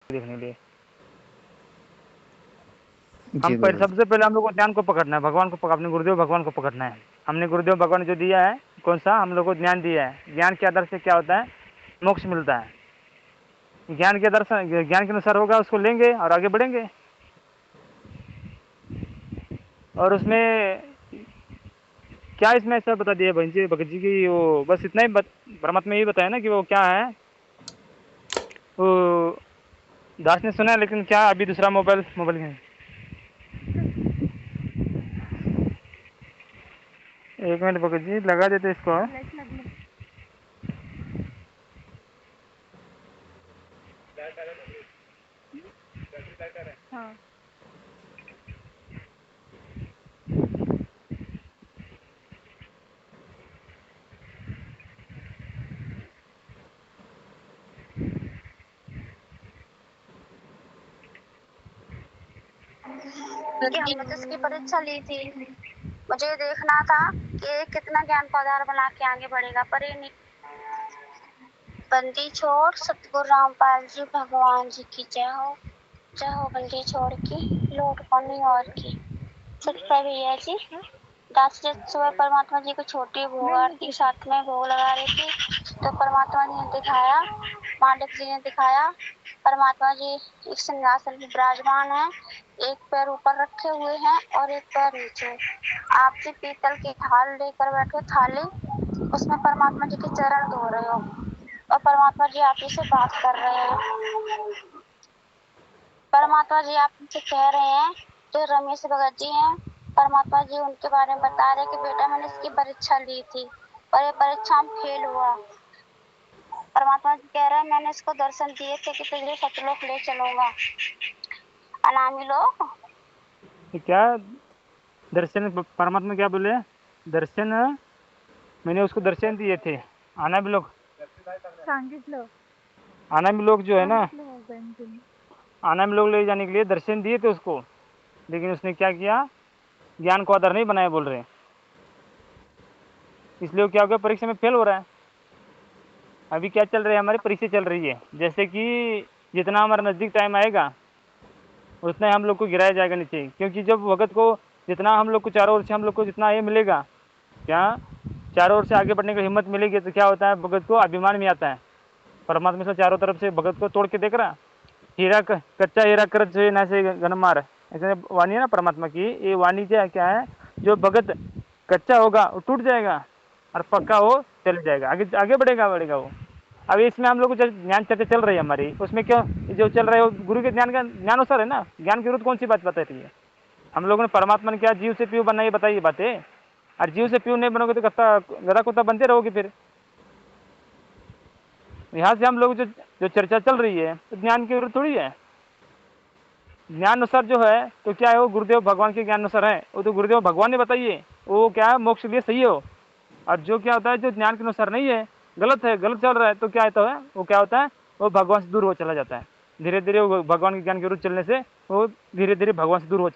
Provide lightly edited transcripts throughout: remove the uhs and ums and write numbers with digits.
देखने के लिए। जी बिल्कुल। सबसे पहले हम लोग को ज्ञान को पकड़ना है, भगवान को अपने गुरुदेव भगवान को पकड़ना है। हमने गुरुदेव भगवान जो दिया है, कौन सा हम लोग को ज्ञान दिया है, ज्ञान के आधार से क्या होता है, मोक्ष मिलता है। ज्ञान के आधार से, ज्ञान के अनुसार होगा उसको लेंगे और आगे बढ़ेंगे। और उसमें क्या इसमें ऐसा बता दिया बहन जी भगत जी की, वो बस इतना ही परमात्मा यही बताया ना कि वो क्या है, वो दास ने सुना है, लेकिन क्या अभी दूसरा मोबाइल है। एक मिनट भगत जी लगा देते इसको। हाँ। हमने तो इसकी परीक्षा ली थी, मुझे देखना था कि कितना ज्ञान का आधार बना के आगे बढ़ेगा, पर ये नहीं। बंदी छोड़ सतगुरु रामपाल जी भगवान जी की जय हो बंदी छोड़ की लौट पानी और की। सत्य भैया जी दास सुबह परमात्मा जी को छोटी भोग आरती साथ में भोग लगा रही थी, तो परमात्मा जी ने दिखाया, मालिक जी ने दिखाया, परमात्मा जी एक सिंहासन में विराजमान है, एक पैर ऊपर रखे हुए हैं और एक पैर नीचे। आप जी पीतल की थाल लेकर बैठे, थाली उसमें परमात्मा जी के चरण धो रहे हो और परमात्मा जी आप ही से बात कर रहे हैं। परमात्मा जी आपसे कह रहे हैं, जो रमेश भगत जी हैं, परमात्मा जी उनके बारे में बता रहे कि बेटा मैंने इसकी परीक्षा ली थी और ये परीक्षा में फेल हुआ। परमात्मा जी कह रहे हैं मैंने इसको दर्शन दिए थे कि तुझे सतलोक ले चलूंगा। अनामी लोग क्या दर्शन, परमात्मा क्या बोले, दर्शन मैंने उसको दर्शन दिए थे। आना भी लोग सांगितलं आना भी लोग जो है ना, सांगितलं बहन जी ने। आना में लोग ले जाने के लिए दर्शन दिए थे उसको, लेकिन उसने क्या किया, ज्ञान को आधार नहीं बनाया बोल रहे, इसलिए वो क्या हो गया, परीक्षा में फेल हो रहा है। अभी क्या चल रहा है, हमारी परीक्षा चल रही है, जैसे कि जितना हमारा नज़दीक टाइम आएगा उतना ही हम लोग को गिराया जाएगा नीचे, क्योंकि जब भगत को जितना हम लोग को चारों ओर से हम लोग को जितना ये मिलेगा, क्या चारों ओर से आगे बढ़ने की हिम्मत मिलेगी, तो क्या होता है, भगत को अभिमान में आता है। परमात्मा से चारों तरफ से भगत को तोड़ के देख रहा, कच्चा हीरा कर ना से घन मार, ऐसे वाणी है ना परमात्मा की, ये वाणी क्या है, जो भगत कच्चा होगा वो टूट जाएगा और पक्का वो चले जाएगा, आगे आगे बढ़ेगा वो। अब इसमें हम लोग को ज्ञान चर्चा चल रही है हमारी, उसमें क्यों जो चल रहा है वो गुरु के ज्ञान का ज्ञानुसार है ना, ज्ञान की विरुद्ध कौन सी बात बता रही है। हम लोगों ने परमात्मा ने क्या जीव से पीऊ बनना, ये बताइए बातें, और जीव से पीऊ नहीं बनोगे तो गधा कुत्ता बनते रहोगे फिर। यहाँ से हम लोग जो चर्चा चल रही है तो ज्ञान की विरुद्ध थोड़ी है, ज्ञान अनुसार जो है तो क्या है, वो गुरुदेव भगवान के ज्ञान अनुसार है, वो तो गुरुदेव भगवान ने बताइए, वो क्या है मोक्ष के लिए सही हो। और जो क्या होता है, जो ज्ञान के अनुसार नहीं है, गलत है, गलत चल रहा है, तो क्या होता है, वो क्या होता है, वो भगवान से दूर हो चला जाता है। धीरे धीरे वो भगवान के ज्ञान के विरुद्ध चलने से वो धीरे धीरे भगवान से दूर हो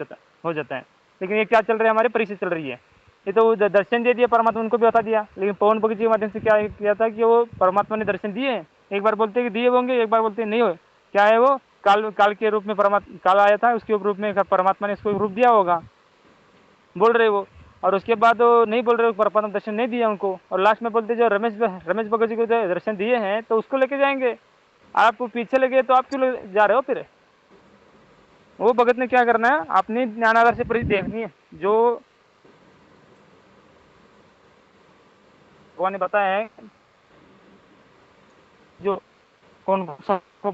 जाता है। लेकिन ये क्या चल रहा है, हमारी परीक्षा चल रही है। ये तो दर्शन दे दिया परमात्मा, उनको भी बता दिया, लेकिन पवन भगत जी के माध्यम से क्या किया था कि वो परमात्मा ने दर्शन दिए, एक बार बोलते कि दिए होंगे, एक बार बोलते नहीं हो। क्या है वो, काल के रूप में परमात्मा, काल आया था उसके रूप में परमात्मा ने इसको रूप दिया होगा, बोल रहे वो। और उसके बाद वो नहीं बोल रहे, परमात्मा दर्शन नहीं दिया उनको, और लास्ट में बोलते जो रमेश भगत जी को जो दर्शन दिए हैं तो उसको लेके जाएंगे। आप पीछे लगे तो आप क्यों जा रहे हो फिर। वो भगत ने क्या करना है, अपनी ज्ञानाधार से परिधि देखनी है, जो भगवान ने बताया है, जो कौन सबको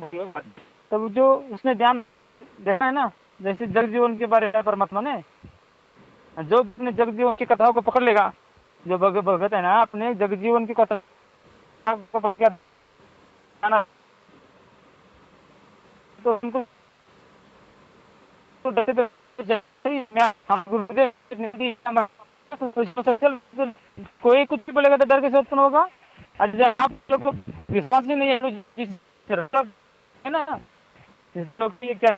तब जो उसने ध्यान देखा है ना, जैसे जग जीवन के बारे में परमात्मा ने, जो अपने जग जीवन की कथाओं को पकड़ लेगा, जो भगत है ना अपने जग जीवन की कथा को पकड़ के आना, तो उनको तो जैसे ही मैं हम गुरुदेव ने दी, तो चल कोई कुछ भी बोलेगा तो डर के से उत्पन्न होगा। और जब आप लोग को विश्वास ही नहीं है तो जिस है ना, जिस लोग की क्या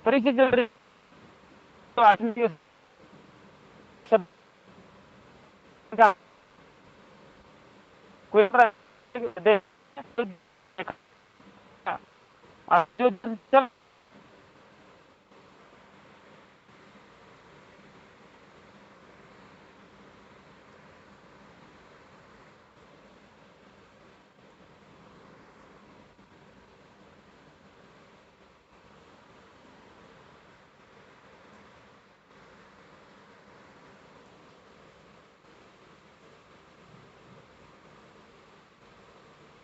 परिचय चल रही, तो आदमी के सब का कोई दे और जो चल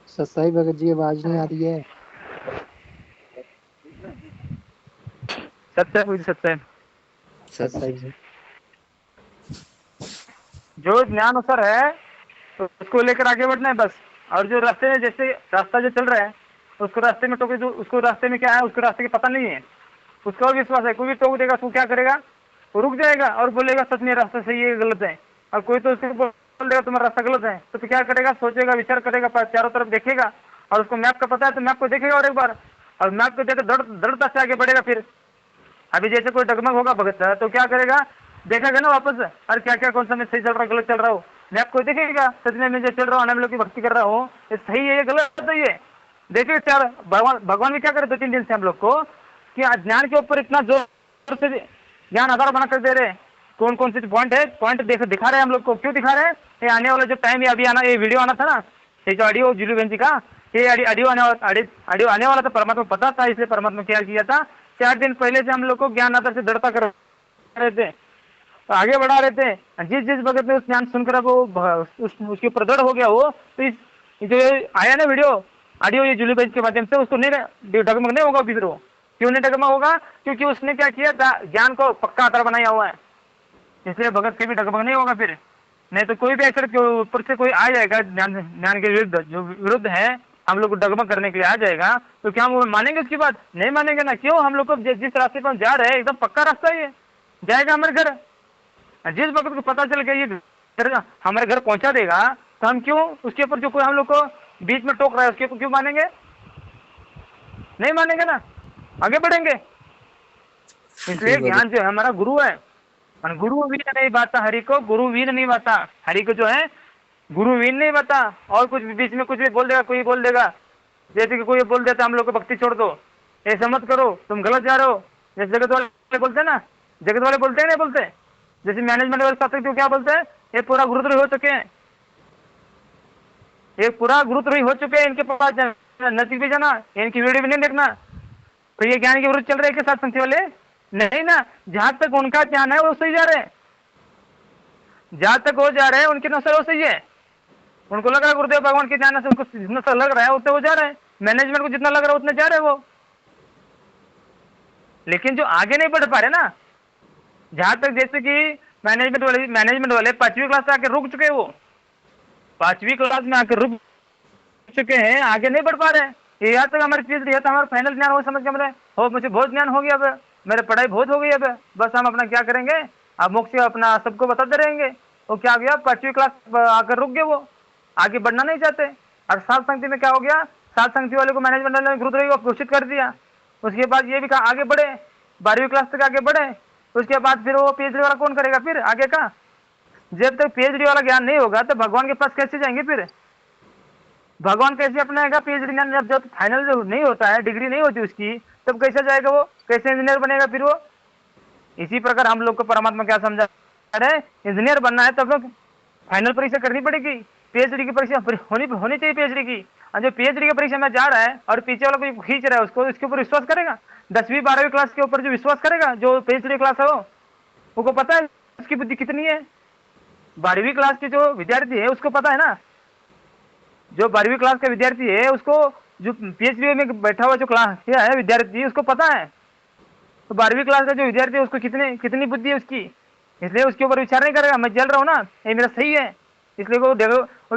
सत्साई भगत जी, आवाज नहीं आ रही है। सत्य है, सत्य है। सत्साई जी। जो ज्ञानुसार है तो उसको लेकर आगे बढ़ना है बस। और जो रास्ते में जैसे रास्ता जो चल रहा है उसको रास्ते में टोके, जो उसको रास्ते में क्या है उसको रास्ते की पता नहीं है, उसका और विश्वास है। कोई भी टोक देगा तो क्या करेगा, वो रुक जाएगा और बोलेगा सच में रास्ता सही है गलत है। और कोई तो उसको बोल देगा तुम्हारा रास्ता गलत है, तो क्या करेगा, सोचेगा, विचार करेगा, चारों तरफ देखेगा और उसको मैप का पता है तो मैप को देखेगा और एक बार, और मैप को देखकर दृढ़ता से आगे बढ़ेगा। फिर अभी जैसे कोई डगमग होगा भगत तो क्या करेगा, देखेगा ना वापस, और क्या क्या कौन सा मैं सही चल रहा गलत चल रहा हूँ, मैप को देखेगा सच में मैं जो चल रहा हूँ, लोग की भक्ति कर रहा हूँ, ये सही है ये गलत है ये देखिए। चार भगवान भी क्या करे 2-3 दिन से हम लोग को कि ज्ञान के ऊपर इतना जोर से ज्ञान आधार बना कर दे रहे हैं। कौन कौन से पॉइंट है, पॉइंट दिखा रहे हैं हम लोग को। क्यों दिखा रहे हैं, ये आने वाला जो टाइम है, अभी आना ये वीडियो आना था ना, ये जो ऑडियो जुलू बहन जी का, ये ऑडियो आने वाला था, परमात्मा पता था, इसलिए परमात्मा क्या किया था, 4 दिन पहले से हम लोग को ज्ञान आधार से दृढ़ता कर रहे थे, तो आगे बढ़ा रहे थे। जिस जिस भगत ने उस ज्ञान सुनकर वो उसके ऊपर दृढ़ हो गया वो, तो इस जो आया ना वीडियो ऑडियो ये जुली बेंच के माध्यम से, उसको नहीं डगमग नहीं होगा। फिर वो क्यों नहीं डगमग होगा, क्योंकि उसने क्या किया था, ज्ञान को पक्का आधार बनाया हुआ है, इसलिए भगत के भी डगमग नहीं होगा। फिर नहीं तो कोई भी एक्टर के ऊपर से कोई आ जाएगा ज्ञान के विरुद्ध, जो विरुद्ध है हम लोग को डगमग करने के लिए आ जाएगा, तो क्या हम वो मानेंगे उसकी बात, नहीं मानेंगे ना। क्यों, हम लोग को जिस रास्ते पर हम जा रहे हैं एकदम पक्का रास्ता है, ये जाएगा हमारे घर। जिस भगत को पता चल गया ये हमारे घर पहुंचा देगा, तो हम क्यों उसके ऊपर जो कोई हम लोग को बीच में टोक रहा है उसके ऊपर क्यों मानेंगे, नहीं मानेंगे ना, आगे बढ़ेंगे। इसलिए ज्ञान जो है हमारा गुरु है, और गुरु वीर नहीं बाता हरि को, गुरु वीर नहीं बाता हरि को, जो है गुरु वीर नहीं बाता। और कुछ बीच में कुछ भी बोल देगा, कोई बोल देगा, जैसे कि कोई बोल देता हम लोग को भक्ति छोड़ दो, ऐसा मत करो, तुम गलत जा रहे हो, जैसे जगत वाले बोलते हैं ना, जगत वाले बोलते हैं नहीं बोलते, जैसे मैनेजमेंट वाले साथ तो क्या बोलते हैं, ये पूरा गुरुद्रोही हो चुके हैं, ये पूरा गुरुद्रोही हो चुके हैं, इनके पास नजदीक भी जाना, इनकी वीडियो भी नहीं देखना। तो ये ज्ञान के विरुद्ध चल रहे हैं के साथ संगति वाले, नहीं ना, जहां तक उनका ज्ञान है वो सही जा रहे हैं, जहां तक वो जा रहे हैं उनके अनुसार वो सही है, उनको लग रहा है गुरुदेव भगवान के ज्ञान से उनको जितना सा लग रहा है उतने वो जा रहे हैं, मैनेजमेंट को जितना लग रहा है उतने जा रहे हैं वो। लेकिन जो आगे नहीं बढ़ पा रहे ना, जहां तक जैसे कि मैनेजमेंट वाले 5वीं क्लास से आके रुक चुके हैं, वो 5वीं क्लास में आकर रुक चुके हैं, आगे नहीं बढ़ पा रहे हैं। यहाँ तक हमारी चीज तो हमारा फाइनल ज्ञान हो समझ के मेरे हो, मुझे बहुत ज्ञान हो गया, अब मेरे पढ़ाई बहुत हो गई, अब बस हम अपना क्या करेंगे, अब मोक्ष अपना सबको बताते रहेंगे। वो क्या गया, 5वीं क्लास आकर रुक गए, वो आगे बढ़ना नहीं चाहते। और सात संगति में क्या हो गया, सात संगति वाले को मैनेजमेंट वाले ने गुरुद्रोही को घोषित कर दिया। उसके बाद ये भी कहा आगे बढ़े, 12वीं क्लास तक आगे बढ़े, उसके बाद फिर वो पीएचडी वाला कौन करेगा फिर आगे का। जब तक पीएचडी वाला ज्ञान नहीं होगा तो भगवान के पास कैसे जाएंगे, फिर भगवान कैसे अपनाएगा पीएचडी ज्ञान, जब फाइनल जो नहीं होता है, डिग्री नहीं होती उसकी, तब कैसे जाएगा वो, कैसे इंजीनियर बनेगा फिर वो। इसी प्रकार हम लोग को परमात्मा क्या समझा रहे, इंजीनियर बनना है तब लोग फाइनल परीक्षा करनी पड़ेगी, पीएचडी की परीक्षा होनी चाहिए पीएचडी की। और जो पीएचडी की परीक्षा में जा रहा है और पीछे वाला कोई खींच रहा है उसको, इसके ऊपर विश्वास करेगा, 10वीं 12वीं क्लास के ऊपर जो विश्वास करेगा, जो पीएचडी क्लास है वो पता है उसकी बुद्धि कितनी है। 12वीं क्लास के जो विद्यार्थी है उसको पता है ना, जो 12वीं क्लास का विद्यार्थी है उसको, जो पीएचडी में बैठा हुआ जो क्लास किया है विद्यार्थी उसको पता है, तो 12वीं क्लास का जो विद्यार्थी है उसको कितनी बुद्धि है उसकी, इसलिए उसके ऊपर विचार नहीं करेगा, मैं जल रहा हूँ ना, ये मेरा सही है, इसलिए वो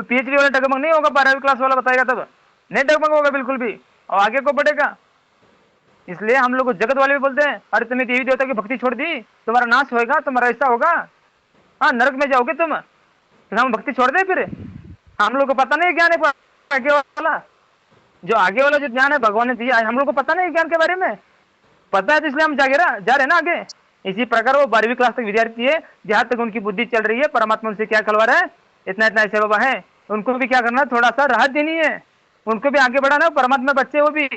पीएचडी वाला डगमग नहीं होगा, 12वीं क्लास वाला बताएगा तब नहीं डगमग होगा बिल्कुल भी, और आगे को बढ़ेगा। इसलिए हम लोग जगत वाले भी बोलते हैं, अरे तुम्हें देवी देवता की भक्ति छोड़ दी, तुम्हारा नाश होगा, तुम्हारा ऐसा होगा, हाँ नरक में जाओगे तुम, फिर हम भक्ति छोड़ दे। फिर हम लोग को पता नहीं ज्ञान है आगे वाला, जो आगे वाला जो ज्ञान है भगवान ने दिया, हम लोग को पता नहीं ज्ञान के बारे में, पता है तो इसलिए हम जा रहे हैं ना आगे। इसी प्रकार वो 12वीं क्लास तक विद्यार्थी है, जहां तक उनकी बुद्धि चल रही है, परमात्मा उनसे क्या खलवा रहा है, इतना ऐसे बाबा है, उनको भी क्या करना है, थोड़ा सा राहत देनी है, उनको भी आगे बढ़ाना है। परमात्मा बच्चे वो भी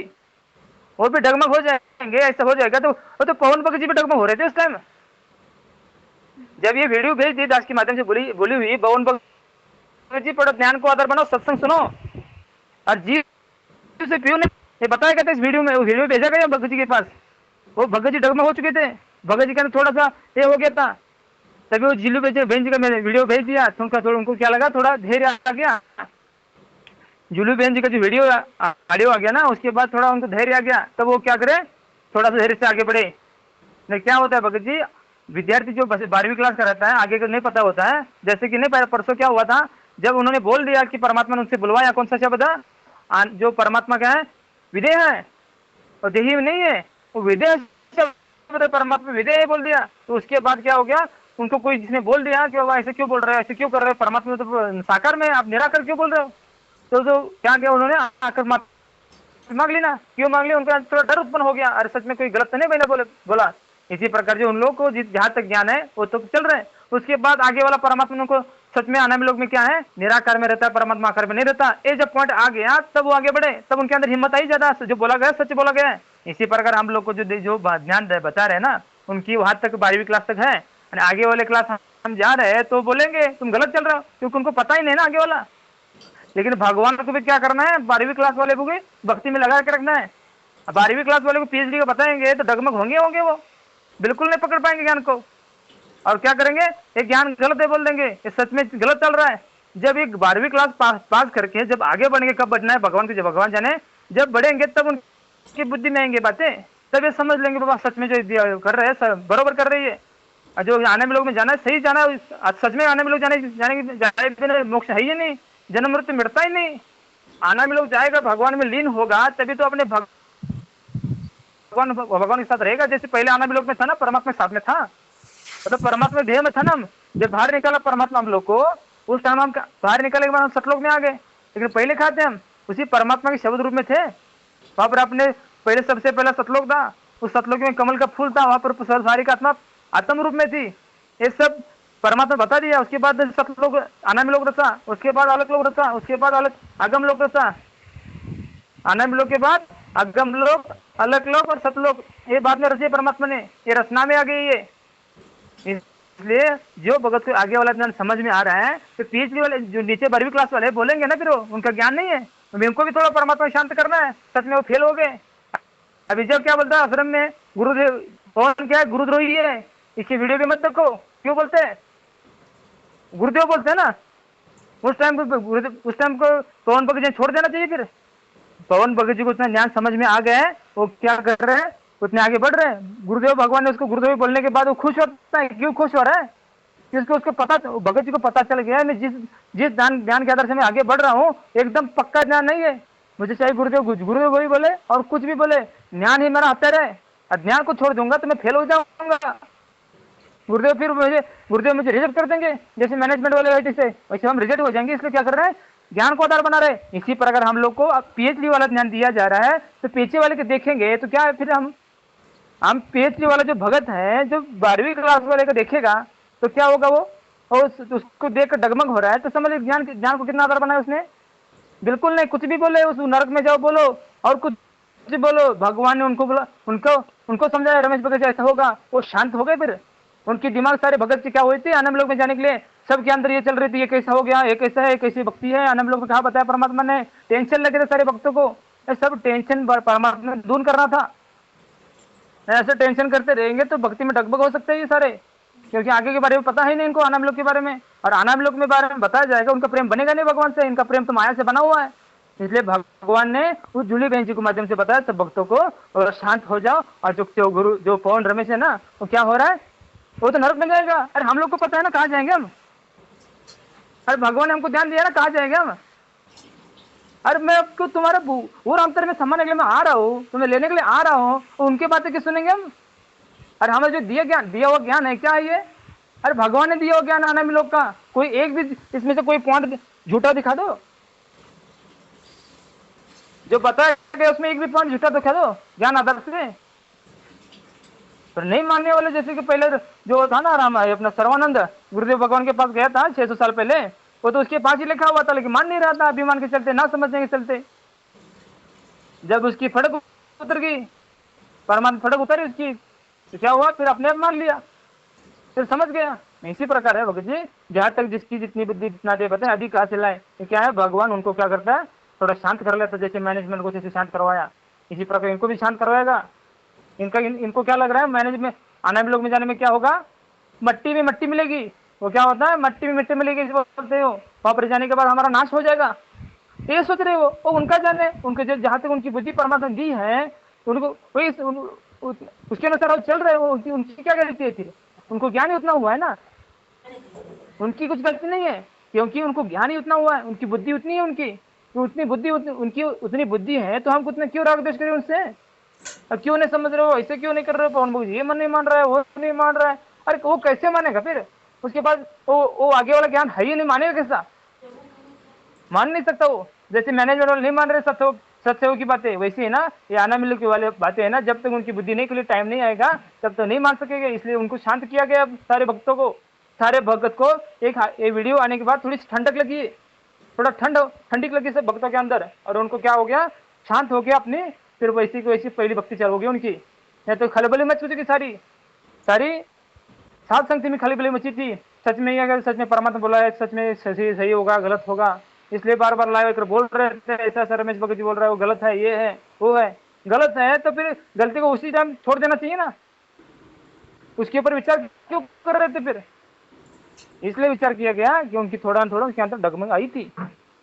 वो भी डगमग हो जाएंगे, ऐसा हो जाएगा। तो वो तो पवन भगत जी भी डगमग हो रहे थे उस टाइम जब ये वीडियो भेज दी दास के माध्यम से बोली हुई। पवन भगत जी पढ़ो, ज्ञान को आधार बनाओ, सत्संग सुनो। और जी से पीयू ने ये बताया कहते इस वीडियो में, वो वीडियो भेजा गया भगत जी के पास। वो भगत जी डगमग हो चुके थे, भगत जी का थोड़ा सा ये हो गया था। तभी वो जिलू भेज जी का मैंने वीडियो भेज दिया तो उनको क्या लगा, थोड़ा धैर्य आ गया। जुलू बहन जी का जो वीडियो ऑडियो आ गया ना, उसके बाद थोड़ा उनको धैर्य आ गया। तब वो क्या करे, थोड़ा सा धैर्य से आगे बढ़े। नहीं क्या होता है भगत जी, विद्यार्थी जो 12वीं क्लास का रहता है आगे का नहीं पता होता है। जैसे कि नहीं परसों क्या हुआ था, जब उन्होंने बोल दिया कि परमात्मा ने उनसे बुलवाया, कौन सा शब्द है, जो परमात्मा क्या है, विदेह है और देही में नहीं है, वो विदेह शब्द परमात्मा विदेह बोल दिया। तो उसके बाद क्या हो गया, उनको कोई जिसने बोल दिया कि बाबा ऐसे क्यों बोल रहे हो, ऐसे क्यों कर रहे हो, परमात्मा तो साकार में, आप निराकर क्यों बोल रहे हो। तो क्या किया उन्होंने, आकर मांग ली ना। क्यों मांग ली, उनका थोड़ा डर उत्पन्न हो गया, अरे सच में कोई गलत तो नहीं मैंने बोला। इसी प्रकार जो उन लोगों को जहाँ तक ज्ञान है वो तो चल रहे हैं। उसके बाद आगे वाला परमात्मा उनको सच में आने में लोग में क्या है, निराकार में रहता है, परमात्मा आकार में नहीं रहता। ये जब पॉइंट आ गया तब वो आगे बढ़े, तब उनके अंदर हिम्मत आई ज्यादा, जो बोला गया सच बोला गया है। इसी प्रकार हम लोग को जो ज्ञान बता रहे हैं ना, उनकी वहां तक 12वीं क्लास तक है। आगे वाले क्लास हम जा रहे हैं तो बोलेंगे तुम गलत चल रहे हो, क्योंकि उनको पता ही नहीं ना आगे वाला। लेकिन भगवान को भी क्या करना है, 12वीं क्लास वाले को भी भक्ति में लगा के रखना है। 12वीं क्लास वाले को PhD का बताएंगे तो डगमग होंगे वो बिल्कुल नहीं पकड़ पाएंगे ज्ञान को। और क्या करेंगे, ये ज्ञान गलत है बोल देंगे, ये सच में गलत चल रहा है। जब एक 12वीं क्लास पास करके जब आगे बढ़ेंगे, कब बढ़ना है भगवान को, जब भगवान जाने, जब बढ़ेंगे तब उनकी बुद्धि में आएंगे बातें, तब ये समझ लेंगे बाबा सच में जो कर रहे हैं बरोबर कर रही है। और जो आने में लोग में जाना है सही जाना है, सच में आने में लोग जाने मोक्ष है ही नहीं, जन्म मृत्यु मिटता ही नहीं। आना में लोग जाएगा, भगवान में लीन होगा, तभी तो अपने भगवान के साथ रहेगा। जैसे पहले आना भी लोग में था ना, परमात्मा के साथ में था, मतलब परमात्मा देह में था ना। जब बाहर निकाला परमात्मा हम लोग को, उस टाइम हम बाहर निकालने के बाद हम सतलोक में आ गए। लेकिन पहले खाते हम उसी परमात्मा के शब्द रूप में थे। वहां पर अपने पहले सबसे पहला सतलोक था, उस सतलोक में कमल का फूल था, वहां पर सारी का आत्मा आत्म रूप में थी। ये सब परमात्मा बता दिया। उसके बाद सतलोक आना में लोग रचा, उसके बाद अलग लोग रचा, उसके बाद अलग अगम लोग रचा, आना में लोग के बाद अगम लोग, अलग लोग और सतलोक, ये बाद में रची परमात्मा ने, ये रचना में आ गई है। इसलिए जो भगत को आगे वाला ज्ञान समझ में आ रहा है, तो PhD वाले जो नीचे 12वीं क्लास वाले बोलेंगे ना, फिर उनका ज्ञान नहीं है, उनको भी थोड़ा परमात्मा शांत करना है। सच में वो फेल हो गए। अभी जब क्या बोलता है आश्रम में, गुरुदेव कौन क्या है, गुरुद्रोही है, इसकी वीडियो भी मत देखो। क्यों बोलते हैं, गुरुदेव बोलते हैं ना। उस टाइम को पवन भगत जी छोड़ देना चाहिए। फिर पवन भगत जी को उतना ज्ञान समझ में आ गया है, वो क्या कर रहे हैं, उतने आगे बढ़ रहे हैं। गुरुदेव भगवान ने उसको गुरुदेव बोलने के बाद वो खुश होता है। क्यों खुश हो रहा है, क्योंकि उसको पता, भगत जी को पता चल गया है, मैं जिस ज्ञान के आधार से मैं आगे बढ़ रहा हूँ, एकदम पक्का ज्ञान नहीं है। मुझे चाहे गुरुदेव वही बोले और कुछ भी बोले, ज्ञान ही मेरा हत्यारा है। अज्ञान को छोड़ दूंगा तो मैं फेल हो जाऊंगा। गुरुदेव मुझे रिजेक्ट कर देंगे, जैसे मैनेजमेंट वाले बैठे से, वैसे हम रिजेक्ट हो जाएंगे। इसलिए क्या कर रहे हैं, ज्ञान को आधार बना रहे। इसी प्रकार हम लोग को अब PhD वाला ज्ञान दिया जा रहा है, तो पीछे वाले के देखेंगे तो क्या है, फिर हम PhD वाला जो भगत है, जो 12वीं क्लास वाले को देखेगा तो क्या होगा, वो और उसको देख कर डगमग हो रहा है, तो समझ ज्ञान को कितना आधार बनाया उसने। बिल्कुल नहीं, कुछ भी बोले, उस नरक में जाओ बोलो और कुछ बोलो। भगवान ने उनको बोला, उनको समझाया रमेश भगत ऐसा होगा, वो शांत हो गए। फिर उनकी दिमाग सारे भगत से क्या हुई थी, आनंद लोक में जाने के लिए सबके अंदर ये चल रही थी, ये कैसा हो गया, ये कैसा है, कैसी भक्ति है। आनंद लोक में कहा बताया परमात्मा ने, टेंशन लगे थे सारे भक्तों को, ये सब टेंशन परमात्मा ने दूर करना था। ऐसे टेंशन करते रहेंगे तो भक्ति में डगबग हो सकते हैं ये सारे, क्योंकि आगे के बारे में पता ही नहीं इनको, आनंद लोक के बारे में। और आनंद लोक में बारे में बताया जाएगा, उनका प्रेम बनेगा नहीं भगवान से, इनका प्रेम तो माया से बना हुआ है। इसलिए भगवान ने उस जूली बहन जी के माध्यम से बताया सब भक्तों को, और शांत हो जाओ। और जो गुरु जो पवन रमेश है ना, वो क्या हो रहा है, वो तो नरक में जाएगा। अरे हम लोग को पता है ना कहाँ जाएंगे हम, अरे भगवान ने हमको ध्यान दिया ना कहाँ जाएंगे हम। अरे मैं आपको तुम्हारे और अंतर में सम्मान के लिए मैं आ रहा हूँ, तुम्हें लेने के लिए आ रहा हूँ, तो उनके बातें क्यों सुनेंगे हम। अरे हमें जो दिया हुआ ज्ञान है क्या है ये, अरे भगवान ने दिया हुआ ज्ञान आना में लोग का, कोई एक भी इसमें से कोई पॉइंट झूठा दिखा दो, जो बताया गया उसमें एक भी पॉइंट झूठा दिखा दो ज्ञान आदर्श में। पर नहीं मानने वाले, जैसे कि पहले जो था ना राम अपना सर्वानंद गुरुदेव भगवान के पास गया था 600 साल पहले, वो तो उसके पास ही लिखा हुआ था, लेकिन मान नहीं रहा था, अभिमान के चलते, ना समझने के चलते। जब उसकी फड़क उतर गई, परमात्मा फटक उतरी उसकी, तो क्या हुआ फिर अपने आप मान लिया, फिर समझ गया। इसी प्रकार है भगत जी, जहाँ तक जिसकी जितनी बुद्धि जितना दे पता है अधिक कहाँ से लाए, तो क्या है भगवान उनको क्या करता है, थोड़ा शांत कर लेता है। जैसे मैनेजमेंट को जैसे शांत करवाया, इसी प्रकार इनको भी शांत करवाएगा। इनको क्या लग रहा है मैनेजमेंट आने में लोग में जाने में क्या होगा, मट्टी में मट्टी मिलेगी। वो क्या होता है, मट्टी में मिट्टी मिलेगी इस बोलते हो, वहां पर जाने के बाद हमारा नाश हो जाएगा, ये सोच रहे हो। वो उनका जाने, उनके जहाँ तक उनकी बुद्धि परमात्मा दी है, तो उनको वही उसके अनुसार वो चल रहे हो। उनकी क्या गलती है फिर, उनको ज्ञान ही उतना हुआ है ना, उनकी कुछ गलती नहीं है, क्योंकि उनको ज्ञान ही उतना हुआ है, उनकी बुद्धि उतनी है उनकी, तो उतनी बुद्धि उनकी उतनी बुद्धि है, तो हम उतना क्यों राग द्वेष करें उनसे। अब क्यों नहीं समझ रहे हो, ऐसे क्यों नहीं कर रहे हो, पवन बाबू ये मन नहीं मान रहा है, वो नहीं मान रहा है। अरे वो कैसे मानेगा फिर, उसके बाद वो आगे वाला ज्ञान है ही नहीं, मानेगा कैसा, मान नहीं सकता वो। जैसे मैनेजमेंट वाले नहीं मान रहे सत्संग की बातें, वैसे है ना ये आना मिल की वाले बातें है ना, जब तक उनकी बुद्धि नहीं खुली, टाइम नहीं आएगा तब तो नहीं मान सकेंगे। इसलिए उनको शांत किया गया। सारे भक्तों को, सारे भगत को एक वीडियो आने के बाद थोड़ी ठंडक लगी, थोड़ा ठंडक लगी सब भक्तों के अंदर, और उनको क्या हो गया, शांत हो गया अपनी, फिर वैसी की वैसी पहली भक्ति चालू हो गई उनकी। नहीं तो खलबली मच चुकी सारी सारी सात संगति में खलबली मची थी। सच में ये अगर सच में परमात्मा बोला है, सच में सही होगा गलत होगा, इसलिए बार बार लाइव कर बोल रहे थे ऐसा सर रमेश भगत जी बोल रहा है वो गलत है, ये है वो है, गलत है तो फिर गलती को उसी टाइम छोड़ देना चाहिए ना, उसके ऊपर विचार क्यों कर रहे थे फिर। इसलिए विचार किया गया कि उनकी थोड़ा उसके अंदर डगमग आई थी,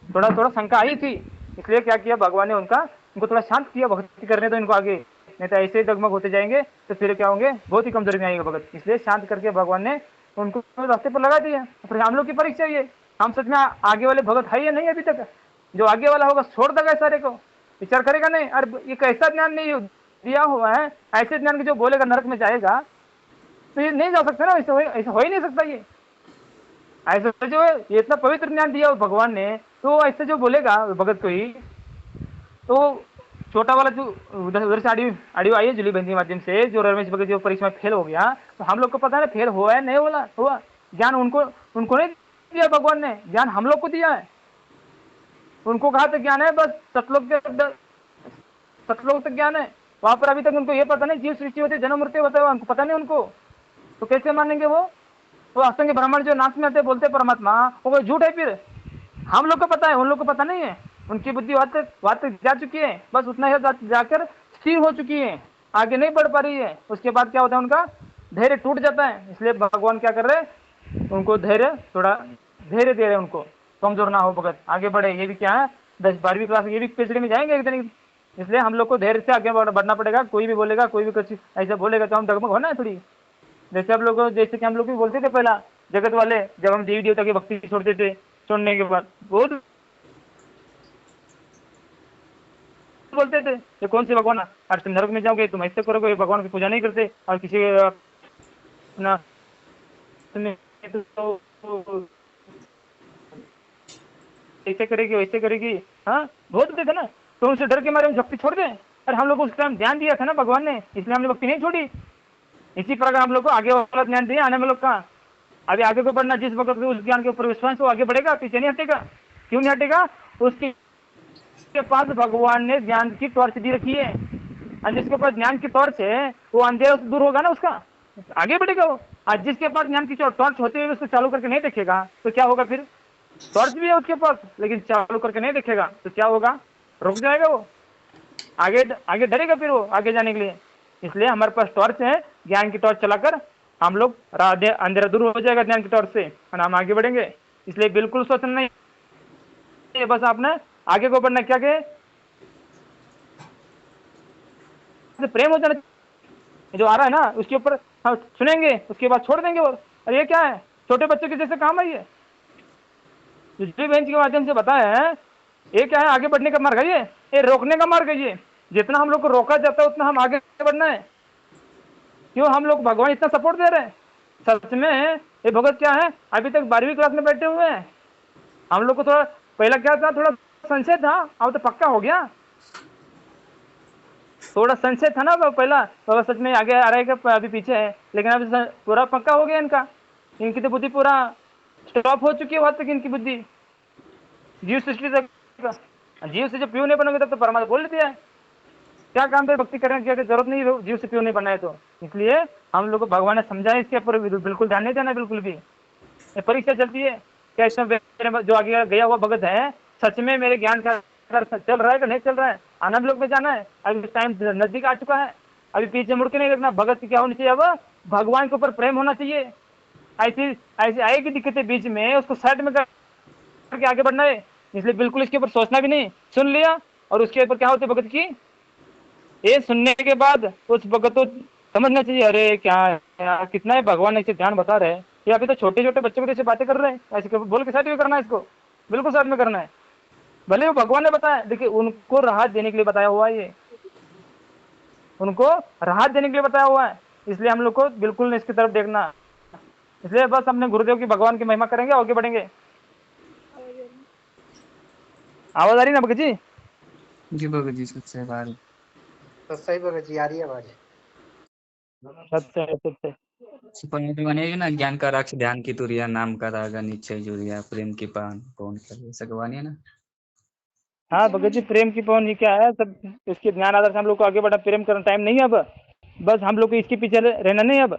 थोड़ा शंका आई थी, इसलिए क्या किया भगवान ने उनको थोड़ा शांत किया, भक्ति करने तो इनको आगे, नहीं तो ऐसे ही डगमग होते जाएंगे तो फिर क्या होंगे, बहुत ही कमजोरी में आएगा भगत। इसलिए शांत करके भगवान ने उनको रास्ते पर लगा दिया। फिर हम लोग की परीक्षा ये, हम सच में आगे वाले भगत है या नहीं अभी तक, जो आगे वाला होगा छोड़ देगा सारे को, विचार करेगा नहीं। अरे ये कैसा ज्ञान नहीं दिया हुआ है, ऐसे ज्ञान के जो बोलेगा नरक में जाएगा, तो ये नहीं जा सकता ना, ऐसा हो ही नहीं सकता। ये ऐसा जो है ये इतना पवित्र ज्ञान दिया भगवान ने, तो ऐसे जो बोलेगा भगत को ही, तो छोटा वाला जो उधर से ऑडियो आई है जुली बहन के माध्यम से, जो रमेश भगत जो परीक्षा में फेल हो गया, तो हम लोग को पता है ना फेल हुआ है नहीं हुआ, ज्ञान उनको नहीं दिया भगवान ने, ज्ञान हम लोग को दिया है। उनको कहा तक ज्ञान है, बस सतलोक तक ज्ञान है, वहां पर अभी तक उनको ये पता नहीं जीव सृष्टि होती जन्म मृत्यु होता है, उनको पता नहीं उनको, तो कैसे मानेंगे वो। तो असंख्य ब्राह्मण जो नाच में आते बोलते परमात्मा, वो झूठ है फिर। हम लोग को पता है, उन लोग को पता नहीं है, उनकी बुद्धि वहां तक जा चुकी है, बस उतना ही जाकर स्थिर हो चुकी है, आगे नहीं बढ़ पा रही है। उसके बाद क्या होता है, उनका धैर्य टूट जाता है। इसलिए भगवान क्या कर रहे हैं, उनको थोड़ा धैर्य दे रहे हैं, उनको कमजोर ना हो भगत, आगे बढ़े। ये भी क्या है 10-12वीं क्लास, ये भी पीएचडी में जाएंगे एक दिन। इसलिए हम लोग को धैर्य से आगे बढ़ना पड़ेगा। कोई भी बोलेगा, कोई भी कुछ ऐसा बोलेगा तो हम डगमग होना है थोड़ी। जैसे जैसे कि हम लोग भी बोलते थे पहला जगत वाले, जब हम देवी देवता की भक्ति छोड़ते थे, छोड़ने के बाद बहुत बोलते थे ये कौन से भगवान, और तुम नरक में जाओगे, तुम ऐसे करोगे, भगवान की पूजा नहीं करते, और किसी अपना तो ऐसे करेगी वैसे करेगी, हाँ बोलते थे ना। तो उनसे डर के मारे हम भक्ति छोड़ दें। अरे हम लोग को उस टाइम ध्यान दिया था ना भगवान ने, इसलिए हमने भक्ति नहीं छोड़ी। इसी प्रकार हम लोग को आगे वाला ज्ञान दिया, आने में लोग का अभी आगे को बढ़ना, जिस वक्त उस ज्ञान के ऊपर विश्वास वो आगे बढ़ेगा, पीछे नहीं हटेगा। क्यों नहीं हटेगा, उसके पास भगवान ने ज्ञान की टॉर्च दी रखी है, और जिसके पास ज्ञान की टॉर्च है वो अंधेरा से दूर होगा ना, उसका आगे बढ़ेगा वो। आज जिसके पास ज्ञान की टॉर्च होते हुए उसको चालू करके नहीं देखेगा तो क्या होगा, फिर टॉर्च भी है उसके पास लेकिन चालू करके नहीं देखेगा तो क्या होगा, रुक जाएगा वो, आगे डरेगा फिर वो आगे जाने के लिए। इसलिए हमारे पास टॉर्च है, ज्ञान की टॉर्च चलाकर हम लोग अंधेरा दूर हो जाएगा ज्ञान की टॉर्च से, और हम आगे बढ़ेंगे। इसलिए बिल्कुल सोचना नहीं, बस आपने आगे को बढ़ना, क्या कहे प्रेम हो जाना जो आ रहा है ना उसके ऊपर हम सुनेंगे, उसके बाद छोड़ देंगे। और ये क्या है, छोटे बच्चे के जैसे काम है ये बहन के माध्यम से बताया है। ये क्या है, आगे बढ़ने का मार्ग है, ये रोकने का मार्ग है। ये जितना हम लोग को रोका जाता है उतना हम आगे बढ़ना है। क्यों हम लोग भगवान इतना सपोर्ट दे रहे हैं, सच में ये भगत क्या है, अभी तक 12वीं क्लास में बैठे हुए हैं। हम लोग को थोड़ा पहला क्या था, थोड़ा संशय था, अब तो पक्का हो गया। थोड़ा संशय था ना पहला, तो सच में आगे आ रहा है कि अभी पीछे है, लेकिन अब पूरा पक्का हो गया इनका। इनकी तो बुद्धि पूरा स्टॉप हो चुकी है वहां तक, इनकी बुद्धि जीव सृष्टि तक। जीव से जब प्यू नहीं बनोगे तब तो परमात्मा बोल दिया है क्या काम पे भक्ति करने की जरूरत नहीं है, जीव से क्यों नहीं बनाए तो। इसलिए हम लोग को भगवान ने समझाया, इसके ऊपर बिल्कुल ध्यान नहीं देना बिल्कुल भी। ये परीक्षा चलती है क्या इसमें मेरे जो आगे गया हुआ भगत है सच में मेरे ज्ञान का चल रहा है कि नहीं चल रहा है। आनंद लोक में जाना है, अभी टाइम नजदीक आ चुका है, अभी पीछे मुड़ के नहीं देखना। भगत की क्या होनी चाहिए, अब भगवान के ऊपर प्रेम होना चाहिए। ऐसी ऐसी आएगी दिक्कतें बीच में, उसको साइड में करके आगे बढ़ना है। इसलिए बिल्कुल इसके ऊपर सोचना भी नहीं, सुन लिया और उसके ऊपर क्या होती है भगत की, ये सुनने के बाद उस भगत को समझना चाहिए, अरे क्या यार कितना है भगवान ऐसे ध्यान बता रहे हैं, ये अभी तो छोटे छोटे बच्चों को जैसे बातें कर रहे हैं, ऐसे बोल के साथ में करना है, इसको बिल्कुल साथ में करना है। भले वो भगवान ने बताया, देखिए उनको राहत देने के लिए बताया हुआ है, ये उनको राहत देने के लिए बताया हुआ है। इसलिए हम लोग को बिल्कुल इसकी तरफ देखना। इसलिए बस अपने गुरुदेव की भगवान की महिमा करेंगे, आगे बढ़ेंगे। आवाज आ रही ना भगत जी? जी भगत जी सबसे बात तो सही भगत जी आ रही है आवाज। सत्य है, सत्य है। सुपरमेट बनेगी ना, ज्ञान का राक्ष ध्यान की तुरिया, नाम का रागा निश्चय जुरिया, प्रेम की पान कौन करे, ऐसा गवानी है ना। हाँ भगत जी, प्रेम की पवन ये क्या है, सब इसके ज्ञान आधार से हम लोग को आगे बढ़ा। प्रेम करना टाइम नहीं है अब, बस हम लोग को इसके पीछे रहना नहीं। अब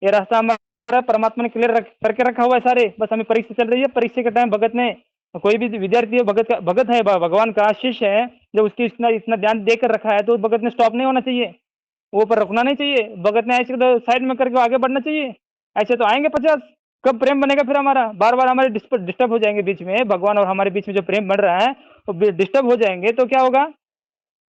ये रास्ता हमारा परमात्मा ने क्लियर करके रखा हुआ है सारे, बस हमें परीक्षा चल रही है। परीक्षा के टाइम भगत ने, कोई भी विद्यार्थी है भगत है, भगवान का शिष्य है, जब उसकी इतना इतना ध्यान देकर रखा है तो भगत ने स्टॉप नहीं होना चाहिए, वो पर रुकना नहीं चाहिए। भगत ने ऐसे तो साइड में करके आगे बढ़ना चाहिए। ऐसे तो आएंगे 50, कब प्रेम बनेगा फिर हमारा? बार बार हमारे डिस्टर्ब हो जाएंगे बीच में, भगवान और हमारे बीच में जो प्रेम बन रहा है वो डिस्टर्ब हो जाएंगे तो क्या होगा,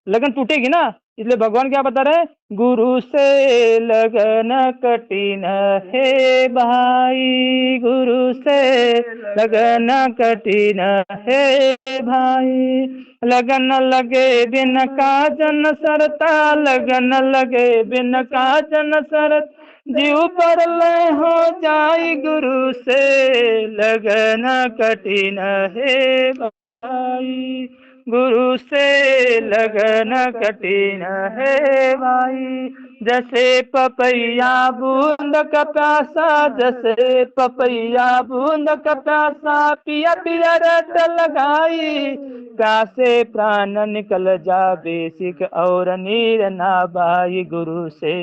लगन टूटेगी ना। इसलिए भगवान क्या बता रहे हैं, गुरु से लगन कठिन है भाई, गुरु से लगन कठिन है भाई, लगन लगे बिन काजन सरता, लगन लगे बिन काजन सरत, जीव पर लय हो जाई, गुरु से लगन कठिन है भाई, गुरु से लगन कठिन है भाई। जैसे पपैया बूंद का प्यासा, जैसे पपैया बूंद का प्यासा, पिया पिया रट लगाई, प्यासे प्राण निकल जावे सिख और नीर ना भाई, गुरु से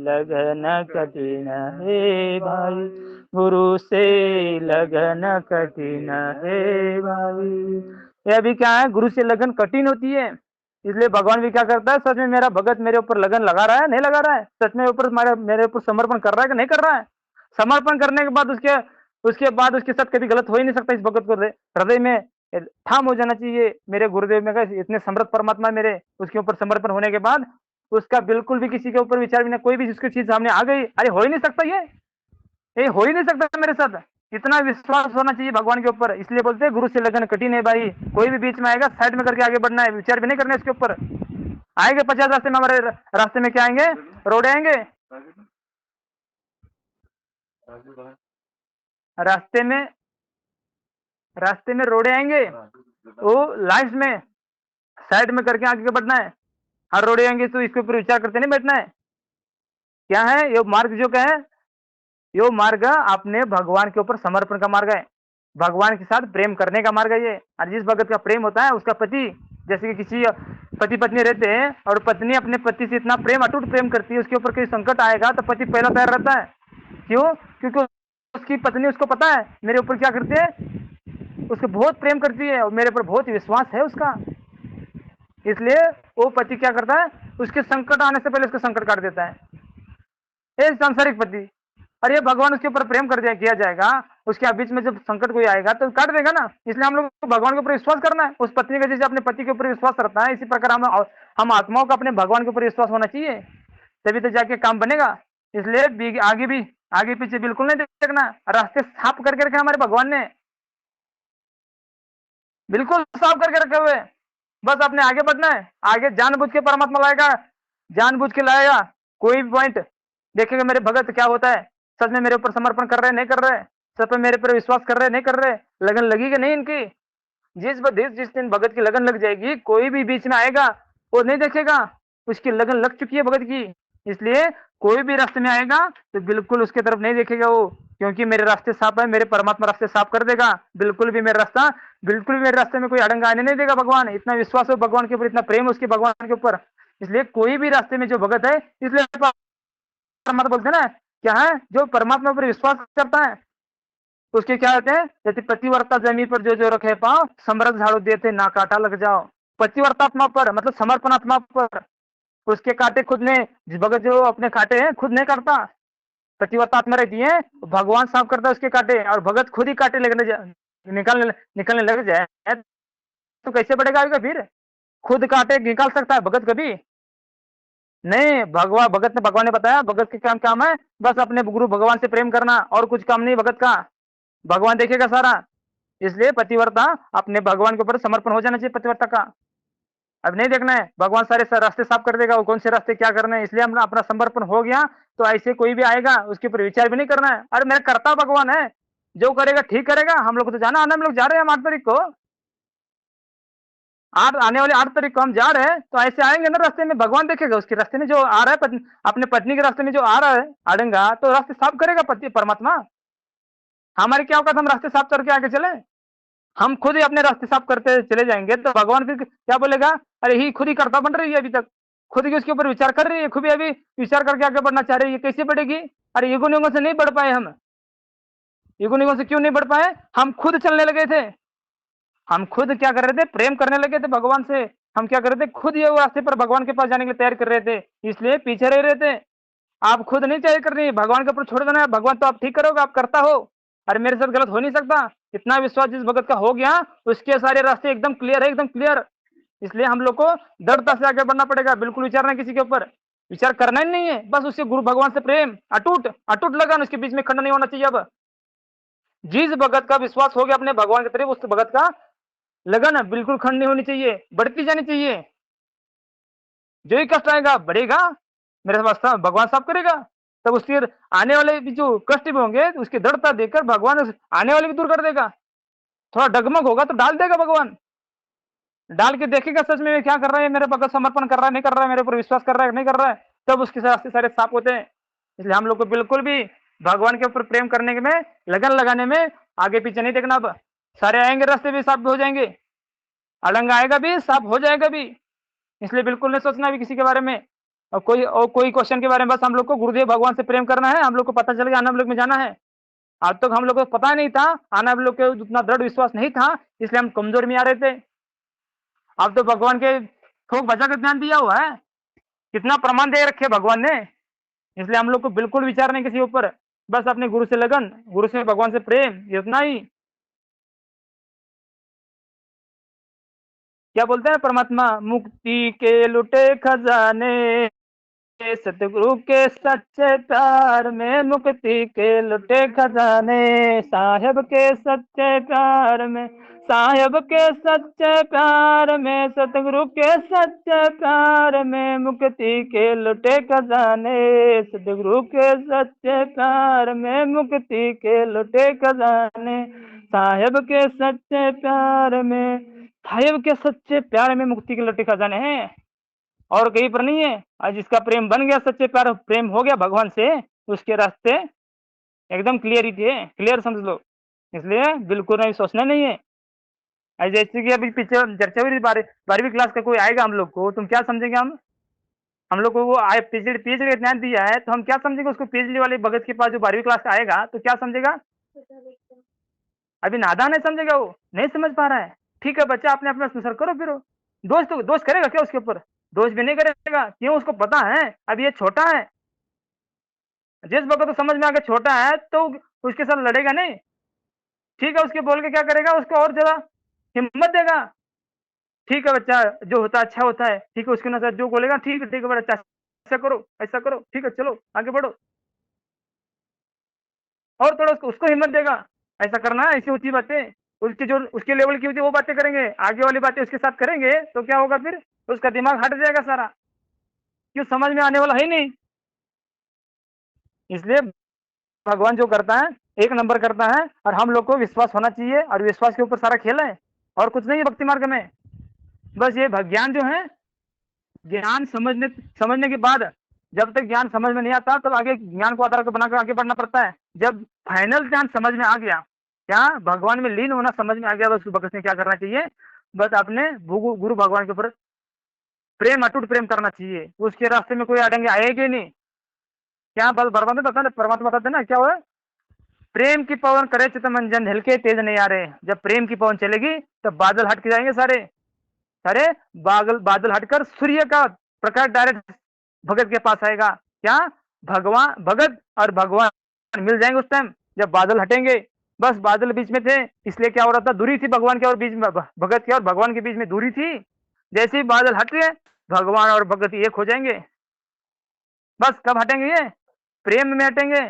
लगन कठिन है भाई, गुरु से लगन कठिन है भाई। ये अभी क्या है, गुरु से लगन कठिन होती है। इसलिए भगवान भी क्या करता है, सच में मेरा भगत मेरे ऊपर लगन लगा रहा है नहीं लगा रहा है, सच में ऊपर मेरे ऊपर समर्पण कर रहा है कि नहीं कर रहा है। समर्पण करने के बाद उसके साथ कभी गलत हो ही नहीं सकता। इस भगत को हृदय में ठाम हो जाना चाहिए, मेरे गुरुदेव में इतने समर्थ परमात्मा मेरे, उसके ऊपर समर्पण होने के बाद उसका बिल्कुल भी किसी के ऊपर विचार भी नहीं, कोई भी जिसकी चीज सामने आ गई, अरे हो ही नहीं सकता, ये हो ही नहीं सकता मेरे साथ, इतना विश्वास होना चाहिए भगवान के ऊपर। इसलिए बोलते हैं गुरु से लगन कठिन है भाई, कोई भी बीच में आएगा साइड में करके आगे बढ़ना है, विचार भी नहीं करना इसके ऊपर। आएंगे 50 रास्ते में, हमारे रास्ते में क्या आएंगे, रोडे आएंगे, रास्ते में रोडे आएंगे, वो लाइफ में साइड में करके आगे बढ़ना है। हर रोडे आएंगे तो इसके ऊपर विचार करते नहीं बैठना है। क्या है ये मार्ग, जो क्या है यो मार्ग अपने भगवान के ऊपर समर्पण का मार्ग है, भगवान के साथ प्रेम करने का मार्ग है ये। और जिस भगत का प्रेम होता है, उसका पति, जैसे कि किसी पति पत्नी रहते हैं और पत्नी अपने पति से इतना प्रेम, अटूट प्रेम करती है, उसके ऊपर कोई संकट आएगा तो पति पहला तैयार रहता है। क्यों? क्योंकि उसकी पत्नी, उसको पता है मेरे ऊपर क्या करती है, उसको बहुत प्रेम करती है और मेरे ऊपर बहुत विश्वास है उसका। इसलिए वो पति क्या करता है, उसके संकट आने से पहले उसका संकट काट देता है, ये सांसारिक पति। और ये भगवान उसके ऊपर प्रेम कर किया जाएगा, उसके बीच में जब संकट कोई आएगा तो काट देगा ना। इसलिए हम लोग को भगवान के ऊपर विश्वास करना है, उस पत्नी का जैसे अपने पति के ऊपर विश्वास करता है, इसी प्रकार हम आत्माओं का अपने भगवान के ऊपर विश्वास होना चाहिए, तभी तो जाके काम बनेगा। इसलिए आगे पीछे बिल्कुल नहीं देखना, रास्ते साफ करके रखे हमारे भगवान ने, बिल्कुल साफ करके रखे हुए, बस अपने आगे बढ़ना है। आगे जानबूझ के परमात्मा लाएगा, जानबूझ के लाएगा, कोई भी पॉइंट देखेगा मेरे भगत क्या होता है, सच में मेरे ऊपर समर्पण कर रहे नहीं कर रहे, सच में मेरे पर विश्वास कर रहे नहीं कर रहे, लगन लगी कि नहीं इनकी। जिस दिन भगत की लगन लग जाएगी, कोई भी बीच में आएगा वो नहीं देखेगा, उसकी लगन लग चुकी है भगत की। इसलिए कोई भी रास्ते में आएगा तो बिल्कुल उसके तरफ नहीं देखेगा वो, क्योंकि मेरे रास्ते साफ है, मेरे परमात्मा रास्ते साफ कर देगा। बिल्कुल भी मेरे रास्ते में कोई अड़ंगा आने नहीं देगा भगवान। इतना विश्वास हो भगवान के ऊपर, इतना प्रेम उसके भगवान के ऊपर, इसलिए कोई भी रास्ते में जो भगत है, इसलिए परमात्मा बोलते हैं ना, क्या है, जो परमात्मा पर विश्वास करता है उसके क्या होते हैं, जैसे पतिव्रता जमीन पर जो रखे पाँव, समृद्ध झाड़ू देते ना काटा लग जाओ। पतिव्रतात्मा पर मतलब समर्पण आत्मा पर, उसके कांटे खुद ने, भगत जो अपने कांटे हैं खुद नहीं करता, पतिव्रतात्मा रहती है, भगवान साफ करता है उसके कांटे, और भगत खुद ही कांटे निकलने लग जाए तो कैसे बढ़ेगा आगे फिर? खुद कांटे निकाल सकता है भगत कभी नहीं? भगवान ने बताया भगत के काम है बस अपने गुरु भगवान से प्रेम करना, और कुछ काम नहीं भगत का, भगवान देखेगा सारा। इसलिए पतिव्रता अपने भगवान के ऊपर समर्पण हो जाना चाहिए पतिव्रता का। अब नहीं देखना है, भगवान सारे रास्ते साफ कर देगा, वो कौन से रास्ते क्या करना है। इसलिए हम अपना समर्पण हो गया तो ऐसे कोई भी आएगा उसके ऊपर विचार भी नहीं करना है। अरे मेरा करता भगवान है, जो करेगा ठीक करेगा। हम लोग तो जाना, हम लोग जा रहे हैं 8 तारीख को, आने वाले 8 तारीख को हम जा रहे हैं, तो ऐसे आएंगे ना रास्ते में, भगवान देखेगा उसके रास्ते में जो आ रहा है, अपने पत्नी के रास्ते में जो आ रहा है आड़ेगा, तो रास्ते साफ करेगा पति परमात्मा। हमारे क्या औकात, हम रास्ते साफ करके आगे चले? हम खुद ही अपने रास्ते साफ करते चले जाएंगे तो भगवान फिर क्या बोलेगा, अरे ही खुद ही कर्ता बन रही है, अभी तक खुद ही उसके ऊपर विचार कर रही है, खुद ही अभी विचार करके आगे बढ़ना चाह रही है, कैसे बढ़ेगी? अरे ईगो निगो से नहीं बढ़ पाए हम। ईगो निगो से क्यों नहीं बढ़ पाए? हम खुद चलने लगे थे, हम खुद क्या कर रहे थे, प्रेम करने लगे थे भगवान से। हम क्या कर रहे थे, खुद ये रास्ते पर भगवान के पास जाने के लिए तैयार कर रहे थे, इसलिए पीछे रह रहे थे। आप खुद नहीं तैयारी कर रही, भगवान के ऊपर छोड़ देना है। भगवान तो आप ठीक करोगे, आप करता हो। अरे मेरे साथ गलत हो नहीं सकता, इतना विश्वास जिस भगत का हो गया उसके सारे रास्ते एकदम क्लियर है, एकदम क्लियर। इसलिए हम लोग को दृढ़ता से आगे बढ़ना पड़ेगा, बिल्कुल विचारना किसी के ऊपर, विचार करना ही नहीं है, बस उससे गुरु भगवान से प्रेम अटूट अटूट लगन, उसके बीच में खंड नहीं होना चाहिए। अब जिस भगत का विश्वास हो गया अपने भगवान की तरफ, उस भगत का लगन बिल्कुल खंड नहीं होनी चाहिए, बढ़ती जानी चाहिए। जो ही कष्ट आएगा बढ़ेगा, मेरे पास भगवान साफ करेगा, तब उसके आने वाले भी जो कष्ट भी होंगे उसकी दृढ़ता देकर भगवान आने वाले भी दूर कर देगा। थोड़ा डगमग होगा तो डाल देगा भगवान, डाल के देखेगा सच में क्या कर रहा है, मेरे भगत समर्पण कर रहा है नहीं कर रहा है, मेरे ऊपर विश्वास कर रहा है नहीं कर रहा है, तब उसके रास्ते सारे साफ होते हैं। इसलिए हम लोग को बिल्कुल भी भगवान के ऊपर प्रेम करने में, लगन लगाने में आगे पीछे नहीं देखना। अब सारे आएंगे रास्ते भी साफ हो जाएंगे, अड़ंगा आएगा भी साफ हो जाएगा भी। इसलिए बिल्कुल नहीं सोचना भी किसी के बारे में, और कोई क्वेश्चन के बारे में। बस हम लोग को गुरुदेव भगवान से प्रेम करना है, हम लोग को पता चल गया आना लोग में जाना है। आज तक हम लोग को पता नहीं था, आना लोग के उतना दृढ़ विश्वास नहीं था, इसलिए हम कमजोर में आ रहे थे। अब तो भगवान के ठोक बजा के ज्ञान दिया हुआ है, कितना प्रमाण दे रखे भगवान ने। इसलिए हम लोग को बिल्कुल विचार नहीं किसी ऊपर, बस अपने गुरु से लगन, गुरु से भगवान से प्रेम, इतना ही। क्या बोलते हैं परमात्मा, मुक्ति के लुटे खजाने, सतगुरु के सच्चे प्यार में, मुक्ति के लुटे खजाने, साहेब के सच्चे प्यार में, साहेब के सच्चे प्यार में, सतगुरु के सच्चे प्यार में, मुक्ति के लुटे खजाने, सतगुरु के सच्चे प्यार में, मुक्ति के लुटे खजाने, साहेब के सच्चे प्यार में, साहेब के सच्चे प्यार में मुक्ति के लुटे खजाने हैं, और कहीं पर नहीं है। और जिसका प्रेम बन गया, सच्चे प्यार प्रेम हो गया भगवान से, उसके रास्ते एकदम क्लियर ही थे, क्लियर समझ लो। इसलिए बिल्कुल नहीं सोचना नहीं है। जैसे कि अभी पीछे चर्चा हुई 12वीं क्लास का कोई आएगा हम लोग को, तुम क्या समझेंगे? हम लोग को वो आए पीएचडी का ज्ञान दिया है, तो हम क्या समझेंगे उसको? पीएचडी वाले भगत के पास जो 12वीं क्लास का आएगा तो क्या समझेगा? अभी नादान है, समझेगा, वो नहीं समझ पा रहा है। ठीक है बच्चा, अपने अपना सुसर करो, फिर दोस्त करेगा क्या उसके ऊपर? दोष भी नहीं करेगा, क्यों? उसको पता है अभी ये छोटा है। जिस भगत को समझ में आ गया छोटा है तो उसके साथ लड़ेगा नहीं, ठीक है? उसके बोल के क्या करेगा? उसको और ज्यादा हिम्मत देगा। ठीक है बच्चा, जो होता है अच्छा होता है, ठीक है? उसके अनुसार जो बोलेगा ठीक है बच्चा, ऐसा करो ऐसा करो, ठीक है चलो आगे बढ़ो, और थोड़ा उसको हिम्मत देगा, ऐसा करना है, ऐसी होती बातें, उसकी जो उसके लेवल की होती है वो बातें करेंगे, आगे वाली बातें उसके साथ करेंगे, तो क्या होगा फिर? उसका दिमाग हट जाएगा सारा, क्यों? समझ में आने वाला है नहीं। इसलिए भगवान जो करता है एक नंबर करता है, और हम लोग को विश्वास होना चाहिए, और विश्वास के ऊपर सारा खेल है, और कुछ नहीं है भक्ति मार्ग में। बस ये ज्ञान जो है, ज्ञान समझने के बाद, जब तक ज्ञान समझ में नहीं आता तब आगे ज्ञान को आधार को बनाकर आगे बढ़ना पड़ता है। जब फाइनल ज्ञान समझ में आ गया, क्या भगवान में लीन होना समझ में आ गया, बस भगत ने क्या करना चाहिए? बस अपने गुरु भगवान के ऊपर प्रेम, अटूट प्रेम करना चाहिए, उसके रास्ते में कोई अड़ंगे आएंगे नहीं। क्या बल बर्बाद बता ना, परमात्मा बताते ना क्या हुआ, प्रेम की पवन करे चित मंजन हल्के तेज नहीं आ रहे। जब प्रेम की पवन चलेगी तब बादल हट के जाएंगे सारे सारे, बादल हटकर सूर्य का प्रकाश डायरेक्ट भगत के पास आएगा। क्या, भगवान, भगत और भगवान मिल जाएंगे उस टाइम जब बादल हटेंगे। बस बादल बीच में थे, इसलिए क्या हो रहा था, दूरी थी भगवान के और बीच में, भगत के और भगवान के बीच में दूरी थी। जैसे ही बादल हट गए, भगवान और भगत एक हो जाएंगे। बस कब हटेंगे ये, प्रेम में हटेंगे।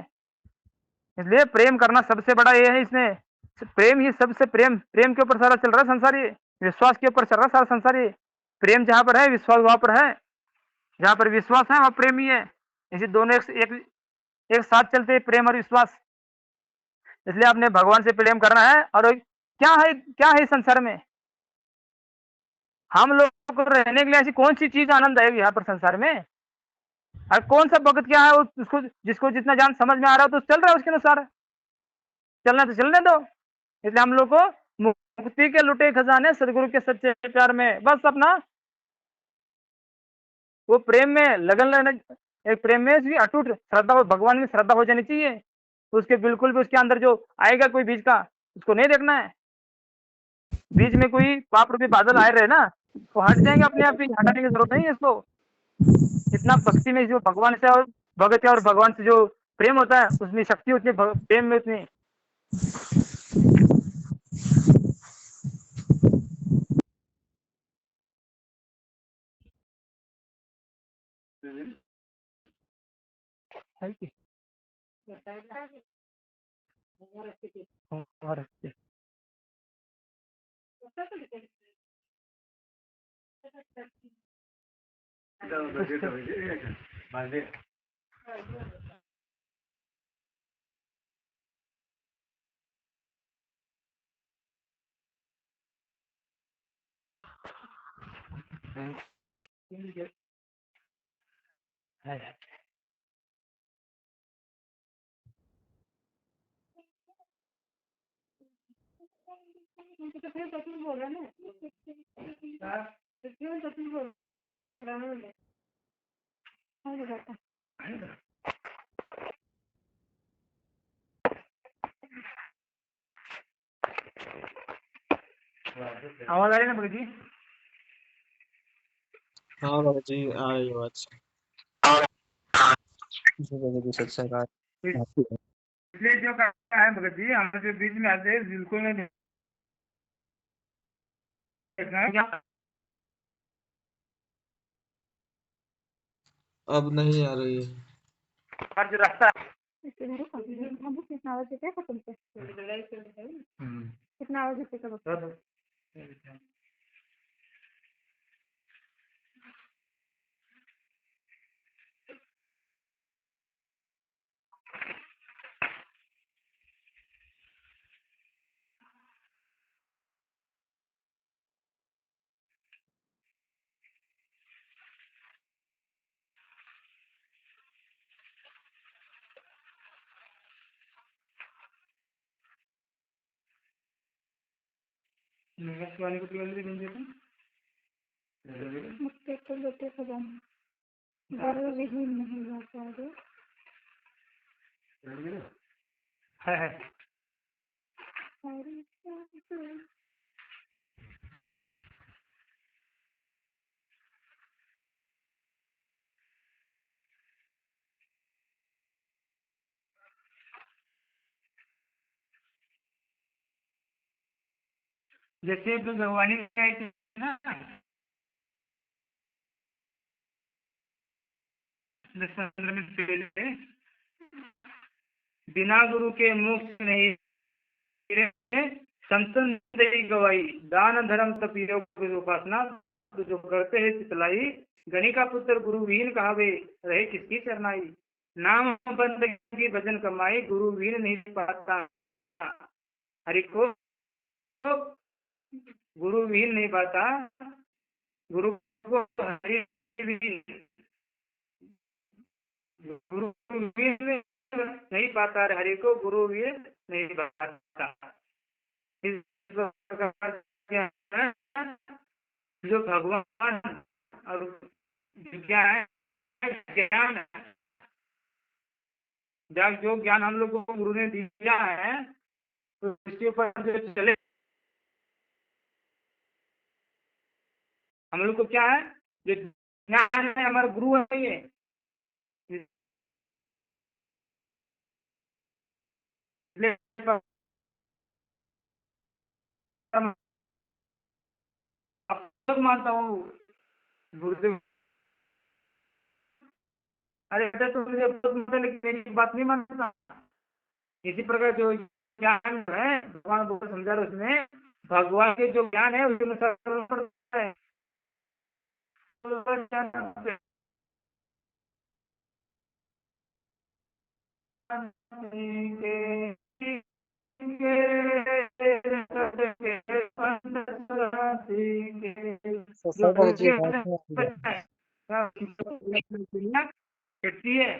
इसलिए प्रेम करना सबसे बड़ा ये है, इसमें प्रेम ही सबसे, प्रेम के ऊपर सारा चल रहा है संसार, ये विश्वास के ऊपर चल रहा है सारा संसार। ये प्रेम जहां पर है, विश्वास वहां पर है। जहां पर विश्वास है वहां प्रेम ही है। इसी दोनों एक साथ चलते हैं, प्रेम और विश्वास। इसलिए आपने भगवान से प्रेम करना है। और क्या है इस संसार में, हम लोग को रहने के लिए ऐसी कौन सी चीज आनंद आएगी यहाँ पर संसार में। और कौन सा भगत क्या है, उसको जिसको जितना जान समझ में आ रहा हो तो चल रहा है उसके अनुसार, चलना तो चलने दो। इसलिए हम लोग को मुक्ति के लुटे खजाने सदगुरु के सच्चे प्यार में, बस अपना वो प्रेम में लगन लेना, एक प्रेम में भी अटूट श्रद्धा हो, भगवान में श्रद्धा हो जानी चाहिए। उसके बिल्कुल भी उसके अंदर जो आएगा कोई बीज का, उसको नहीं देखना है। बीच में कोई पाप रूपी बादल आए रहे ना, वो हट जाएंगे अपने आप ही, हटाने की जरूरत नहीं है इसको। इतना भक्ति में जो भगवान से और भगत और भगवान से जो प्रेम होता है, उसमें शक्ति उतनी, प्रेम में उतनी। है कि? और है। आवाज आ रही है ना भगत जी? हाँ बाबा जी, आ रही आवाज। जी बाबा जी, सच्चा कहा। इसलिए जो कहा है भगत जी, हम जो बीच में आते हैं बिल्कुल नहीं देखना है क्या। अब नहीं आ रही है। और जो रास्ता कितना आवाज देते हैं तुमसे, कितना आवाज देते हैं शिवानी को तिलंजलि बन देते मुझसे तो बेटे खजाना गर्व विहीन नहीं जाता है। जैसे तो भगवानी ना, में पहले बिना गुरु के मोक्ष नहीं, संतन दे गवाई, दान धर्म तप योग उपासना तो जो करते हैं चितलाई। गणी का पुत्र गुरु वीन कहावे, रहे किसकी चरनाई। नाम बंदगी भजन कमाई, गुरु वीन नहीं पाता हरि को, गुरु वीन नहीं पाता, गुरु को हरि गुरु वीन नहीं पाता, हरि को गुरु वीन नहीं पाता। इस प्रकार जो भगवान और क्या है, ज्ञान है, जो ज्ञान हम लोगों को गुरु ने दिया है तो इसके ऊपर जो चले, हम लोग को क्या है, जो ज्ञान है हमारा गुरु है ये, अब मानता हूँ गुरुदेव। अरे बेटा तुम मुझे लेकिन मेरी बात नहीं मानता। इसी प्रकार जो ज्ञान है भगवान को समझा रहे उसमें, भगवान के जो ज्ञान है उसके अनुसार है। जो सत्संग गुरु जी बात नहीं कटती है,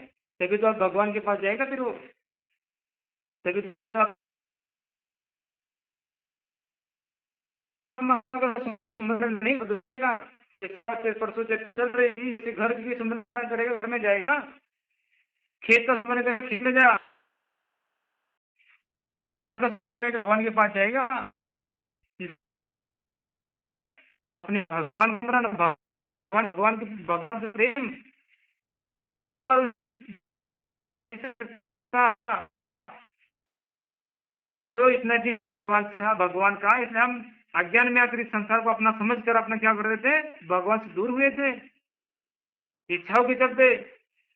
तभी तो आप भगवान के पास जाएगा, फिर वो तभी तो आप नहीं बदलेगा। परसों चल रही थी, घर की सुंदरता करेगा, घर में जाएगा, खेत का समय खेत में जाएगा, भगवान के पास जाएगा, अपने भगवान भगवान के भगवान से प्रेम तो इतना भगवान का, इसलिए हम अज्ञान में आकर इस संसार को अपना समझ कर अपना क्या कर रहे थे, भगवान से दूर हुए थे, इच्छाओं के चलते,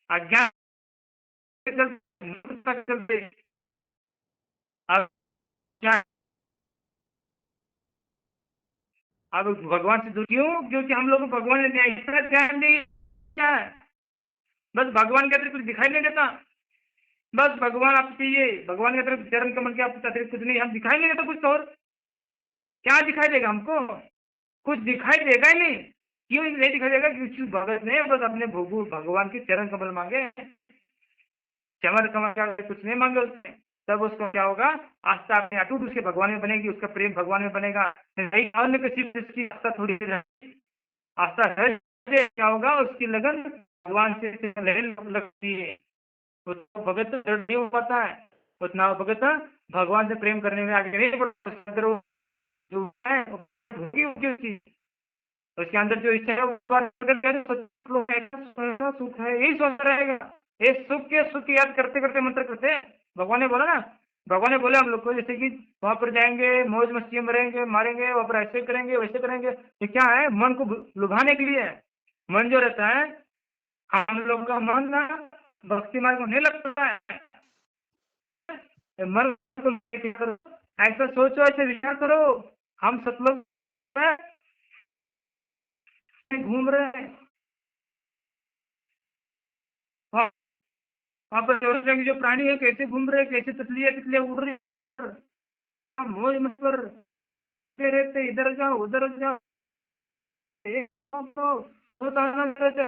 अज्ञान के चलते। अब क्या, अब भगवान से दूर क्यों? क्योंकि हम लोग को भगवान ने इतना ध्यान दिया है, बस भगवान के अतिरिक्त कुछ दिखाई नहीं देता, बस भगवान आप चाहिए, भगवान के अतिरिक्त चरण कमल के अतिरिक्त कुछ नहीं, हम दिखाई नहीं देता कुछ, और क्या दिखाई देगा हमको? कुछ दिखाई देगा ही नहीं। क्यों नहीं दिखाई देगा? क्योंकि भगत ने बस अपने भगवान के चरण कमल मांगे, चमर कमल कुछ नहीं मांगे उसने, तब उसको क्या होगा, आस्था अपने अटूट उसके भगवान में बनेगी, उसका प्रेम भगवान में बनेगा। नहीं अन्य किसी की आस्था थोड़ी आस्था है, क्या होगा, उसकी लगन भगवान से लगती है, उसको भगत नहीं हो पाता है, उतना भगत भगवान से प्रेम करने में आगे नहीं बढ़ता, जो है उसके अंदर जो इच्छा है सुख है, यही सोच रहेगा, ये सुख याद करते करते मंत्र करते। भगवान ने बोला ना, भगवान ने बोला हम लोग को, जैसे कि वहां पर जाएंगे, मौज मस्ती में रहेंगे, मारेंगे, वहां पर ऐसे करेंगे वैसे करेंगे, ये क्या है, मन को लुभाने के लिए। मन जो रहता है, हम लोग का मन ना भक्ति मार्ग को नहीं लगता है, मन को ऐसा सोचो, ऐसे विचार करो, हम सतलोक घूम रहे हैं, वहाँ पर जो प्राणी है कैसे घूम रहे, कैसे तितलियां उड़ रही, मौज मत कर रहते, इधर जाओ उधर जाओ,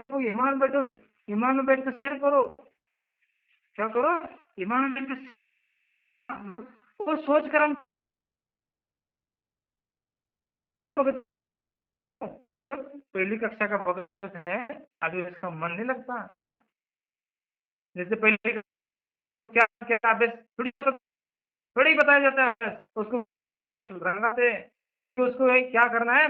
तो ईमान बैठो, ईमान में बैठ कर शेयर करो, क्या करो, ईमान में बैठ कर वो सोच कर हम पहली कक्षा का भगत है, अभी उसका मन नहीं लगता। जैसे पहले क्या क्या थोड़ी बताया जाता है उसको, रंगा से उसको क्या करना है,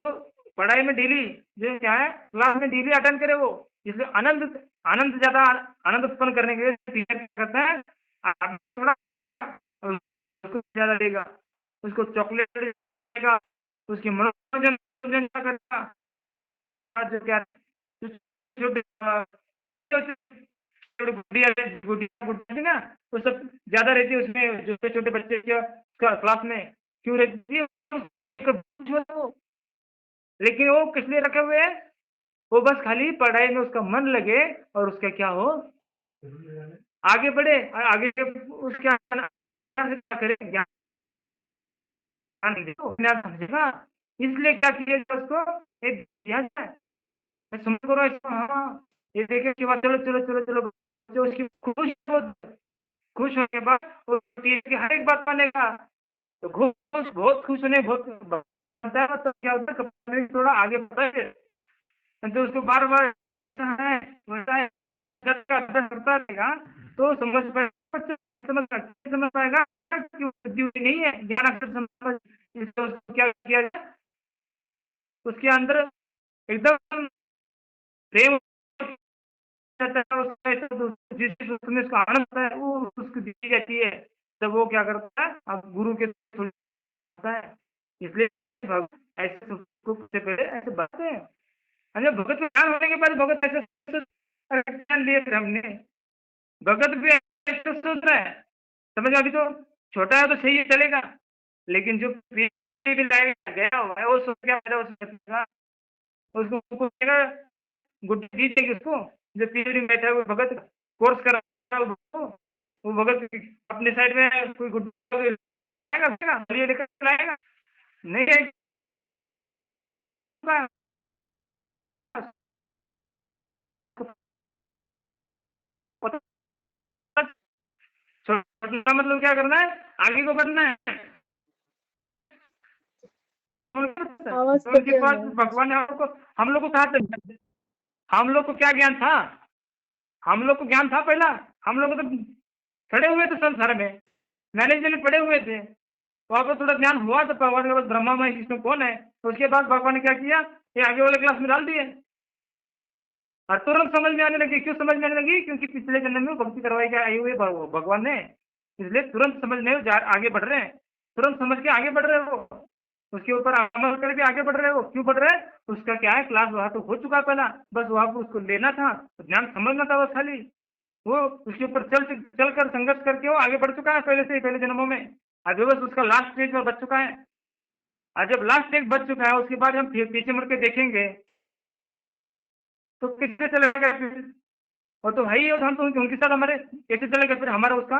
तो पढ़ाई में डेली जो क्या है, क्लास में डेली अटेंड करे वो, इसलिए आनंद आनंद ज्यादा आनंद उत्पन्न करने के लिए टीचर क्या करता है, थोड़ा उसको ज्यादा देगा, उसको चॉकलेट देगा, उसकी मनोरंजन करेगा, जो क्या गुड़िया ना वो सब ज्यादा रहती है उसमें, जो छोटे बच्चे क्लास में क्यों रहती है, लेकिन वो किस लिए रखे हुए हैं, वो बस खाली पढ़ाई में उसका मन लगे और उसका क्या हो, आगे बढ़े, आगे उसका करे समझेगा, इसलिए क्या किया उसको एक दिया जाए, समझ करो इसको, हाँ ये देखे कि बात, चलो चलो चलो चलो, जो उसकी खुश होने के बाद वो की हर एक बात मानेगा, तो बहुत खुश होने बहुत बनता है, तो क्या होता है थोड़ा आगे बढ़े, तो उसको बार बार है वैसा है, जब का अभ्यास करता रहेगा तो समझ पाएगा कि वो बुद्धि हुई नहीं है, ज्ञान अक्षर समझ। इसको उसको क्या किया जाए, उसके अंदर एकदम प्रेम रहता है, जिस उसमें उसका आनंद होता है वो उसको दी जाती है। तब वो क्या करता है, अब गुरु के थ्रू होता है। इसलिए ऐसे से पहले ऐसे बातें हैं। अच्छा, भगत में ज्ञान होने के बाद भगत ऐसे ज्ञान लिए थे हमने, भगत भी ऐसे सोच रहा है। समझ अभी तो छोटा है तो सही है चलेगा, लेकिन जो भी लाएगा गया हुआ है वो सोच क्या फायदा उसका, उसको कहेगा गुड्डी दी जाएगी उसको। जो पीछे में बैठा है वो भगत कोर्स कर रहा है वो भगत अपने साइड में कोई गुड्डी लाएगा लेकर लाएगा नहीं है छोड़ना मतलब क्या करना है, आगे को बढ़ना है। आवाज तो कट उनके गया पास है। भगवान ने हम लोग को कहा था, हम लोग को क्या ज्ञान था, हम लोग को ज्ञान था पहला, हम लोग तो खड़े हुए थे संसार में, मैनेजमेंट पड़े हुए थे, वहाँ पर थोड़ा ज्ञान हुआ तो भगवान के पास ब्रह्मा में विष्णु कौन है, तो उसके बाद भगवान ने क्या किया, ये आगे वाले क्लास में डाल दिए और तुरंत समझ में आने लगी। क्यों समझ में आने लगी, क्योंकि पिछले जन्म में भक्ति करवाई के आए हुए भगवान ने, इसलिए तुरंत समझने आगे बढ़ रहे हैं, तुरंत समझ के आगे बढ़ रहे हो, उसके ऊपर अमल करके आगे बढ़ रहे हो। क्यों बढ़ रहे हैं, उसका क्या है, क्लास वहाँ तो हो चुका पहला, बस वहाँ पर उसको लेना था, ज्ञान समझना था बस खाली, वो उसके ऊपर चल कर संघर्ष करके वो आगे बढ़ चुका है पहले से ही, पहले जन्मों में। अभी बस उसका लास्ट स्टेज पर बच चुका है, और जब लास्ट स्टेज बच चुका है उसके बाद हम पीछे मुड़ के देखेंगे तो किससे चलेगा फिर, और तो भाई हम तो उनके साथ हमारे कैसे चलेगा फिर, हमारा उसका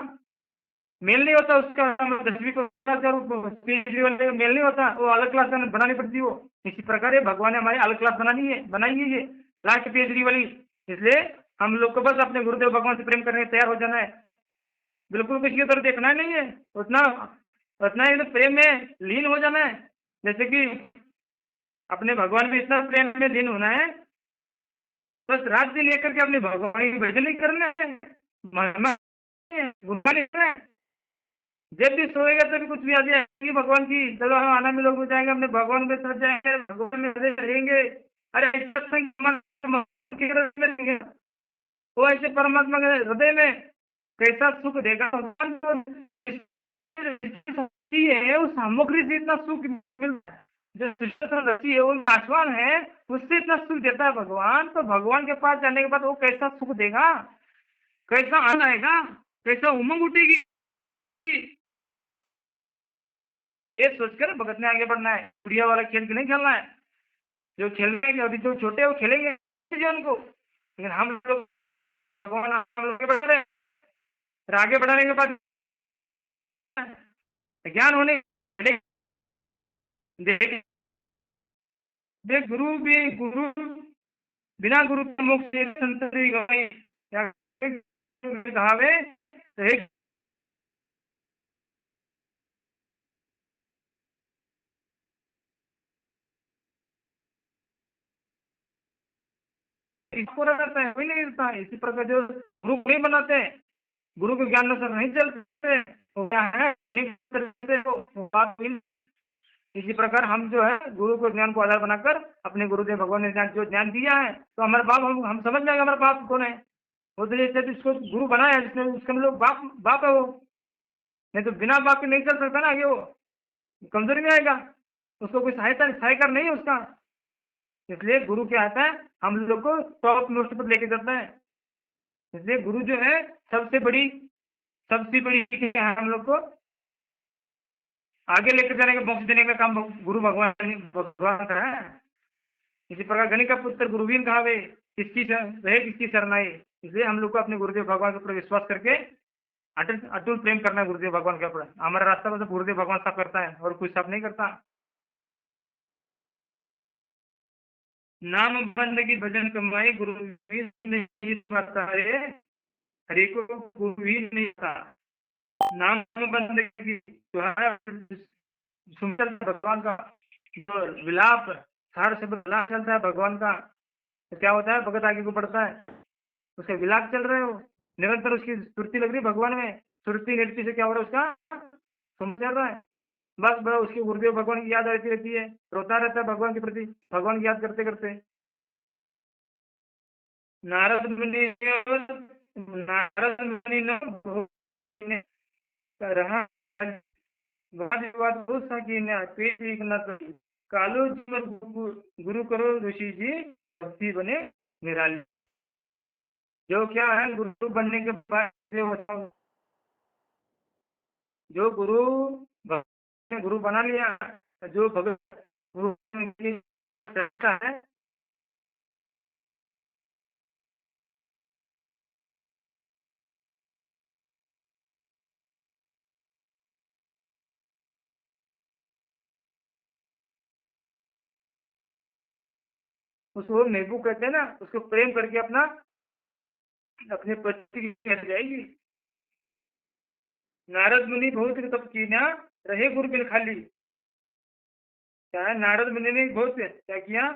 मेल नहीं होता, उसका 10वीं क्लास का PhD वाले का मेल नहीं होता, वो अलग क्लास बनानी पड़ती है वो। इसी प्रकार ये भगवान ने हमारी अलग क्लास बनाई है ये लास्ट PhD वाली। इसलिए हम लोग को बस अपने गुरुदेव भगवान से प्रेम करने तैयार हो जाना है, बिल्कुल किसी की तरफ देखना ही नहीं है, उतना उतना ही तो प्रेम में लीन हो जाना है। जैसे कि अपने भगवान में इतना प्रेम में लीन होना है, बस रात दिन लेकर के अपने भगवान की भजन ही करना है, महिमा गुणगान लिखना है। जब भी सोएगा तभी कुछ भी आ जाएगी भगवान की, चलो हम आना में लोग जाएंगे अपने भगवान में सज जाएंगे, भगवान में रहेंगे। अरे रहेंगे वो ऐसे परमात्मा के हृदय में कैसा सुख देगा भगवान को, है उस सामग्री से इतना सुख मिलता है, जो रची है वो आसमान है उससे इतना सुख देता है भगवान। तो भगवान के पास जाने के बाद वो कैसा सुख देगा, कैसा आनंद आएगा, कैसा उमंग उठेगी, ये सोचकर भगत ने आगे बढ़ना है। बुढ़िया वाला खेल नहीं खेलना है, जो खेलने अभी जो छोटे हैं वो खेलेंगे जीवन को, लेकिन हम लोग भगवान हम लोग आगे बढ़ रहे हैं। फिर आगे बढ़ाने के बाद ज्ञान होने देख देख गुरु बिना गुरु के मोक्ष संतति गई कहावे एक इसको रहता है, कोई नहीं रहता है। इसी प्रकार जो गुरु नहीं बनाते हैं, गुरु के ज्ञान अनुसार नहीं चलते, वो क्या है इसी प्रकार हम जो है गुरु को ज्ञान को आधार बनाकर अपने गुरुदेव भगवान ने जो ज्ञान दिया है, तो हमारे बाप हम समझ जाएंगे हमारे बाप कौन है। वो तो जैसे इसको गुरु बनाया है जिसने, उसके हम लोग बाप है वो, नहीं तो बिना बाप के नहीं चल सकता ना आगे, वो कमजोरी में आएगा, उसको कोई सहायकार नहीं है उसका। इसलिए गुरु क्या आता है, हम लोग को टॉप मोस्ट पर लेके जाता है। इसलिए गुरु जो है सबसे बड़ी क्या है, हम लोग को आगे लेकर जाने का मोक्ष देने का काम गुरु भगवान का है। इसी प्रकार गणित का पुत्र गुरुवीर कहावे, किसकी शरणाई। इसलिए हम लोग को अपने गुरुदेव भगवान के ऊपर विश्वास करके अटूट प्रेम करना है गुरुदेव भगवान के ऊपर। हमारा रास्ता मतलब गुरुदेव भगवान साफ करता है और कुछ साफ नहीं करता। नाम बंदगी भजन कमाई गुरु नहीं पाता है, हरि को गुरु ही नहीं था। नाम बंदगी जो है सुंदर भगवान का जो विलाप, सार से विलाप चलता है भगवान का, तो क्या होता है, भगत आगे को बढ़ता है, उसके विलाप चल रहे हो, निरंतर उसकी सुरती लग रही भगवान में, सुरती नृत्य से क्या हो रहा है, उसका सुन चल रहा है, बस बस उसके गुरुदेव भगवान की याद आती रहती है, रोता रहता है भगवान के प्रति, भगवान की याद करते करते। नारद मुनि ने रहा वाद विवाद बहुत सा की न पेट एक न करी, कालो जीवन गुरु करो ऋषि जी, भक्ति बने निराली। जो क्या है, गुरु बनने के बाद जो गुरु बना लिया, जो भगत गुरु की चर्चा है, उसको महबूब कहते हैं ना, उसको प्रेम करके अपने पति की कह जाएगी। नारद मुनि बहुत तप कीना, रहे गुरु बिन खाली। क्या है, नारद मुनि ने बहुत क्या किया,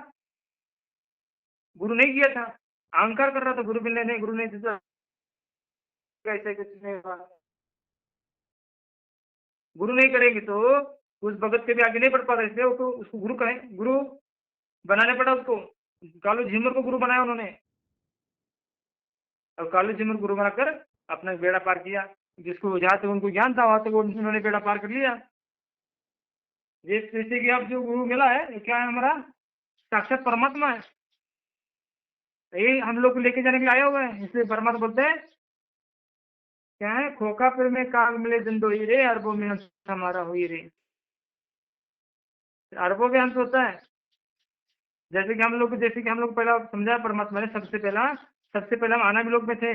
गुरु नहीं किया था, अहंकार कर रहा था, गुरु मिलने नहीं, गुरु नहीं दिया, ऐसे कुछ नहीं हुआ। गुरु नहीं करेंगे तो उस भगत के भी आगे नहीं बढ़ पाता, इसलिए उसको गुरु कहें, गुरु बनाने पड़ा उसको। कालू झिमर को गुरु बनाया उन्होंने, और कालू झिमर गुरु बनाकर अपना बेड़ा पार किया। जिसको जहाँ तक उनको ज्ञान था वहां तक उन्होंने बेड़ा पार कर लिया। जैसे कि अब जो गुरु मिला है, क्या है, हमारा साक्षात परमात्मा है, यही हम लोग को लेके जाने के लिए आया हुआ है। इसलिए परमात्मा बोलते हैं क्या है, खोखा पर में काग मिले जिंदो ही रे, अरबों में हमारा हुई रे। अरबों में अंत होता है। जैसे कि हम लोग पहला समझा, परमात्मा ने सबसे पहला हम आना भी लोग में थे,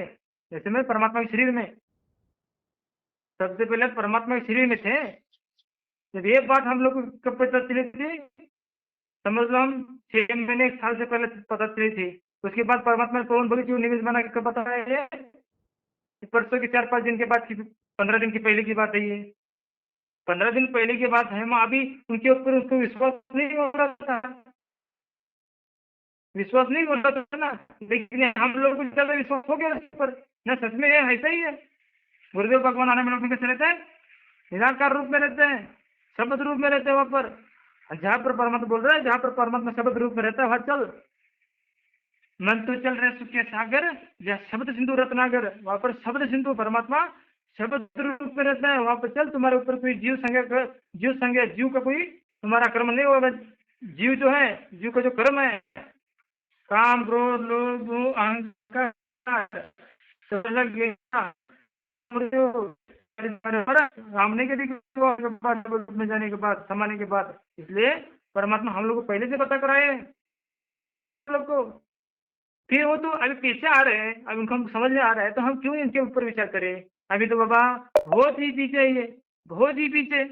जैसे में परमात्मा के शरीर में, सबसे पहले परमात्मा के शरीर में थे। जब ये बात हम लोग को कब पता चली थी, समझ लो हम 6 महीने 1 साल से पहले पता चली थी। उसके बाद परमात्मा ने पवन भगत निवेश बना के कब पता है, ये परसों के 4-5 दिन के बाद की, 15 दिन की पहले की बात है ये, 15 दिन पहले की बात है। हम अभी उनके ऊपर उसको विश्वास नहीं हो रहा था, विश्वास नहीं हो रहा था ना, लेकिन हम लोग को ज्यादा विश्वास हो गया उस पर, ना सच में है, ऐसा ही है। गुरुदेव भगवान आने में लोग कैसे रहते हैं, निराकार रूप में रहते हैं, शब्द रूप में रहते हैं वहां पर। जहाँ पर परमात्मा बोल रहा है, जहाँ पर परमात्मा शब्द रूप में रहता है, वहां चल, मन तो चल रहे सुख के सागर, या शब्द सिंधु रत्नागर, वहां पर शब्द सिंधु परमात्मा शब्द रूप में रहता है, वहां पर चल। तुम्हारे ऊपर कोई जीव का कोई तुम्हारा कर्म नहीं होगा। जीव जो है, जीव का जो कर्म है, काम क्रोध लोभ अहंकार सब लग गया सामने के बाद में जाने के बाद, समाने के बाद। इसलिए परमात्मा हम लोग को पहले से पता कराए लोग को, फिर वो तो अभी पीछे आ रहे हैं, अभी उनको हम समझ में आ रहा है, तो हम क्यों इनके ऊपर विचार करें। अभी तो बाबा बहुत ही पीछे है, ये बहुत ही पीछे।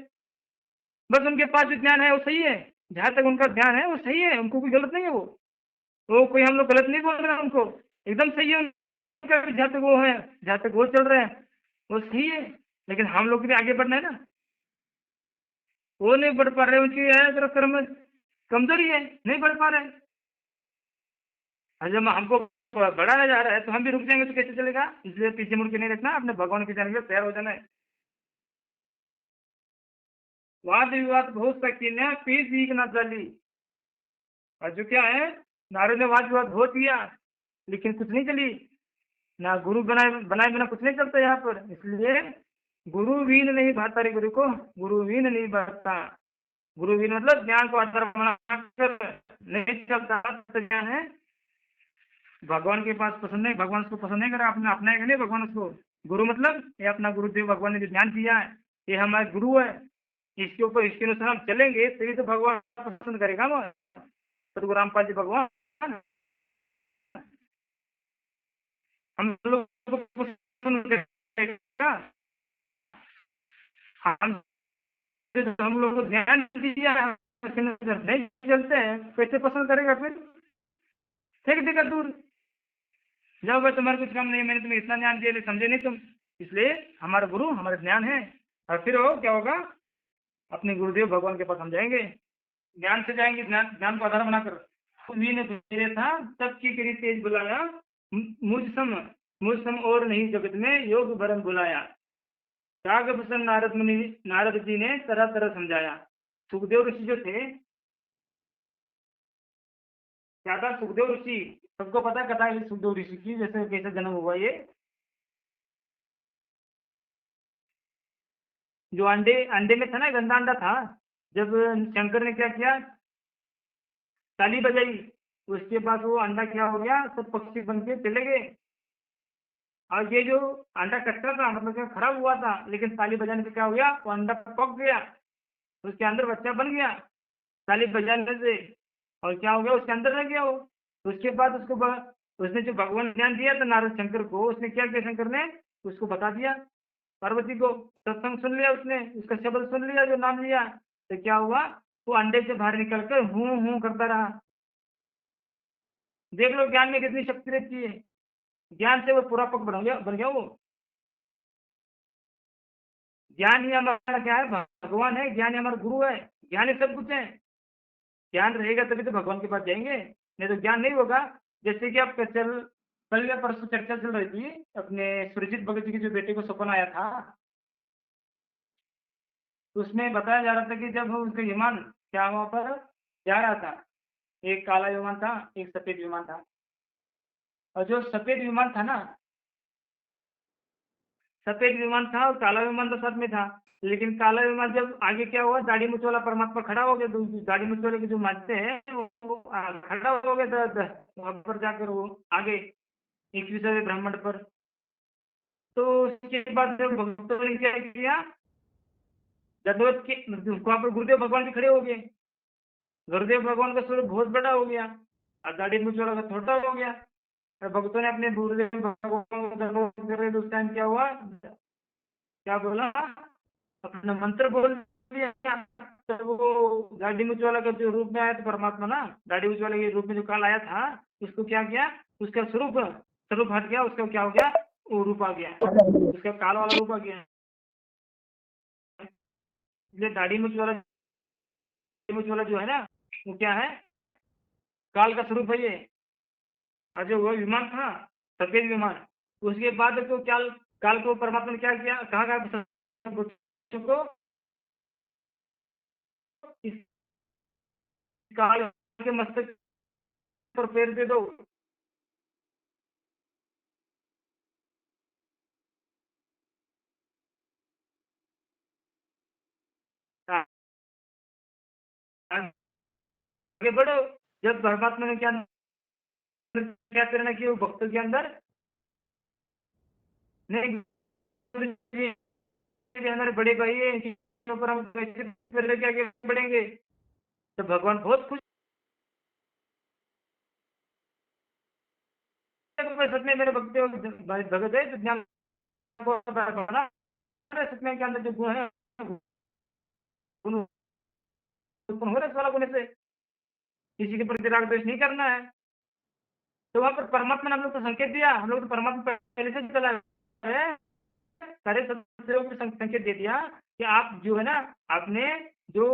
बस उनके पास जो ज्ञान है वो सही है, जहाँ तक उनका ध्यान है वो सही है, उनको कोई गलत नहीं है। वो कोई हम लोग गलत नहीं बोल रहे हैं, उनको एकदम सही है उनका, जहाँ तक वो है, जहाँ तक वो चल रहे हैं वो सही है। लेकिन हम लोग भी आगे बढ़ना है ना, वो नहीं बढ़ पा रहे, उनकी है जरा कर्म कमजोरी है, नहीं बढ़ पा रहे। और जब हमको बढ़ाया जा रहा है तो हम भी रुक जाएंगे तो कैसे चलेगा। इसलिए पीछे मुड़ के नहीं रखना, अपने भगवान के जाने के लिए तैयार हो जाना है। वाद विवाद बहुत सकती है, पीस ही न चली। और जो क्या है, नारद ने वाद विवाद बहुत किया, लेकिन कुछ नहीं चली ना, गुरु बनाए बिना कुछ नहीं चलता यहाँ पर। इसलिए गुरुवीन नहीं भाता रे, गुरु को गुरुवीन नहीं भाता। गुरुवीन मतलब ज्ञान को आधार बनाकर नहीं चलता, तो ज्ञान है भगवान के पास पसंद नहीं, भगवान उसको पसंद नहीं करा, अपना अपनाएगा नहीं भगवान उसको। गुरु मतलब ये अपना गुरुदेव भगवान ने जो ज्ञान किया है, ये हमारे गुरु है, इसके ऊपर इसके अनुसार हम चलेंगे तभी तो भगवान पसंद करेगा। सतगुरु रामपाल जी भगवान हम लोग को पसंद करेगा, हम लोग को ध्यान दिया नहीं चलते हैं, कैसे पसंद करेगा। फिर फेंक देगा दूर, जाओ भाई तुम्हारे कुछ काम नहीं, मैंने तुम्हें इतना ज्ञान दिया, समझे नहीं तुम। इसलिए हमारा गुरु हमारा ज्ञान है। और फिर वो क्या होगा, अपने गुरुदेव भगवान के पास हम जाएंगे, ज्ञान से जाएंगे, ज्ञान को आधार बनाकर। ने तेरे था तब की करी तेज बुलाया, मुझ सम और नहीं जगत में योग भरम बुलाया। राग प्रसन्न नारद जी ने तरह तरह समझाया। सुखदेव ऋषि जो थे, क्या था सुखदेव ऋषि, सबको पता है कथा है सुखदेव ऋषि की, जैसे कैसे जन्म हुआ ये। जो अंडे अंडे में था ना, गंदा अंडा था, जब शंकर ने क्या किया, ताली बजाई, उसके बाद वो अंडा क्या हो गया, सब पक्षी बन के चले गए। और ये जो अंडा कच्चा था, मतलब कि खराब हुआ था, लेकिन ताली बजाने से क्या हो गया, वो अंडा पक गया, उसके अंदर बच्चा बन गया ताली बजाने से। और क्या हो गया, उसके अंदर रह गया वो। उसके बाद उसने जो भगवान ज्ञान दिया था नारद शंकर को, उसने क्या किया, शंकर ने उसको बता दिया पार्वती को। सत्संग सुन लिया उसने, उसका शब्द सुन लिया, जो नाम लिया, तो क्या हुआ, वो अंडे से बाहर निकल कर हूं करता रहा। देख लो ज्ञान में कितनी शक्ति रहती है। ज्ञान से वो पूरा पक बन गया वो। ज्ञान ही हमारा क्या है, भगवान है, ज्ञान ही हमारा गुरु है, ज्ञान ही सब कुछ है। ज्ञान रहेगा तभी तो भगवान के पास जाएंगे, नहीं तो ज्ञान नहीं होगा। जैसे कि आप कल या परसों चर्चा चल रही थी, अपने सुरजीत भगत जी के जो बेटे को सपना आया था, तो उसमें बताया जा रहा था कि जब उसका विमान क्या वहां पर जा रहा था, एक काला विमान था, एक सफेद विमान था। और जो सफेद विमान था ना, सफेद विमान था और काला विमान तो साथ में था। लेकिन काला विमान जब आगे क्या हुआ, दाढ़ी मूंछ वाला परमात्मा खड़ा हो गया, दाढ़ी मूंछ वाले के जो मानते हैं वो खड़ा हो गया वहां पर जाकर, वो आगे 21वें ब्राह्मण पर। तो उसके बाद जब भक्तों ने क्या किया, दंडवत के वहां पर गुरुदेव भगवान भी खड़े हो गए। गुरुदेव भगवान का स्वरूप बहुत बड़ा हो गया और दाढ़ी मूंछ वाला का छोटा हो गया। और भक्तों ने अपने गुरुदेव भगवान को दंडवत कर रहे थे, उस टाइम क्या हुआ, क्या बोला, अपना मंत्र बोल दिया। तो वो दाढ़ी मूंछ वाला का जो रूप में आया था परमात्मा ना, दाढ़ी मूंछ वाले के रूप में जो काल आया था, उसको क्या किया, उसका स्वरूप हट गया, उसका क्या हो गया, वो रूप आ गया, उसका काल वाला रूप आ गया। इसलिए दाढ़ी मूंछ वाला जो है ना, वो क्या है, काल का स्वरूप है ये। और जो वो विमान था, सफेद विमान, उसके बाद तो काल को परमात्मा ने क्या किया, कहा को इस काल के मस्तक पर पैर दे दो। आगे बढ़ो। जब परमात्मा ने क्या प्रेरणा की, वो भक्तों के अंदर नहीं, हमारे बड़े भाई है, इनके ऊपर हम कैसे लेके आगे बढ़ेंगे। तो भगवान बहुत खुश, सच में मेरे भगत है, तो ज्ञान सच में के अंदर जो गुण है, गुण हो रहा है वाला गुण से, किसी के प्रति राग द्वेष नहीं करना है। तो वहां पर परमात्मा ने हम लोग को संकेत दिया, हम लोग तो परमात्मा पहले से चला है, सारे संतों को संकेत दे दिया कि आप जो है ना, आपने जो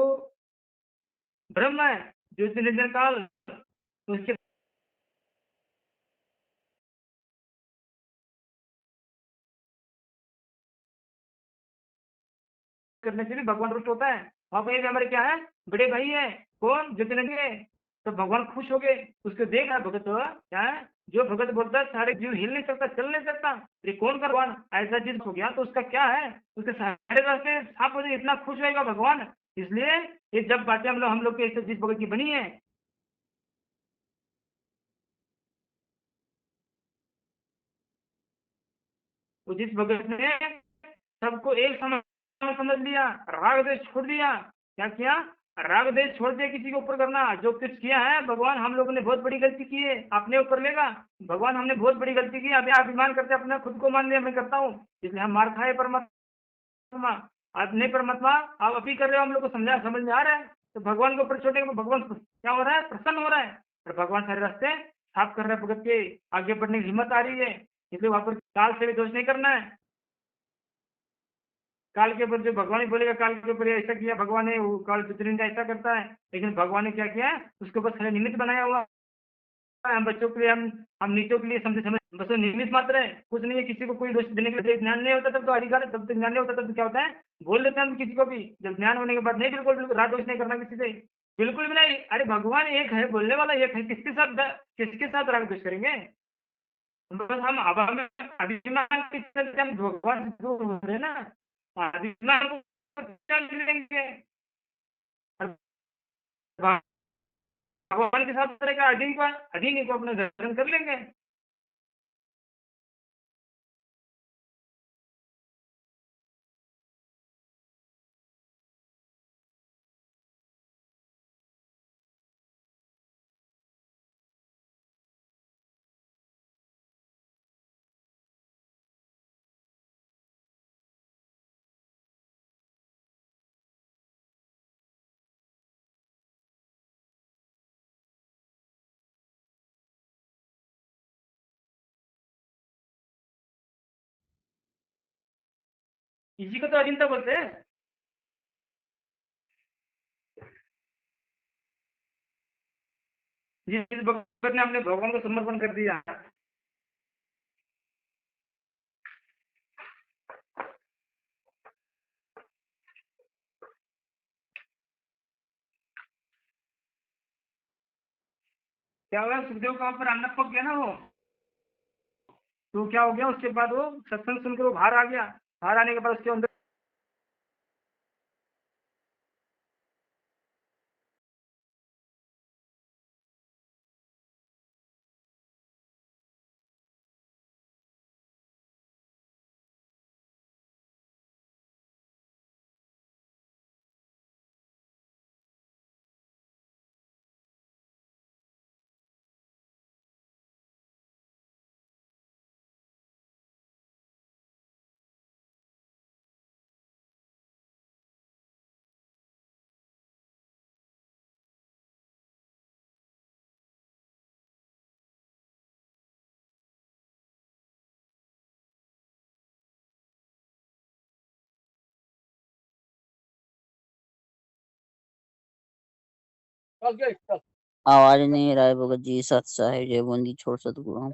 ब्रह्म है, जो निरंजन काल, उसके करने से भी भगवान रुष्ट होता है। वहां पर हमारे क्या है, बड़े भाई है, कौन, ज्योतिर्लिंग है। तो भगवान खुश हो गए, उसको देख रहा भगत क्या है, जो भगत बोलता है सारे जीव हिल नहीं सकता, चल नहीं सकता, ये कौन कर भगवान ऐसा चीज हो गया, तो उसका क्या है, उसके सारे रास्ते साफ हो जाए, इतना खुश होगा भगवान। इसलिए ये जब बातें हम लोग के ऐसे जिस भगत की बनी है, तो जिस भगत ने सबको एक समान समझ लिया, राग देश छोड़ दिया, क्या किया, राग देश छोड़ दिया किसी के ऊपर करना। जो कुछ किया है भगवान, हम लोगों ने बहुत बड़ी गलती की है, अपने ऊपर लेगा भगवान, हमने बहुत बड़ी गलती की, अभी अभिमान करते अपने खुद को मान लिया मैं करता हूँ, इसलिए हम मार खाए परमात्मा। आप नहीं परमात्मा, आप अभी कर रहे हो, हम लोग को समझ में आ रहा है। तो भगवान के ऊपर छोटे भगवान क्या हो रहा है, प्रसन्न हो रहा है, और भगवान सारे रास्ते साफ कर रहे हैं, भगत के आगे बढ़ने की हिम्मत आ रही है। इसलिए वहां पर काल से भी दोष नहीं करना है। काल के ऊपर जो भगवान ही बोलेगा, काल के ऊपर ऐसा किया भगवान ने, वो काल ज्योतिर्लिंग ऐसा करता है, लेकिन भगवान ने क्या किया, उसके ऊपर खाली निमित्त बनाया हुआ हम बच्चों के लिए हम नीचों के लिए समझ समझ बस वो निमित्त मात्र है, कुछ नहीं है। किसी को कोई दोष देने के लिए ज्ञान नहीं होता तब तो अधिकार है, तब तो ज्ञान नहीं होता तब तो क्या होता है, बोल देते हैं हम किसी को भी। जब ज्ञान होने के बाद नहीं, बिल्कुल बिल्कुल राग दोष नहीं करना किसी से, बिल्कुल भी नहीं। अरे भगवान एक है, बोलने वाला एक है, किसके साथ राग द्वेष करेंगे? बस हम हवा में अभिमान के चलते हम भगवान से दूर हो रहे हैं ना, अभिमान को चल लेंगे और भगवान के साथ रहेगा, अधीन को अपना दर्शन कर लेंगे। इसी को तो अधीनता बोलते हैं। जिस भक्त ने अपने भगवान को समर्पण कर दिया, क्या हुआ, सुखदेव का ऊपर अन्न पक गया ना वो, तो क्या हो गया, उसके बाद वो सत्संग सुनकर वो बाहर आ गया। बाहर आने के बाद उसके अंदर आवाज नहीं रहा है भगत जी। सत साहिब जय बूंदी छोड़ सतगुरु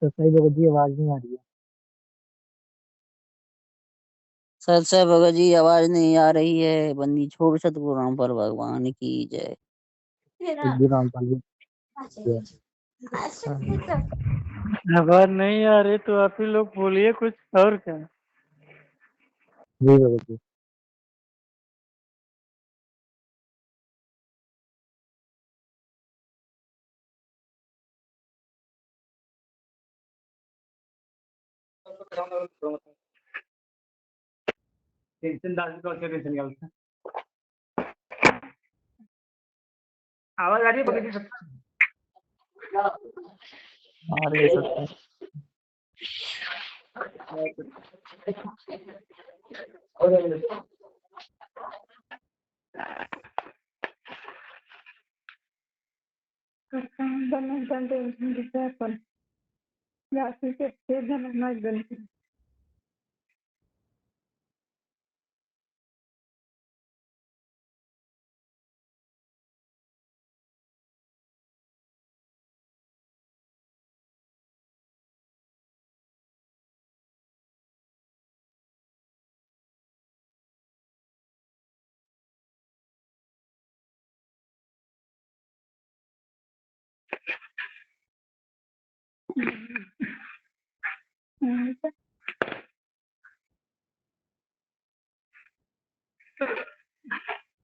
तो सही भगत जी आवाज नहीं आ रही है। सत साहिब भगत जी आवाज नहीं आ रही है। बंदी छोड़ सतगुरु पर भगवान की जय। सिद्धू रामपाल जी। आवाज नहीं आ रही तो आप ही लोग बोलिए कुछ और क्या। जी भगत जी। टेंशन दास को क्या टेंशन निकालता है? आवाज आ रही है भगत जी सबको? आ रही है सर। पण जास्तीचे ते जणांना गणपती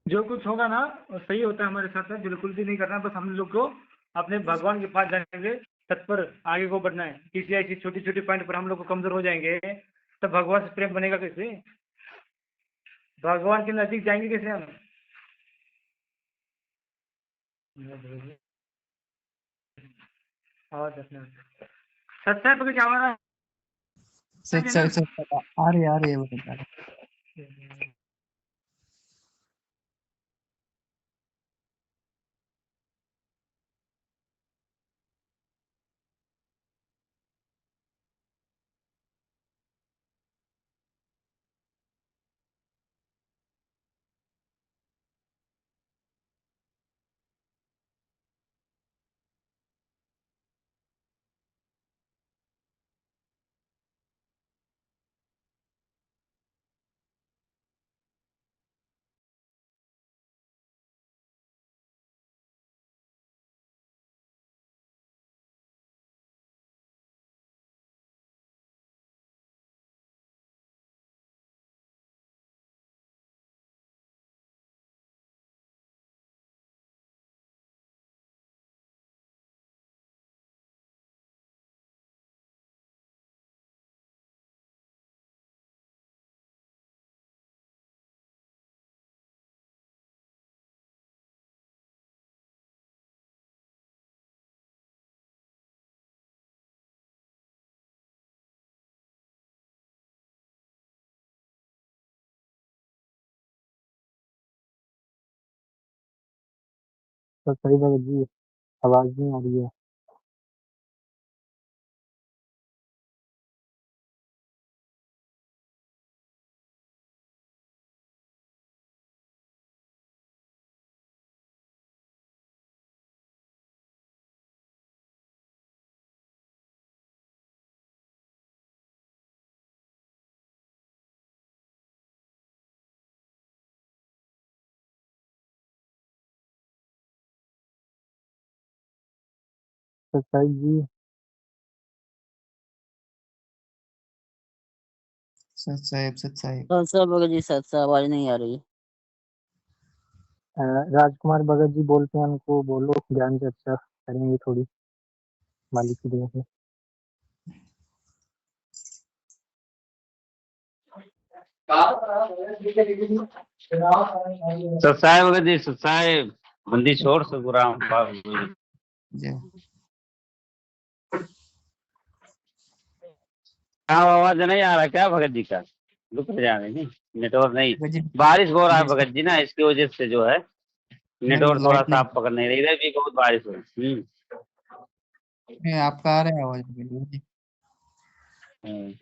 जो कुछ होगा ना वो सही होता है हमारे साथ में, बिल्कुल भी नहीं करना। बस हम लोग को अपने भगवान के पास जाने के लिए तत्पर आगे को बढ़ना है। किसी ऐसी छोटी छोटी पॉइंट पर हम लोग को कमजोर हो जाएंगे तो भगवान से प्रेम बनेगा कैसे? भगवान के नजदीक जाएंगे कैसे हम? आवाज अपने सत्य पकड़ क्या हमारा सच सच सच आ रही है भगत जी। सर सही भगत जी, आवाज नहीं आ रही है। सर साहिब जी, सत साहेब सत साहेब सत्सा भगत जी, सत्सा आवाज नहीं आ रही। राजकुमार भगत जी बोलते हैं, उनको बोलो ज्ञान चर्चा करेंगे थोड़ी मालिक की दया से। सत्साय भगत जी, सत्साय बंदी छोड़ सतगुराम पाल। जय हाँ, आवाज नहीं आ रहा क्या भगत जी का? रुक जाने नहीं, नेटवर्क नहीं, भगत जी बारिश हो रहा है जैसे भगत जी ना, इसकी वजह से जो है नहीं नेटवर्क थोड़ा लाइट नहीं साफ पकड़ नहीं रही, इधर भी बहुत बारिश हो रही। है, आपका आ रहा है आवाज भगत जी। हम्म।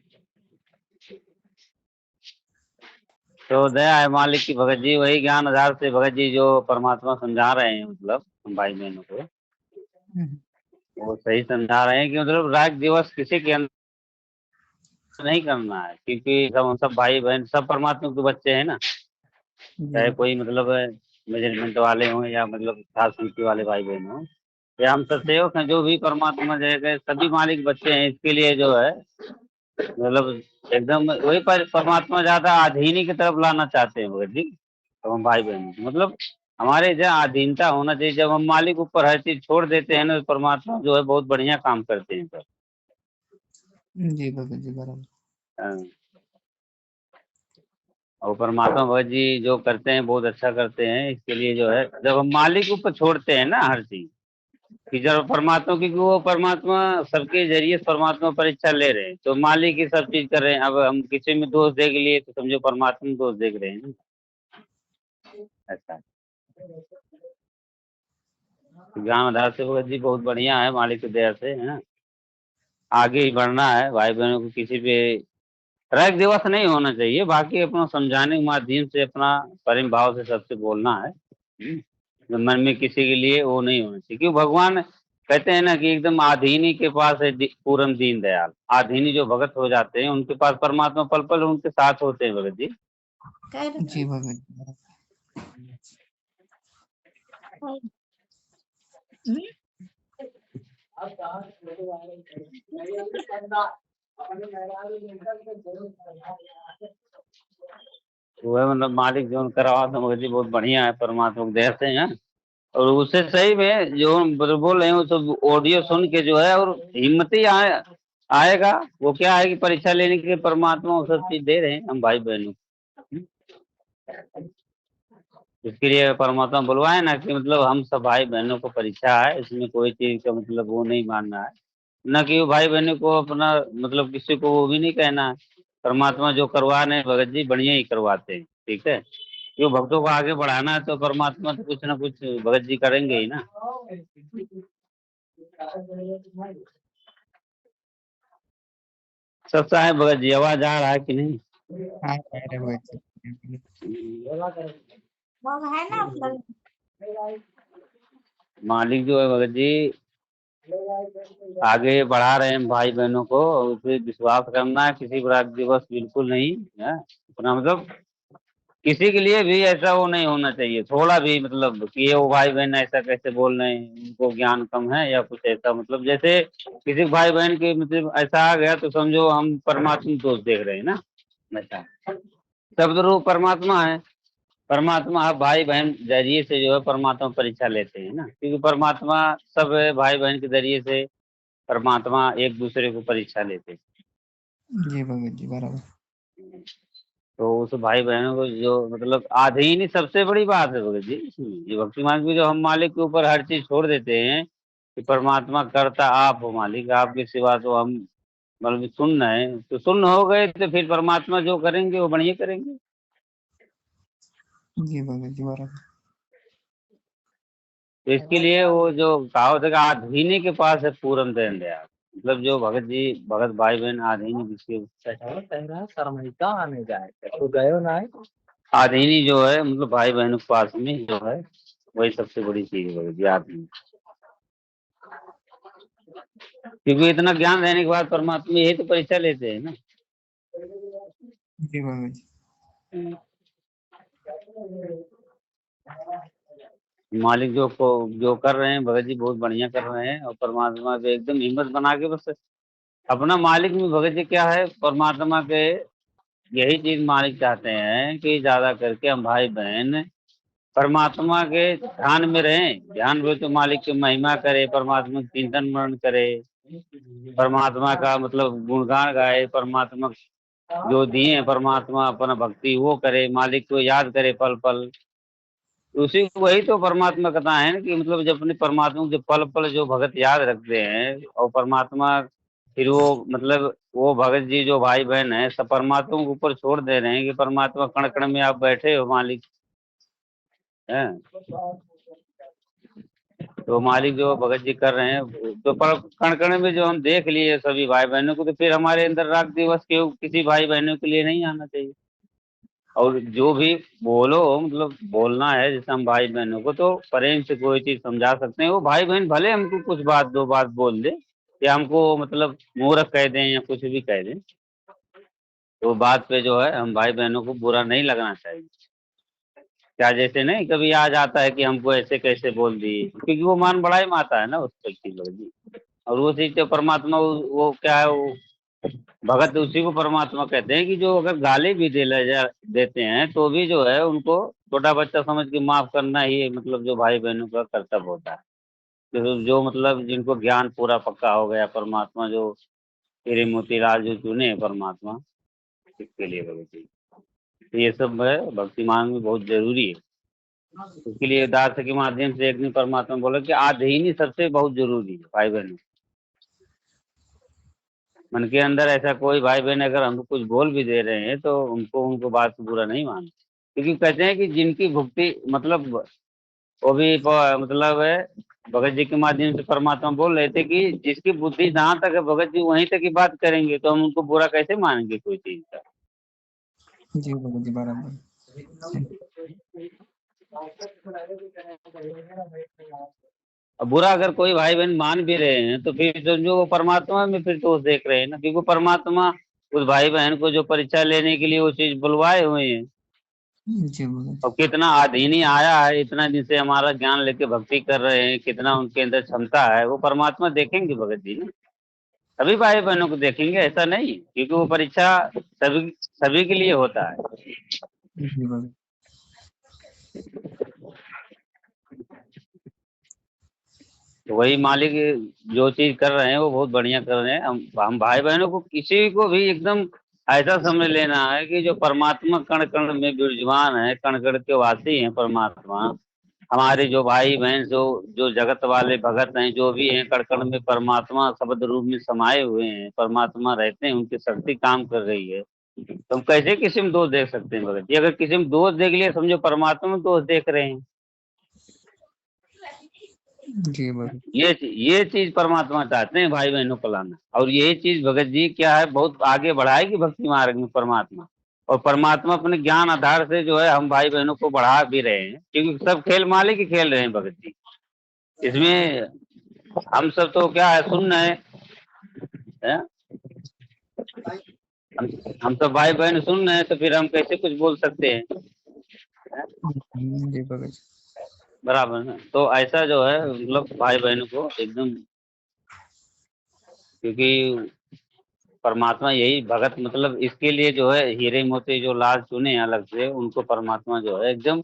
तो दया है मालिक की भगत जी, वही ज्ञान आधार से भगत जी जो परमात्मा समझा रहे हैं, मतलब हम भाई बहनों को हम्म, वो सही समझा रहे हैं कि मतलब राग दिवस किसी के अंदर नहीं करना है, क्योंकि सब भाई बहन सब परमात्मा के बच्चे हैं ना, जी चाहे भगत कोई मतलब मेजरमेंट वाले हों या मतलब खास नीति वाले भाई बहन हों, या हम सब सेवक हैं, जो भी परमात्मा जगह सभी मालिक बच्चे हैं, इसके लिए जो है मतलब एकदम वही परमात्मा ज्यादा अधीनी की तरफ लाना चाहते हैं भगत जी। तो हम भाई बहन मतलब हमारे जहाँ अधीनता होना चाहिए, जब हम मालिक ऊपर हर चीज छोड़ देते हैं ना, तो परमात्मा जो है बहुत बढ़िया काम करते हैं सर। जी भगत जी बराबर। हाँ। और परमात्मा भगत जी जो करते हैं बहुत अच्छा करते हैं, इसके लिए जो है जब हम मालिक ऊपर छोड़ते हैं ना हर चीज, कि जब परमात्मा, क्योंकि वो परमात्मा सबके जरिए से परमात्मा परीक्षा ले रहे हैं, तो मालिक ही सब चीज कर रहे हैं। अब हम किसी में दोष देख लिए तो समझो परमात्मा में दोष देख रहे हैं ना, ऐसा। ज्ञान आधार से भगत जी बहुत बढ़िया है, मालिक की दया से है ना, आगे ही बढ़ना है भाई बहनों को, किसी पे रैग दिवस नहीं होना चाहिए, बाकी अपना समझाने के माध्यम से अपना प्रेम भाव से सबसे बोलना है। जो मन में किसी के लिए वो नहीं होना चाहिए, क्योंकि भगवान कहते हैं ना कि एकदम आधीनी के पास है पूरन दीन दयाल, आधीनी जो भगत हो जाते हैं उनके पास परमात्मा पल पल उनके साथ होते हैं भगत जी। जी भगत जी बराबर। वो है मतलब मालिक जो करवा तो भगत जी बहुत बढ़िया है, परमात्मा की दया से है। और उससे सही में जो हम बोल रहे हैं वो सब ऑडियो सुन के जो है और हिम्मत ही आएगा, वो क्या है कि परीक्षा लेने के लिए परमात्मा वो सब चीज दे रहे हैं हम भाई बहनों को। इसके लिए परमात्मा बुलवाए ना कि मतलब हम सब भाई बहनों को परीक्षा है, इसमें कोई चीज का मतलब वो नहीं मानना है, न कि वो भाई बहनों को अपना मतलब किसी को वो भी नहीं कहना है परमात्मा जो करवा रहे हैं भगत जी बढ़िया ही करवाते हैं, ठीक है। क्यों भक्तों को आगे बढ़ाना है तो परमात्मा तो कुछ ना कुछ भगत जी करेंगे ही ना। सब है भगत जी, आवाज आ रहा है कि नहीं? हाँ कह रहे भगत जी। है ना मालिक जो है भगत जी आगे बढ़ा रहे हैं भाई बहनों को, उस पर विश्वास करना है, किसी पर दिवस बिल्कुल नहीं है अपना, मतलब किसी के लिए भी ऐसा वो नहीं होना चाहिए थोड़ा भी, मतलब कि ये वो भाई बहन ऐसा कैसे बोल रहे हैं, उनको ज्ञान कम है या कुछ ऐसा, मतलब जैसे किसी भाई बहन के मतलब ऐसा आ गया तो समझो हम परमात्मा दोष देख रहे हैं ना, ऐसा। शब्द रूप परमात्मा है, परमात्मा आप भाई बहन जरिए से जो है परमात्मा परीक्षा लेते हैं ना, क्योंकि परमात्मा सब भाई बहन के जरिए से परमात्मा एक दूसरे को परीक्षा लेते हैं। जी भगत जी बराबर। तो उस भाई बहनों को जो मतलब आधीन ही सबसे बड़ी बात है भगत जी, ये भक्ति मार्ग में जो हम मालिक के ऊपर हर चीज छोड़ देते हैं कि परमात्मा करता आप हो, मालिक आपके सिवा तो हम मतलब सुन रहे हैं, तो सुन हो गए तो फिर परमात्मा जो करेंगे वो बढ़िया करेंगे। जी भगत जी बराबर। तो इसके लिए वो जो कहावत है कि आधीनी के पास है पूरन दयाल, मतलब जो भगत जी भगत भाई बहन आधीनी जिसके आधीनी जो है मतलब भाई बहनों के पास में जो है वही सबसे बड़ी चीज है भगत जी, आधीनी। क्योंकि इतना ज्ञान देने के बाद परमात्मा यही तो परीक्षा लेते हैं ना। जी भगत जी। मालिक जो कर रहे हैं भगत जी बहुत बढ़िया कर रहे हैं, और परमात्मा पे एकदम हिम्मत बना के बस अपना मालिक में भगत जी क्या है, परमात्मा के यही चीज मालिक चाहते हैं कि ज्यादा करके हम भाई बहन परमात्मा के ध्यान में रहें, ध्यान में तो मालिक की महिमा करे, परमात्मा का चिंतन मनन करे, परमात्मा का मतलब गुणगान गाए, परमात्मा जो दिए हैं परमात्मा अपना भक्ति वो करे, मालिक को याद करे पल पल, उसी को वही तो परमात्मा कथा है ना कि मतलब जब अपने परमात्मा को जो पल पल जो भगत याद रखते हैं और परमात्मा फिर वो मतलब वो भगत जी जो भाई बहन है सब परमात्मा के ऊपर छोड़ दे रहे हैं कि परमात्मा कण कण में आप बैठे हो मालिक है। तो मालिक जो भगत जी कर रहे हैं तो पर कण कण में जो हम देख लिए सभी भाई बहनों को, तो फिर हमारे अंदर राग दिवस के किसी भाई बहनों के लिए नहीं आना चाहिए। और जो भी बोलो मतलब बोलना है जैसे हम भाई बहनों को तो प्रेम से कोई चीज समझा सकते हैं, वो भाई बहन भले हमको कुछ बात दो बात बोल दे या हमको मतलब मूर्ख कह दें या कुछ भी कह दें, तो बात पे जो है हम भाई बहनों को बुरा नहीं लगना चाहिए। क्या जैसे नहीं कभी आ जाता है कि हमको ऐसे कैसे बोल दिए, क्योंकि वो मान बढ़ाई में आता है ना उस व्यक्ति को जी। और वो चीज तो परमात्मा वो क्या है वो भगत उसी को परमात्मा कहते हैं कि जो अगर गाली भी देते हैं तो भी जो है उनको छोटा बच्चा समझ के माफ करना ही मतलब जो भाई बहनों का कर्तव्य होता है। जो मतलब जिनको ज्ञान पूरा पक्का हो गया परमात्मा जो तेरे मोतीलाल जो चुने हैं परमात्मा इसके लिए भगत जी, तो ये सब है भक्ति मार्ग में बहुत जरूरी है। उसके लिए दास के माध्यम से एक दिन परमात्मा बोला कि आधीनी सबसे बहुत जरूरी है भाई बहनों। मन के अंदर ऐसा कोई भाई बहन अगर हमको कुछ बोल भी दे रहे हैं तो उनको बात को बुरा नहीं मानना, क्योंकि कहते हैं कि जिनकी भक्ति मतलब वो भी मतलब है भगत जी के माध्यम से परमात्मा बोल रहे थे कि जिसकी बुद्धि जहाँ तक है भगत जी वहीं तक ही बात करेंगे, तो हम उनको बुरा कैसे मानेंगे कोई चीज का। जी भगत जी बराबर। अब बुरा अगर कोई भाई बहन मान भी रहे हैं तो फिर समझो वो परमात्मा में फिर दोष देख रहे हैं ना, क्योंकि परमात्मा उस भाई बहन को जो परीक्षा लेने के लिए वो चीज बुलवाए हुए हैं। जी भगत और कितना अधीनी आया है, इतना दिन से हमारा ज्ञान लेके भक्ति कर रहे हैं, कितना उनके अंदर क्षमता है, वो परमात्मा देखेंगे भगत जी ना, सभी भाई बहनों को देखेंगे, ऐसा नहीं, क्योंकि वो परीक्षा सभी सभी के लिए होता है। जी भगत। तो वही मालिक जो चीज कर रहे हैं वो बहुत बढ़िया कर रहे हैं। हम भाई बहनों को किसी को भी एकदम ऐसा समझ लेना है कि जो परमात्मा कण कण में विराजमान है, कण कण के वासी हैं परमात्मा, हमारे जो भाई बहन जो जगत वाले भगत हैं जो भी हैं कण कण में परमात्मा शब्द रूप में समाये हुए हैं, परमात्मा रहते हैं, उनकी शक्ति काम कर रही है। तो हम कैसे किसी में दोष देख सकते हैं भगत जी? अगर किसी में दोष देख लिया समझो परमात्मा में दोष देख रहे हैं। जी भगत। ये चीज परमात्मा चाहते हैं भाई बहनों को लाना, और यही चीज भगत जी क्या है बहुत आगे बढ़ाएगी भक्ति मार्ग में परमात्मा। और परमात्मा अपने ज्ञान आधार से जो है हम भाई बहनों को बढ़ा भी रहे हैं, क्योंकि सब खेल मालिक ही खेल रहे हैं भगत जी। इसमें हम सब तो क्या है सुन रहे हैं, हम सब भाई बहन सुन रहे हैं, तो फिर हम कैसे कुछ बोल सकते हैं? जी भगत। बराबर ना। तो ऐसा जो है मतलब भाई बहनों को एकदम, क्योंकि परमात्मा यही भगत मतलब इसके लिए जो है हीरे मोती जो लाल चुने अलग से, उनको परमात्मा जो है एकदम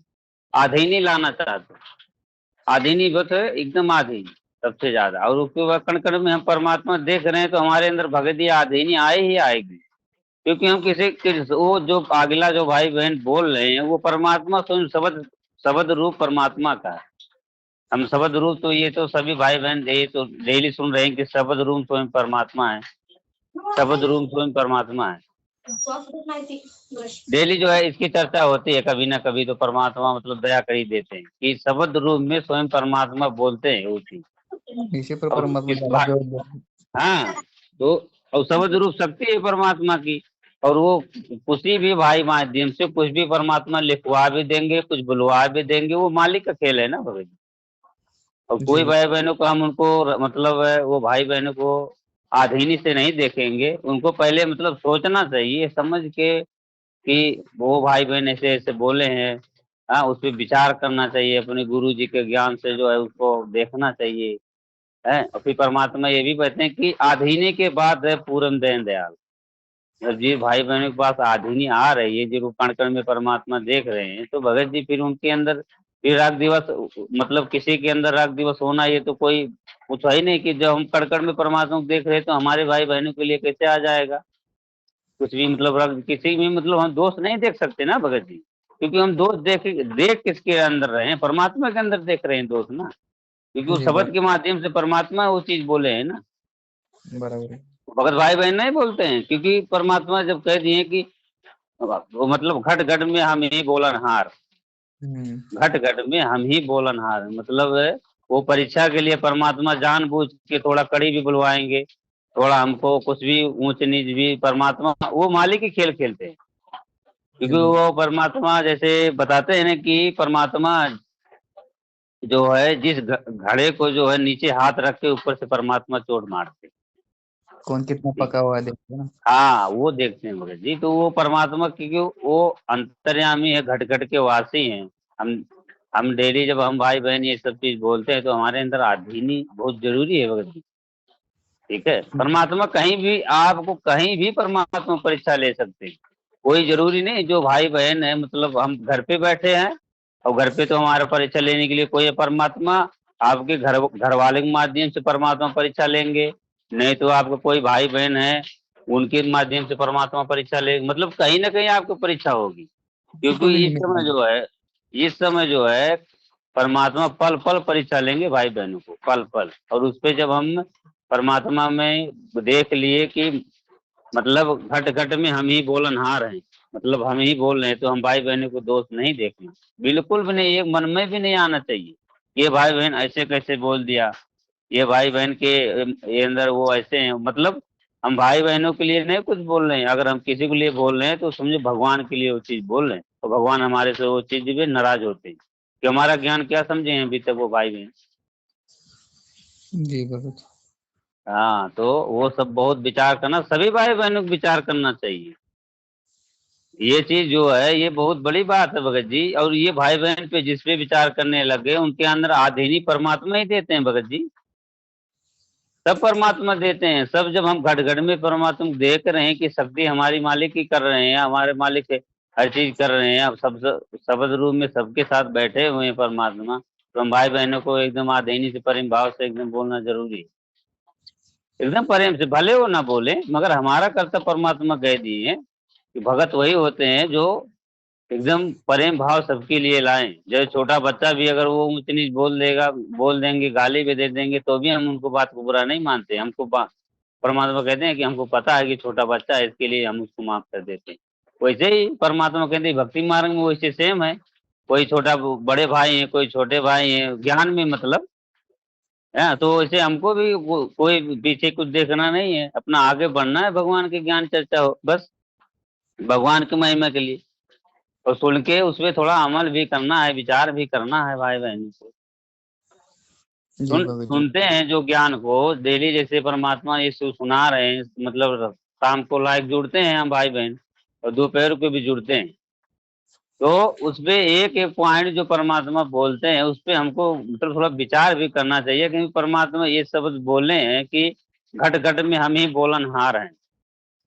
आधीनी लाना चाहते हैं। आधीनी बस है एकदम आधीनी सबसे ज्यादा। और उसके बाद कण कण में हम परमात्मा देख रहे हैं तो हमारे अंदर भगत आधीनी आए ही आएगी, क्योंकि हम वो जो अगला जो भाई बहन बोल रहे हैं वो परमात्मा स्वयं शब्द रूप परमात्मा का है। हम शब्द रूप तो ये तो सभी भाई बहन ये तो डेली सुन रहे हैं कि शब्द रूप स्वयं परमात्मा है, शब्द रूप स्वयं परमात्मा है। डेली जो है इसकी चर्चा होती है कभी ना कभी, तो परमात्मा मतलब दया कर ही देते हैं कि शब्द रूप में स्वयं परमात्मा बोलते हैं वो चीज। इसी पर परमात्मा ज्यादा जोर दे रहे हैं। हाँ, तो और शब्द रूप शक्ति है परमात्मा की, और वो किसी भी भाई माध्यम से कुछ भी परमात्मा लिखवा भी देंगे, कुछ बुलवा भी देंगे, वो मालिक का खेल है ना भगत। और कोई जी भाई बहनों को हम उनको मतलब है वो भाई बहनों को आधीनी से नहीं देखेंगे, उनको पहले मतलब सोचना चाहिए समझ के कि वो भाई बहन ऐसे ऐसे बोले हैं। हाँ, उस पर विचार करना चाहिए, अपने गुरु जी के ज्ञान से जो है उसको देखना चाहिए है। और फिर परमात्मा ये भी कहते हैं कि आधीनी के बाद है पूरन दयाल दयाल। जब जी भाई बहनों के पास आधीनी आ रही है, जो कण कण में परमात्मा देख रहे हैं, तो भगत जी फिर उनके अंदर फिर राग दिवस मतलब किसी के अंदर राग दिवस होना ये तो कोई पूछा ही नहीं कि जब हम कण कण में परमात्मा को देख रहे हैं तो हमारे भाई बहनों के लिए कैसे आ जाएगा कुछ भी मतलब राग किसी में मतलब हम दोष नहीं देख सकते ना भगत जी, क्योंकि हम दोष देख किसके अंदर रहे हैं? परमात्मा के अंदर देख रहे हैं दोष ना, क्योंकि उस जी शब्द के माध्यम से परमात्मा वो चीज बोले हैं ना। बराबर है। भगत भाई बहन नहीं बोलते हैं, क्योंकि परमात्मा जब कह दिए कि वो मतलब घट घट में हम ही बोलनहार, घट घट में हम ही बोलनहार मतलब है वो परीक्षा के लिए परमात्मा जानबूझ के थोड़ा कड़ी भी बुलवाएंगे, थोड़ा हमको कुछ भी ऊंच नीच भी, परमात्मा वो मालिक ही खेल खेलते हैं। क्योंकि जी वो परमात्मा जैसे बताते हैं ना कि परमात्मा जो है जिस घड़े को जो है नीचे हाथ रख के ऊपर से परमात्मा चोट मारते हैं। कौन कितना पका हुआ है देखते हैं ना। हाँ, वो देखते हैं भगत जी। तो वो परमात्मा क्योंकि वो अंतर्यामी है, घट घट के वासी हैं। हम डेली जब हम भाई बहन ये सब चीज बोलते हैं तो हमारे अंदर आधीनी बहुत जरूरी है भगत जी। ठीक है, परमात्मा कहीं भी आपको कहीं भी परमात्मा परीक्षा ले सकते हैं, कोई जरूरी नहीं। जो भाई बहन है मतलब हम घर पे बैठे हैं और घर पे तो हमारा परीक्षा लेने के लिए कोई है परमात्मा, आपके घर वाले के माध्यम से परमात्मा परीक्षा लेंगे, नहीं तो आपका कोई भाई बहन है उनके माध्यम से परमात्मा परीक्षा ले, मतलब कहीं ना कहीं आपको परीक्षा होगी। बिल्कुल क्योंकि भी नहीं। इस समय जो है परमात्मा पल पल परीक्षा लेंगे भाई बहनों को, पल पल। और उस पे जब हम परमात्मा में देख लिए कि मतलब घट घट में हम ही बोलनहार हैं, मतलब हम ही बोल रहे हैं, तो हम भाई बहनों को दोष नहीं देखना, बिल्कुल भी नहीं। एक मन में भी नहीं आना चाहिए ये भाई बहन ऐसे कैसे बोल दिया, ये भाई बहन के ये अंदर वो ऐसे हैं। मतलब हम भाई बहनों के लिए नहीं कुछ बोल रहे हैं, अगर हम किसी के लिए बोल रहे हैं तो समझो भगवान के लिए वो चीज बोल रहे हैं, तो भगवान हमारे से वो चीज भी नाराज होते हैं कि हमारा ज्ञान क्या समझे हैं अभी तक वो भाई बहन। जी बहुत। हाँ, तो वो सब बहुत विचार करना, सभी भाई बहनों को विचार करना चाहिए। ये चीज जो है ये बहुत बड़ी बात है भगत जी। और ये भाई बहन पे जिस पे विचार करने लगे उनके अंदर आधीनी परमात्मा ही देते हैं भगत जी, सब परमात्मा देते हैं सब। जब हम घट घट में परमात्मा को देख रहे हैं कि शक्ति हमारी मालिक ही कर रहे हैं, हमारे मालिक हर चीज कर रहे हैं, अब सब शब्द रूप में सबके साथ बैठे हुए हैं परमात्मा, तो हम भाई बहनों को एकदम आधीनी से प्रेम भाव से एकदम बोलना जरूरी है, एकदम प्रेम से। भले वो ना बोले मगर हमारा कर्तव्य परमात्मा कह दिए हैं कि भगत वही होते हैं जो एकदम प्रेम भाव सबके लिए लाएं। जैसे छोटा बच्चा भी अगर वो ऊंच नीच बोल देंगे, गाली भी दे देंगे, तो भी हम उनको बात को बुरा नहीं मानते। हमको परमात्मा कहते हैं कि हमको पता है कि छोटा बच्चा है, इसके लिए हम उसको माफ कर देते हैं। वैसे ही परमात्मा कहते हैं भक्ति मार्ग में वैसे सेम है, कोई छोटा बड़े भाई हैं, कोई छोटे भाई हैं, ज्ञान में मतलब है। तो वैसे हमको भी कोई पीछे कुछ देखना नहीं है, अपना आगे बढ़ना है, भगवान की ज्ञान चर्चा हो बस, भगवान की महिमा के लिए, और सुन के उसपे थोड़ा अमल भी करना है, विचार भी करना है भाई बहनों को। जी भगत जी। सुनते हैं जो ज्ञान को डेली, जैसे परमात्मा ये सुना रहे हैं, मतलब शाम को लाइव जुड़ते हैं हम भाई बहन, और दोपहर को भी जुड़ते हैं, तो उसपे एक एक पॉइंट जो परमात्मा बोलते हैं उस पे हमको मतलब थोड़ा विचार भी करना चाहिए, क्योंकि परमात्मा ये शब्द बोले हैं कि घट घट में हम ही बोलनहार हैं।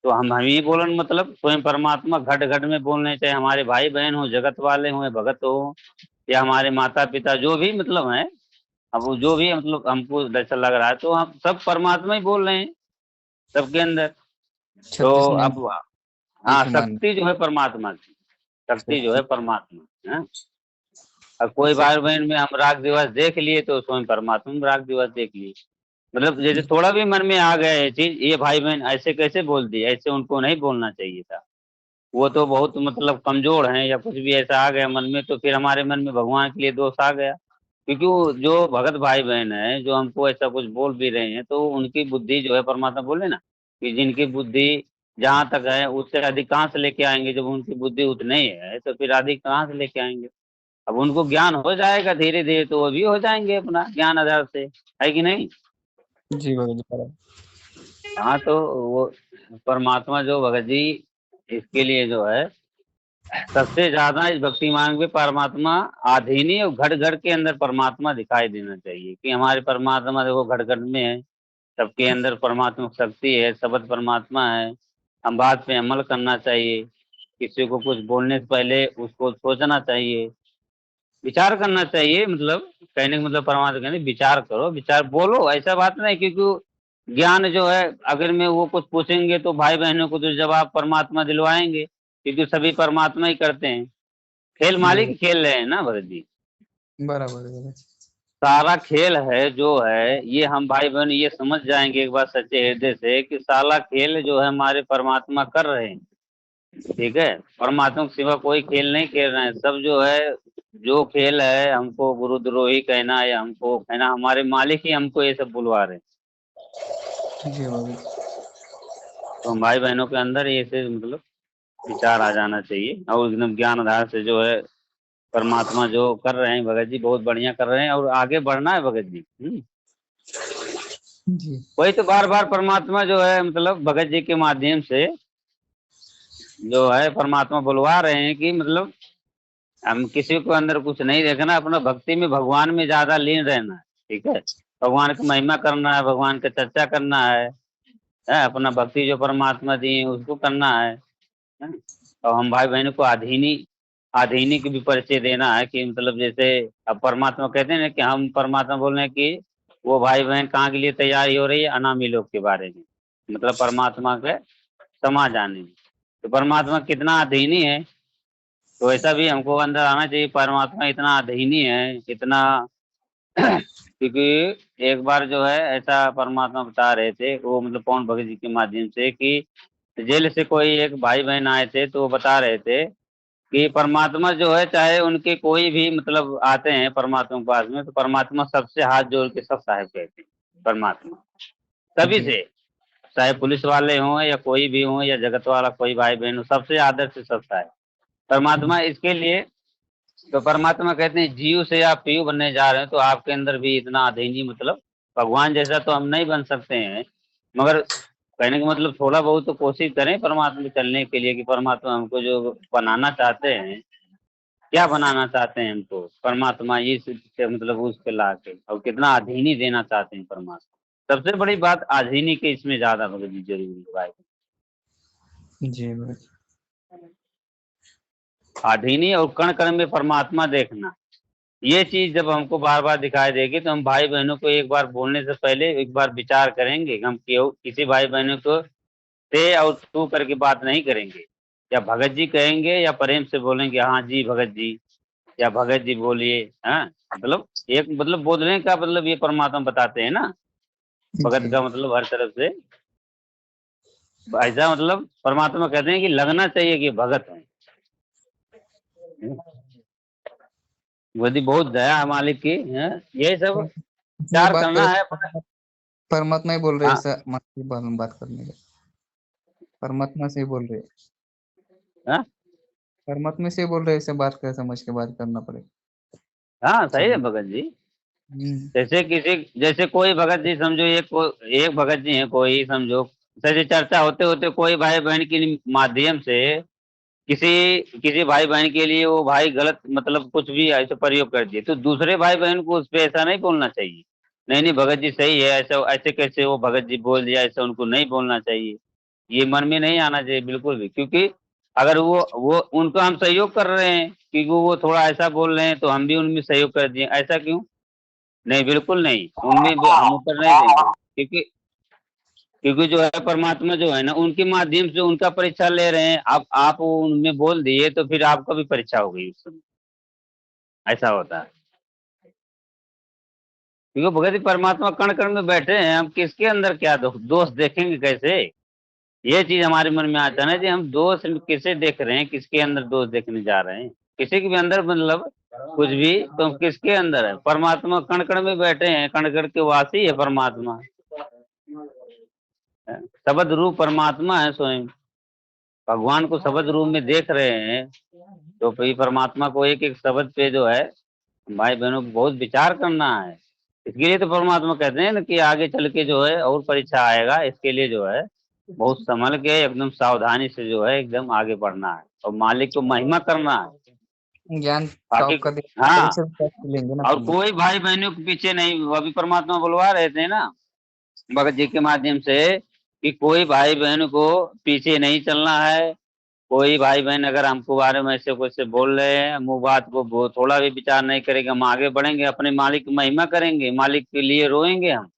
तो हम ही बोलन मतलब स्वयं परमात्मा घट घट में बोलने, चाहे हमारे भाई बहन हो, जगत वाले हों, भगत हो, या हमारे माता पिता जो भी मतलब हैं, अब वो जो भी मतलब हमको ऐसा लग रहा है, तो हम सब परमात्मा ही बोल रहे हैं सबके अंदर। तो 36 में अब हाँ, एक ही मान। शक्ति जो है परमात्मा की, शक्ति जो है परमात्मा है। अब कोई अच्छा। भाई बहन में हम राग दिवस देख लिए तो स्वयं परमात्मा में राग दिवस देख लिए, मतलब जैसे थोड़ा भी मन में आ गया ये चीज, ये भाई बहन ऐसे कैसे बोल दिए, ऐसे उनको नहीं बोलना चाहिए था, वो तो बहुत मतलब कमजोर हैं, या कुछ भी ऐसा आ गया मन में, तो फिर हमारे मन में भगवान के लिए दोष आ गया। क्योंकि वो जो भगत भाई बहन है जो हमको ऐसा कुछ बोल भी रहे हैं, तो उनकी बुद्धि जो है, परमात्मा बोले ना कि जिनकी बुद्धि जहाँ तक है उससे अधिक कहाँ से लेके आएंगे, जब उनकी बुद्धि उतनी ही है तो फिर अधिक कहाँ से लेके आएंगे। अब उनको ज्ञान हो जाएगा धीरे धीरे, तो वो भी हो जाएंगे अपना ज्ञान आधार से, है कि नहीं। जी भगत जी बराबर। हाँ, तो वो परमात्मा जो भगत जी, इसके लिए जो है सबसे ज्यादा इस भक्ति मार्ग में परमात्मा आधीनी और घट घट के अंदर परमात्मा दिखाई देना चाहिए, कि हमारे परमात्मा देखो घट घट में है, सबके अंदर परमात्मा शक्ति है, शब्द परमात्मा है। हम बात पे अमल करना चाहिए, किसी को कुछ बोलने से पहले उसको सोचना चाहिए, विचार करना चाहिए, मतलब कहने का मतलब परमात्मा कहते हैं विचार करो, विचार बोलो, ऐसा बात नहीं। क्योंकि ज्ञान जो है अगर मैं वो कुछ पूछेंगे तो भाई बहनों को तो जवाब परमात्मा दिलवाएंगे, क्योंकि सभी परमात्मा ही करते हैं, खेल जी मालिक भगत खेल रहे हैं ना भरत जी। बराबर है भगत। सारा खेल है जो है, ये हम भाई बहन ये समझ जाएंगे एक बार सच्चे हृदय से कि सारा खेल जो है हमारे परमात्मा कर रहे हैं, ठीक है। परमात्मा के सिवा कोई खेल नहीं खेल रहे हैं, सब जो है जो खेल है हमको गुरुद्रोही कहना या हमको कहना, हमारे मालिक ही हमको ये सब बुलवा रहे हैं। जी भगत। तो हम भाई बहनों के अंदर ये से मतलब विचार आ जाना चाहिए, और एकदम ज्ञान आधार से जो है परमात्मा जो कर रहे हैं भगत जी बहुत बढ़िया कर रहे हैं, और आगे बढ़ना है भगत जी। जी वही तो बार बार परमात्मा जो है मतलब भगत जी के माध्यम से जो है परमात्मा बुलवा रहे हैं कि मतलब हम किसी को अंदर कुछ नहीं देखना, अपना भक्ति में भगवान में ज्यादा लीन रहना है, ठीक है। भगवान की महिमा करना है, भगवान की चर्चा करना है, अपना भक्ति जो परमात्मा दी है उसको करना है। और हम भाई बहनों को आधीनी की भी परिचय देना है, कि मतलब जैसे अब परमात्मा कहते हैं ना कि हम परमात्मा बोल रहे हैं कि वो भाई बहन कहाँ के लिए तैयारी हो रही है, अनामी लोग के बारे में, मतलब परमात्मा के समा जाने में। तो परमात्मा कितना अधीनी है, तो ऐसा भी हमको अंदर आना चाहिए, परमात्मा इतना अधीनी है, इतना क्योंकि एक बार जो है ऐसा परमात्मा बता रहे थे, वो मतलब पवन भगत जी के माध्यम से, कि जेल से कोई एक भाई बहन आए थे, तो वो बता रहे थे कि परमात्मा जो है चाहे उनके कोई भी मतलब आते हैं परमात्मा के पास में, तो परमात्मा सबसे हाथ जोड़ के सब साहेब कहते हैं परमात्मा, सभी जी से, चाहे पुलिस वाले हों या कोई भी हो, या जगत वाला कोई भाई बहन हो, सबसे आदर से सब साहेब परमात्मा। इसके लिए तो परमात्मा कहते हैं जीव से आप पीयू बनने जा रहे हैं, तो आपके अंदर भी इतना अधीनी मतलब भगवान जैसा तो हम नहीं बन सकते हैं, मगर कहने का मतलब थोड़ा बहुत तो कोशिश करें परमात्मा में चलने के लिए, कि परमात्मा हमको जो बनाना चाहते हैं, क्या बनाना चाहते हैं हमको परमात्मा, ये से मतलब उस पे ला के, और कितना अधीनी देना चाहते हैं परमात्मा। सबसे बड़ी बात अधीनी के इसमें ज्यादा मतलब जरूरी है भाई। जी भगत। अधीनी और कण कण में परमात्मा देखना, ये चीज जब हमको बार बार दिखाई देगी, तो हम भाई बहनों को एक बार बोलने से पहले एक बार विचार करेंगे, हम क्यों किसी भाई बहनों को ते और तू करके बात नहीं करेंगे, या भगत जी कहेंगे या प्रेम से बोलेंगे हाँ जी भगत जी, या भगत जी बोलिए, हाँ मतलब एक मतलब बोलने का मतलब ये परमात्मा बताते हैं ना, भगत जी का मतलब हर तरफ से ऐसा मतलब परमात्मा कहते हैं कि लगना चाहिए कि भगत है। यदि बहुत दया है मालिक की है, यही सब ये प्यार बात करना है अपना। परमात्मा ही बोल रहे हैं, हाँ ऐसा मत की बात करने का। परमात्मा से ही बोल रहे हैं। हाँ परमात्मा से ही बोल रहे हैं, ऐसे बात कर समझ के बात करना पड़ेगा हाँ, सही है सब। भगत जी। हम्म, जैसे कोई भगत जी समझो, एक भगत जी है कोई समझो, जैसे चर्चा होते होते कोई भाई बहन के माध्यम से किसी किसी भाई बहन के लिए वो भाई गलत मतलब कुछ भी ऐसे प्रयोग कर दिए, तो दूसरे भाई बहन को उस पे ऐसा नहीं बोलना चाहिए। नहीं नहीं भगत जी सही है, ऐसा ऐसे कैसे वो भगत जी बोल दिया, ऐसा उनको नहीं बोलना चाहिए। ये मन में नहीं आना चाहिए बिल्कुल भी, क्योंकि अगर वो उनको हम सहयोग कर रहे हैं क्योंकि वो थोड़ा ऐसा बोल रहे हैं तो हम भी उनमें सहयोग कर दिए, ऐसा क्यों? नहीं बिल्कुल नहीं, उनमें भी हम उत्तर नहीं देंगे, क्योंकि क्योंकि जो है परमात्मा जो है ना उनके माध्यम से उनका परीक्षा ले रहे हैं। आप उनमें बोल दिए तो फिर आपका भी परीक्षा हो गई उस समय, ऐसा होता है। क्योंकि भगत जी परमात्मा कण कण में बैठे हैं, हम किसके अंदर क्या दोष देखेंगे कैसे? ये चीज हमारे मन में आता है ना, कि हम दोष किसे देख रहे हैं, किसके अंदर दोष देखने जा रहे हैं। किसी के भी अंदर मतलब कुछ भी, तो हम किसके अंदर है? परमात्मा कण कण में बैठे हैं, कण कण के वासी है परमात्मा। शब्द रूप परमात्मा है स्वयं, भगवान को शब्द रूप में देख रहे हैं, तो फिर परमात्मा को एक एक शब्द पे जो है भाई बहनों को बहुत विचार करना है। इसके लिए तो परमात्मा कहते हैं ना कि आगे चल के जो है और परीक्षा आएगा, इसके लिए जो है बहुत संभल के एकदम सावधानी से जो है एकदम आगे बढ़ना है और मालिक को महिमा करना है। ज्ञान बाकी टॉप का हाँ, परीक्षा में टॉप लेंगे ना और फिर। कोई भाई बहनों के पीछे नहीं, वो अभी परमात्मा बुलवा रहे थे ना भगत जी के माध्यम से कि कोई भाई बहन को पीछे नहीं चलना है। कोई भाई बहन अगर हमको बारे में ऐसे कुछ से बोल रहे हैं, मुंह बात को थोड़ा भी विचार नहीं करेंगे, हम आगे बढ़ेंगे, अपने मालिक की महिमा करेंगे, मालिक के लिए रोएंगे हम।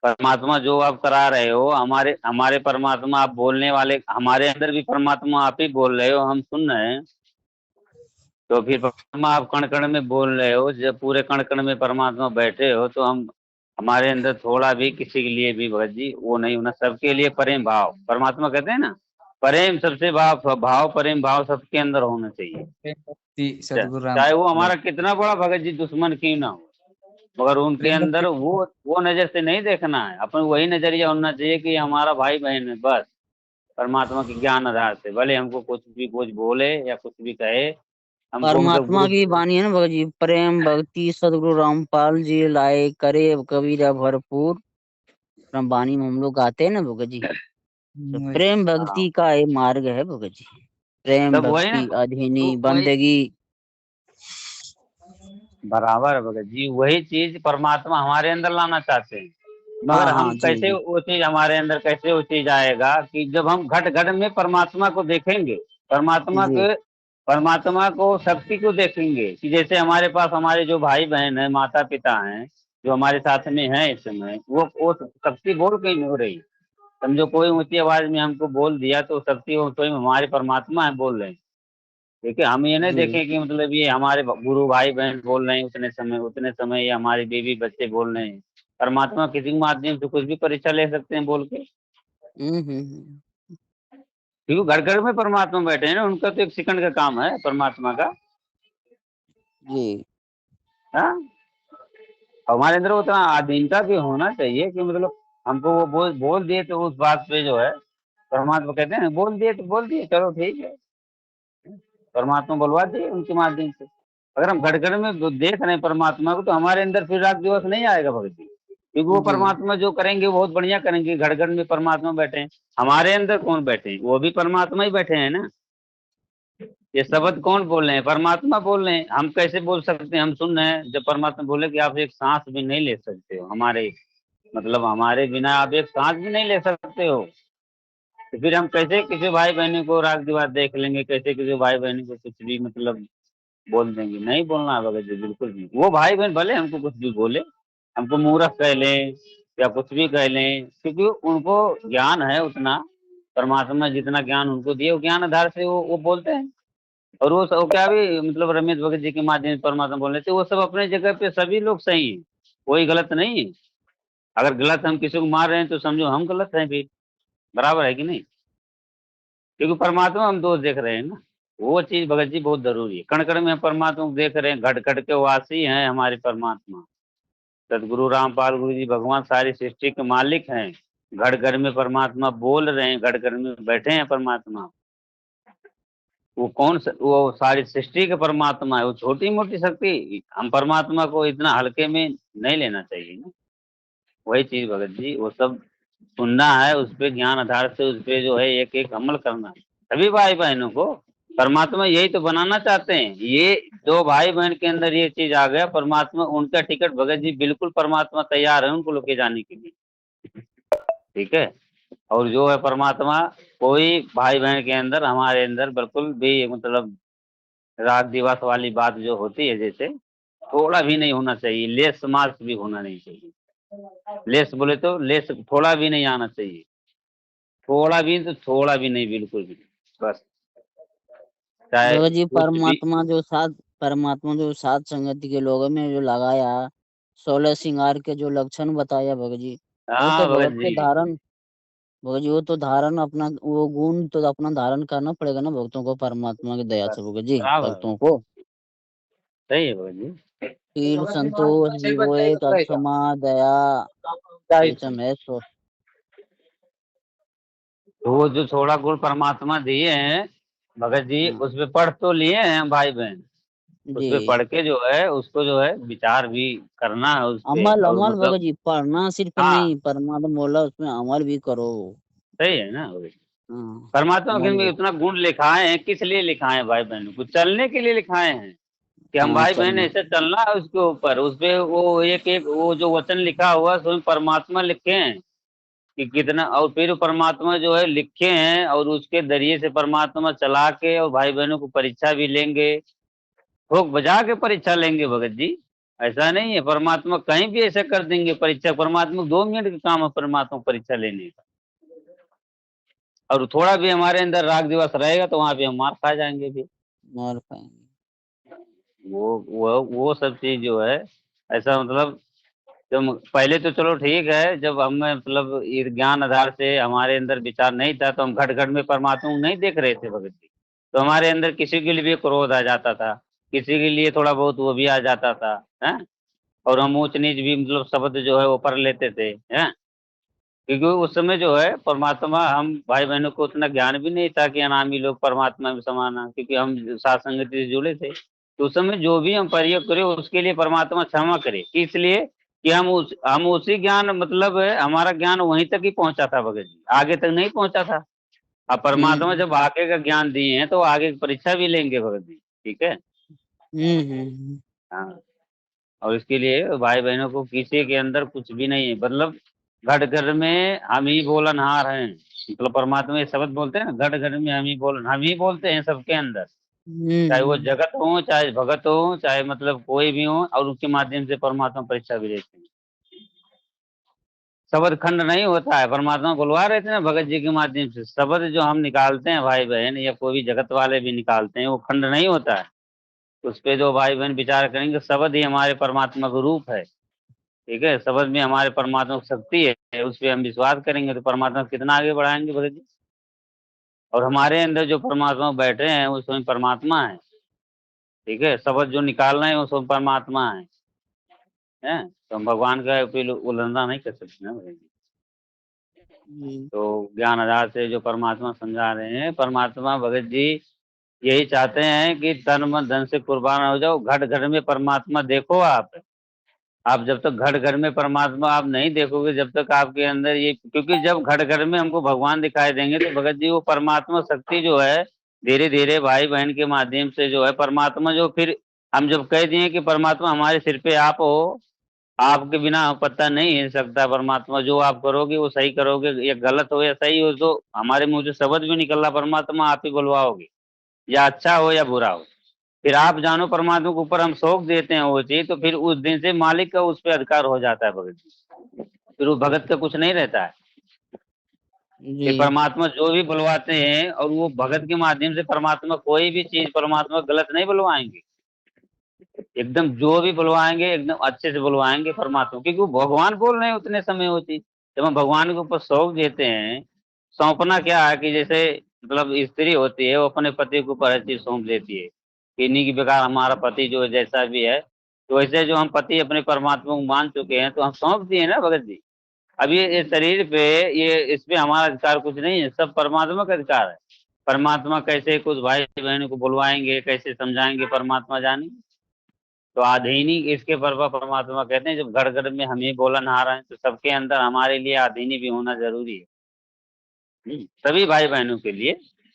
परमात्मा जो आप करा रहे हो, हमारे हमारे परमात्मा आप बोलने वाले, हमारे अंदर भी परमात्मा आप ही बोल रहे हो, हम सुन रहे हैं। तो फिर परमात्मा आप कण कण में बोल रहे हो, जब पूरे कण कण में परमात्मा बैठे हो, तो हम हमारे अंदर थोड़ा भी किसी के लिए भी भगत जी वो नहीं होना, सबके लिए प्रेम भाव। परमात्मा कहते हैं ना प्रेम सबसे भाव प्रेम भाव सबके अंदर होना चाहिए। सदगुरु चाहे वो रामपाल। हमारा कितना बड़ा भगत जी दुश्मन क्यों ना हो, मगर उनके प्रेम अंदर भक्ति। वो नजर से नहीं देखना है, अपन वही नजरिया होना चाहिए कि हमारा भाई बहन है बस। परमात्मा के ज्ञान आधार से भले हमको कुछ बोले या कुछ भी कहे, हमको मतलब परमात्मा गुरु। की वाणी है ना भगत जी, प्रेम भक्ति सदगुरु रामपाल जी लाए करे कबीरा भरपूर। अपना वाणी में हम लोग गाते हैं ना भगत जी, तो प्रेम हाँ भक्ति का ये मार्ग है भगत जी। प्रेम तब वही ना, भक्ति अधीनी तो वही बंदगी। बराबर है भगत जी, वही चीज परमात्मा हमारे अंदर लाना चाहते हैं। हाँ मगर हम हाँ जी कैसे जी वो चीज हमारे अंदर कैसे वो चीज आएगा कि जब हम घट घट में परमात्मा को देखेंगे, परमात्मा जी। के परमात्मा को शक्ति को देखेंगे कि जैसे हमारे पास हमारे जो भाई बहन है, माता पिता हैं, जो हमारे साथ में है इस समय, वो शक्ति बोल कहीं नहीं हो रही। समझो कोई ऊंची आवाज में हमको बोल दिया तो शक्ति वो स्वयं हमारे परमात्मा है बोल रहे हैं। देखिए हम ये नहीं जी देखें कि मतलब ये हमारे गुरु भाई बहन बोल रहे हैं, उतने समय ये हमारे बीवी बच्चे बोल रहे हैं। परमात्मा किसी के माध्यम से कुछ भी परीक्षा ले सकते हैं बोल के, हम्म। क्योंकि घर घर में परमात्मा बैठे हैं ना, उनका तो एक सेकंड का काम है परमात्मा का। जी हाँ, हमारे अंदर उतना आधीनता भी होना चाहिए कि मतलब हमको वो बोल दिए तो उस बात पे जो है परमात्मा कहते हैं बोल दिए तो बोल दिए, चलो ठीक है, परमात्मा बुलवा दिए उनके माध्यम से। अगर हम घर घर में देख रहे हैं परमात्मा को, तो हमारे अंदर फिर राग दिवस नहीं आएगा भगत जी, क्योंकि वो जी परमात्मा जो करेंगे वो बहुत बढ़िया करेंगे। घर घर में परमात्मा बैठे हैं, हमारे अंदर कौन बैठे हैं? वो भी परमात्मा ही बैठे हैं ना। ये शब्द कौन बोल रहे हैं? परमात्मा बोल रहे हैं। हम कैसे बोल सकते हैं? हम सुन रहे हैं जब परमात्मा बोले कि आप एक सांस भी नहीं ले सकते हो हमारे, मतलब हमारे बिना आप एक सांस भी नहीं ले सकते हो, तो फिर हम कैसे किसी भाई बहनी को राग दिवा देख लेंगे, कैसे किसी भाई बहनी को कुछ भी मतलब बोल देंगे? नहीं बोलना है भगत जी बिल्कुल भी। वो भाई बहन भले हमको कुछ भी बोले, हमको मूर्ख कह लें या कुछ भी कह लें, क्योंकि उनको ज्ञान है उतना, परमात्मा जितना ज्ञान उनको दिए वो ज्ञान आधार से वो बोलते हैं। और वो सब क्या भी मतलब रमेश भगत जी के माध्यम से परमात्मा बोल रहे थे, वो सब अपने जगह पे सभी लोग सही हैं, कोई गलत नहीं है। अगर गलत हम किसी को मार रहे हैं तो समझो हम गलत हैं, फिर बराबर है कि नहीं? क्योंकि परमात्मा हम दोष देख रहे हैं ना, वो चीज भगत जी बहुत जरूरी है। कण कण में हम परमात्मा को देख रहे हैं, घट घट के वासी हैं हमारे परमात्मा। सदगुरु रामपाल गुरु जी भगवान सारी सृष्टि के मालिक हैं, घर घर में परमात्मा बोल रहे हैं, घर घर में बैठे हैं परमात्मा। वो वो सारी सृष्टि के परमात्मा है, वो छोटी मोटी शक्ति, हम परमात्मा को इतना हल्के में नहीं लेना चाहिए ना। वही चीज भगत जी, वो सब सुनना है, उस पे ज्ञान आधार से उस पे जो है एक एक अमल करना है। सभी भाई बहनों को परमात्मा यही तो बनाना चाहते हैं। ये जो भाई बहन के अंदर ये चीज आ गया, परमात्मा उनका टिकट भगत जी बिल्कुल परमात्मा तैयार है उनको लेके जाने के लिए, ठीक है। और जो है परमात्मा, कोई भाई बहन के अंदर हमारे अंदर बिल्कुल भी मतलब राग दिवस वाली बात जो होती है, जैसे थोड़ा भी नहीं होना चाहिए, लेस मार्क्स भी होना नहीं चाहिए। लेस बोले तो लेस थोड़ा भी नहीं आना चाहिए, थोड़ा भी तो थोड़ा भी नहीं, बिल्कुल भी बस। चाहे भगत जी कुछ भी। परमात्मा जो सात संगति के लोगों में जो लगाया, 16 श्रृंगार के जो लक्षण बताया भगत जी, वो तो हाँ भगत जी। भगत जी वो तो धारण अपना, वो गुण तो अपना धारण करना पड़ेगा ना भक्तों को, परमात्मा की दया बस से भगत जी बराबर, भक्तों को। सही है भगत जी। फिर संतोष, विवेक, क्षमा, दया, ये सब है तो। तो वो जो थोड़ा गुण परमात्मा दिए हैं भगत जी, हाँ, उस पे पढ़ तो लिए हैं हम भाई बहन, उस पे जी पढ़ के जो है उसको जो है विचार भी करना है उस पे, अमल, और अमल मतलब भगत जी, पढ़ना सिर्फ हाँ नहीं, परमात्मा बोला उसमें अमल भी करो। सही है ना भगत जी। हाँ, परमात्मा अमल में भी। इतना गुण लिखाए हैं, किस लिए लिखाए हैं भाई बहनों को? चलने के लिए लिखाए हैं कि हम हाँ भाई बहन चलना। ऐसे चलना है उसके ऊपर, उस पे वो एक एक वो जो वचन लिखा हुआ स्वयं परमात्मा लिखे हैं कि कितना, और फिर परमात्मा जो है लिखे हैं और उसके जरिए से परमात्मा चला के और भाई बहनों को परीक्षा भी लेंगे, ठोक बजा के परीक्षा लेंगे भगत जी। ऐसा नहीं है परमात्मा कहीं भी ऐसा कर देंगे परीक्षा, परमात्मा 2 मिनट का काम है परमात्मा को परीक्षा लेने का। और थोड़ा भी हमारे अंदर राग दिवस रहेगा तो वहां पे हम मार खा जाएंगे भी। मार पाएंगे। वो सब चीज जो है ऐसा मतलब, जब पहले तो चलो ठीक है, जब हमें मतलब ये ज्ञान आधार से हमारे अंदर विचार नहीं था तो हम घट घट में परमात्मा को नहीं देख रहे थे भगत जी, तो हमारे अंदर किसी के लिए भी क्रोध आ जाता था, किसी के लिए थोड़ा बहुत वो भी आ जाता था, हैं। और हम ऊंच नीच भी मतलब शब्द जो है वो पढ़ लेते थे, हैं। क्योंकि उस समय जो है परमात्मा, हम भाई बहनों को उतना ज्ञान भी नहीं था कि अनामी लोग परमात्मा में समाना, क्योंकि हम साथ संगति से जुड़े थे। तो उस समय जो भी हम प्रयोग करें उसके लिए परमात्मा क्षमा करे, इसलिए कि हम उसी ज्ञान मतलब है, हमारा ज्ञान वहीं तक ही पहुंचा था भगत जी, आगे तक नहीं पहुंचा था। अब परमात्मा हम्म जब आगे का ज्ञान दिए हैं तो आगे की परीक्षा भी लेंगे भगत जी, ठीक है। हाँ, और इसके लिए भाई बहनों को किसी के अंदर कुछ भी नहीं है, मतलब घट घर में हम ही बोलनहार हैं, मतलब परमात्मा ये शब्द बोलते हैं ना, घट घर में हम ही बोलते हैं सबके अंदर, चाहे वो हम्म। जगत हो, चाहे भगत हो, चाहे मतलब कोई भी हो, और उसके माध्यम से परमात्मा परीक्षा भी लेते हैं। शब्द खंड नहीं होता है, परमात्मा बुलवा रहे थे ना भगत जी के माध्यम से, शब्द जो हम निकालते हैं भाई बहन या कोई भी जगत वाले भी निकालते हैं, वो खंड नहीं होता है। उस पे जो भाई बहन विचार करेंगे, शब्द ही हमारे परमात्मा का रूप है, ठीक है। शब्द में हमारे परमात्मा की शक्ति है, उस पर हम विश्वास करेंगे तो परमात्मा को कितना आगे बढ़ाएंगे भगत जी। और हमारे अंदर जो परमात्मा बैठे हैं वो स्वयं परमात्मा है, ठीक है। शब्द जो निकाल रहे हैं वो स्वयं परमात्मा है। तो हम भगवान का उल्लंघन नहीं कर सकते ना भगत जी। तो ज्ञान आधार से जो परमात्मा समझा रहे हैं, परमात्मा भगत जी यही चाहते हैं कि तन मन धन से कुर्बान हो जाओ, घट घट में परमात्मा देखो आप जब तक घट घर में परमात्मा आप नहीं देखोगे, जब तक आपके अंदर ये, क्योंकि जब घट घर में हमको भगवान दिखाई देंगे तो भगत जी वो परमात्मा शक्ति जो है धीरे धीरे भाई बहन के माध्यम से जो है परमात्मा जो, फिर हम जब कह दिए कि परमात्मा हमारे सिर पे आप हो, आपके बिना पता नहीं हिल सकता परमात्मा, जो आप करोगे वो सही करोगे, या गलत हो या सही हो, तो हमारे मुंह से शब्द भी निकल रहा परमात्मा आप ही बुलवाओगे, या अच्छा हो या बुरा हो। फिर आप जानो परमात्मा के ऊपर हम सौंप देते हैं वो चीज, तो फिर उस दिन से मालिक का उस पर अधिकार हो जाता है भगत जी, फिर वो भगत का कुछ नहीं रहता है। जी फिर परमात्मा जो भी बुलवाते हैं, और वो भगत के माध्यम से परमात्मा कोई भी चीज परमात्मा गलत नहीं बुलवाएंगे, एकदम जो भी बुलवाएंगे एकदम अच्छे से बुलवाएंगे परमात्मा, क्योंकि वो भगवान बोल रहे हैं उतने समय वो चीज। जब हम भगवान के ऊपर सौंप देते हैं, सौंपना क्या है कि जैसे मतलब स्त्री होती है वो अपने पति को ऊपर हर चीज सौंप देती है कि इन्हीं की बेकार हमारा पति जो जैसा भी है, तो वैसे जो हम पति अपने परमात्मा को मान चुके हैं तो हम सौंप दिए ना भगत जी। अब ये शरीर पे ये इस पे हमारा अधिकार कुछ नहीं है, सब परमात्मा का अधिकार है। परमात्मा कैसे कुछ भाई बहनों को बुलवाएंगे, कैसे समझाएंगे, परमात्मा जाने। तो आधीनी इसके परमात्मा कहते हैं, जब घर घर में हम ही बोलन हार हैं तो सबके अंदर हमारे लिए आधीनी भी होना जरूरी है। सभी भाई बहनों के लिए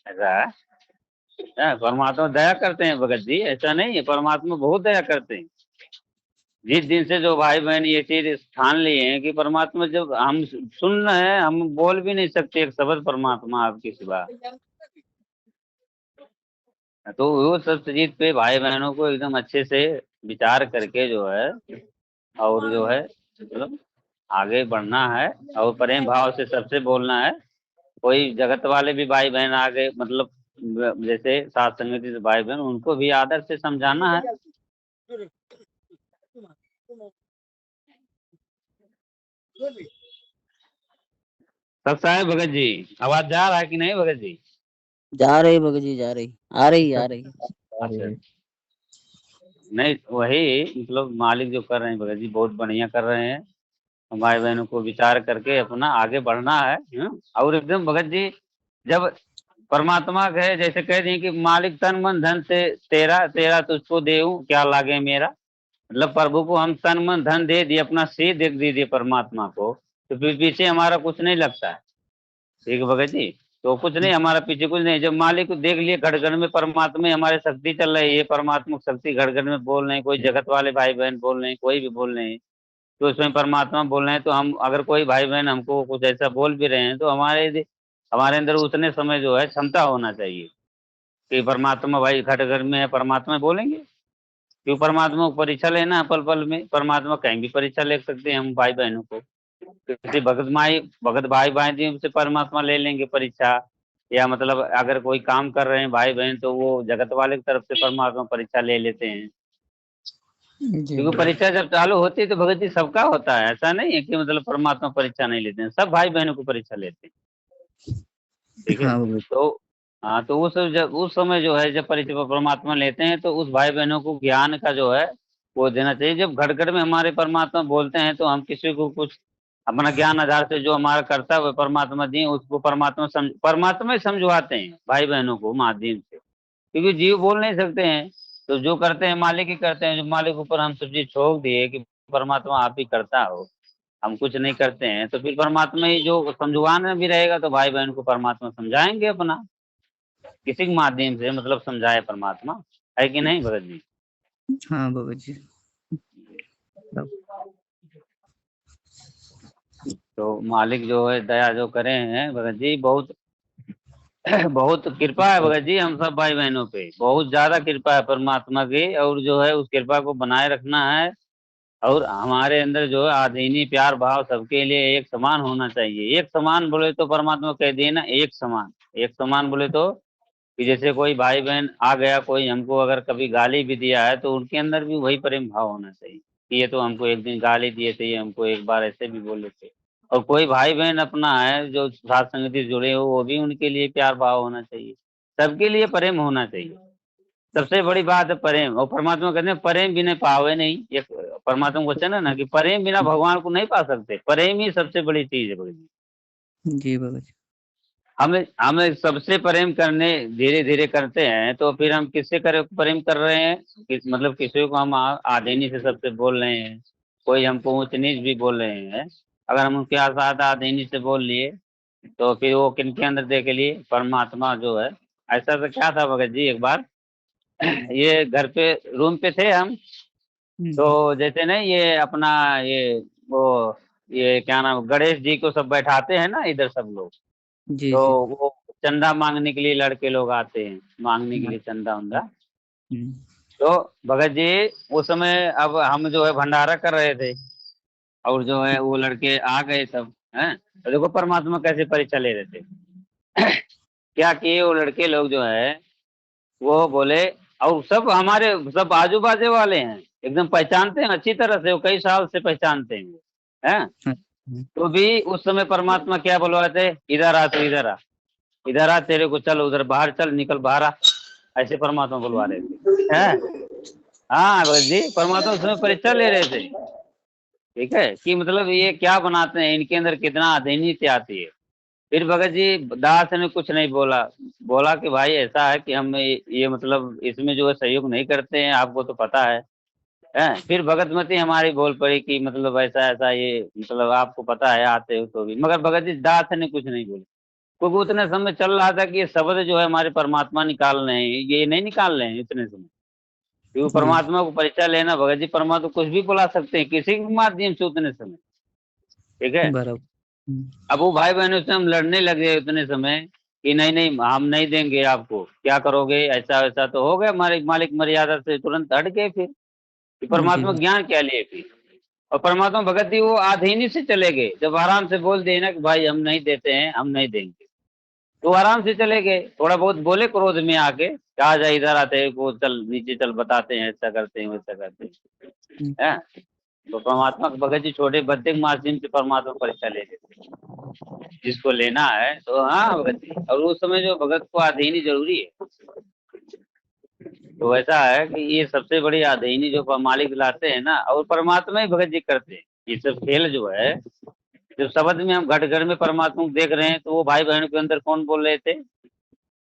ऐसा है। परमात्मा दया करते हैं भगत जी, ऐसा नहीं है, परमात्मा बहुत दया करते हैं। जिस दिन से जो भाई बहन ये चीज ठान लिए हैं कि परमात्मा, जब हम सुन रहे हैं, हम बोल भी नहीं सकते एक शब्द परमात्मा आपके सिवा, तो वो सब चीज पे भाई बहनों को एकदम अच्छे से विचार करके जो है और जो है मतलब आगे बढ़ना है और प्रेम भाव से सबसे बोलना है। कोई जगत वाले भी भाई बहन आगे मतलब जैसे साथ संगति से भाई बहन, उनको भी आदर से समझाना है। सबसा है भगत जी, आवाज जा रहा है कि नहीं भगत जी? जा रही भगत जी, जा रही, आ रही। अच्छा, नहीं वही मतलब मालिक जो कर रहे हैं भगत जी बहुत बढ़िया कर रहे हैं। भाई बहनों को विचार करके अपना आगे बढ़ना है। और एकदम भगत जी, जब परमात्मा कहे जैसे कह दिए कि मालिक तन मन धन से तेरा तेरा तुझको देऊं क्या लागे मेरा, मतलब प्रभु को हम तन मन धन दे दिए, अपना सिर देख दीजिए परमात्मा को, तो फिर पीछे हमारा कुछ नहीं लगता है। ठीक है भगत जी, तो कुछ नहीं, हमारा पीछे कुछ नहीं। जब मालिक को देख लिए घर घर में परमात्मा में हमारे शक्ति चल रही है, परमात्मा शक्ति घर घर में बोल रहे हैं, कोई जगत वाले भाई बहन बोल रहे हैं, कोई भी बोल रहे हैं, तो उसमें परमात्मा बोल रहे हैं। तो हम अगर कोई भाई बहन हमको कुछ ऐसा बोल भी रहे हैं तो हमारे अंदर उतने समय जो है क्षमता होना चाहिए कि परमात्मा भाई घर घर में है, परमात्मा बोलेंगे। क्यों परमात्मा को परीक्षा लेना है पल पल में, परमात्मा कहीं भी परीक्षा ले सकते हैं हम भाई बहनों को। किसी भगत भाई बहन से परमात्मा ले लेंगे परीक्षा, या मतलब अगर कोई काम कर रहे हैं भाई बहन तो वो जगत वाले की तरफ से परमात्मा परीक्षा ले लेते हैं। क्योंकि परीक्षा जब चालू होती है तो भगत जी सबका होता है, ऐसा नहीं है कि मतलब परमात्मा परीक्षा नहीं लेते हैं, सब भाई बहनों को परीक्षा लेते हैं। ठीक है, तो हाँ, तो उस समय जो है जब परीक्षा परमात्मा लेते हैं तो उस भाई बहनों को ज्ञान का जो है वो देना चाहिए। जब घर घर में हमारे परमात्मा बोलते हैं तो हम किसी को कुछ अपना ज्ञान आधार से जो हमारा कर्तव्य परमात्मा दिए उसको परमात्मा ही समझवाते हैं भाई बहनों को माध्यम से, क्योंकि जीव बोल नहीं सकते हैं। तो जो करते हैं मालिक ही करते हैं, जो मालिक ऊपर हम सब चीज छोड़ दिए कि परमात्मा आप ही करता हो, हम कुछ नहीं करते हैं, तो फिर परमात्मा ही जो समझवाना भी रहेगा तो भाई बहन को परमात्मा समझाएंगे अपना किसी के माध्यम से, मतलब समझाए परमात्मा, है कि नहीं भगत जी? हाँ भगत जी। तो मालिक जो है दया जो करे हैं भगत जी, बहुत बहुत कृपा है भगत जी हम सब भाई बहनों पे, बहुत ज्यादा कृपा है परमात्मा की, और जो है उस कृपा को बनाए रखना है। और हमारे अंदर जो है आधीनी प्यार भाव सबके लिए एक समान होना चाहिए। एक समान बोले तो परमात्मा कह दिए ना, एक समान। एक समान बोले तो कि जैसे कोई भाई बहन आ गया, कोई हमको अगर कभी गाली भी दिया है तो उनके अंदर भी वही प्रेम भाव होना चाहिए कि ये तो हमको एक दिन गाली दिए थे, ये हमको एक बार ऐसे भी बोले थे। और कोई भाई बहन अपना है जो साथ संगति से जुड़े हो, वो भी उनके लिए प्यार भाव होना चाहिए, सबके लिए प्रेम होना चाहिए। सबसे बड़ी बात है प्रेम। और परमात्मा कहते हैं प्रेम बिना पावे नहीं, ये परमात्मा को वचन है ना कि प्रेम बिना भगवान को नहीं पा सकते, प्रेम ही सबसे बड़ी चीज है भगत जी। जी भगत जी। हमें सबसे प्रेम करने धीरे धीरे करते हैं तो फिर हम किससे प्रेम कर रहे हैं, मतलब किसी को हम आधीनी से सबसे बोल रहे हैं, कोई हमको ऊंच नीच भी बोल रहे हैं, अगर हम उनके साथ आधीनी से बोल लिए तो फिर वो किनके अंदर देख लिए, परमात्मा जो है। ऐसा तो क्या था भगत जी, एक बार ये घर पे रूम पे थे हम, तो जैसे नहीं ये अपना ये वो ये क्या नाम गणेश जी को सब बैठाते हैं ना इधर सब लोग, जी तो जी। वो चंदा मांगने के लिए लड़के लोग आते हैं, मांगने के लिए चंदा उंदा। तो भगत जी उस समय अब हम जो है भंडारा कर रहे थे और जो है वो लड़के आ गए सब हैं, तो देखो परमात्मा कैसे परीक्षा ले रहे थे। क्या किए वो लड़के लोग जो है वो बोले, और सब हमारे सब आजू बाजू वाले हैं, एकदम पहचानते हैं अच्छी तरह से, वो कई साल से पहचानते हैं। तो भी उस समय परमात्मा क्या बुलवाते, इधर आ, तो इधर आ। इधर आ, तेरे को चल उधर बाहर चल, निकल बाहर आ, ऐसे परमात्मा बुलवा रहे थे हैं। हाँ भगत जी, परमात्मा उसमें परीक्षा ले रहे थे, ठीक है, कि मतलब ये क्या बनाते हैं, इनके अंदर कितना अधीनता आती है। फिर भगत जी दास ने कुछ नहीं बोला, बोला कि भाई ऐसा है कि हम ये मतलब इसमें जो है सहयोग नहीं करते हैं, आपको तो पता है। फिर भगतमती हमारी बोल पड़ी कि मतलब ऐसा ऐसा ये मतलब आपको पता है, आते हो तो भी, मगर भगत जी दास ने कुछ नहीं बोला, क्योंकि उतने समय चल रहा था कि ये शब्द जो है हमारे परमात्मा निकाल रहे हैं, ये नहीं निकाल रहे हैं इतने समय, क्योंकि परमात्मा को परिचय लेना भगत जी, परमात्मा कुछ भी बुला सकते हैं किसी के माध्यम से उतने समय, ठीक है। बराबर। अब वो भाई बहनों से हम लड़ने लगे उतने समय कि नहीं नहीं हम नहीं देंगे आपको, क्या करोगे, ऐसा वैसा, तो हो गया, हमारे मालिक मर्यादा से तुरंत हट गए। फिर कि परमात्मा ज्ञान क्या लिए फिर, और परमात्मा भगत जी वो आधीनी से चले गए, जब आराम से बोल दिए ना कि भाई हम नहीं देते हैं, हम नहीं देंगे, तो आराम से चले गए। थोड़ा बहुत बोले क्रोध में आके, कहा जाए इधर आते हैं, वो चल नीचे चल, बताते हैं, ऐसा करते हैं वैसा करते हैं। तो परमात्मा भगत जी छोटे बच्चे के माध्यम से परमात्मा परीक्षा ले लेते, जिसको लेना है तो हाँ भगत जी, और उस समय जो भगत को आधीनी जरूरी है, तो ऐसा है कि ये सबसे बड़ी आधीनी जो मालिक लाते हैं ना, और परमात्मा ही भगत जी करते हैं ये सब खेल जो है। जब शब्द में हम घट घर में परमात्मा को देख रहे हैं, तो वो भाई बहनों के अंदर कौन बोल रहे थे,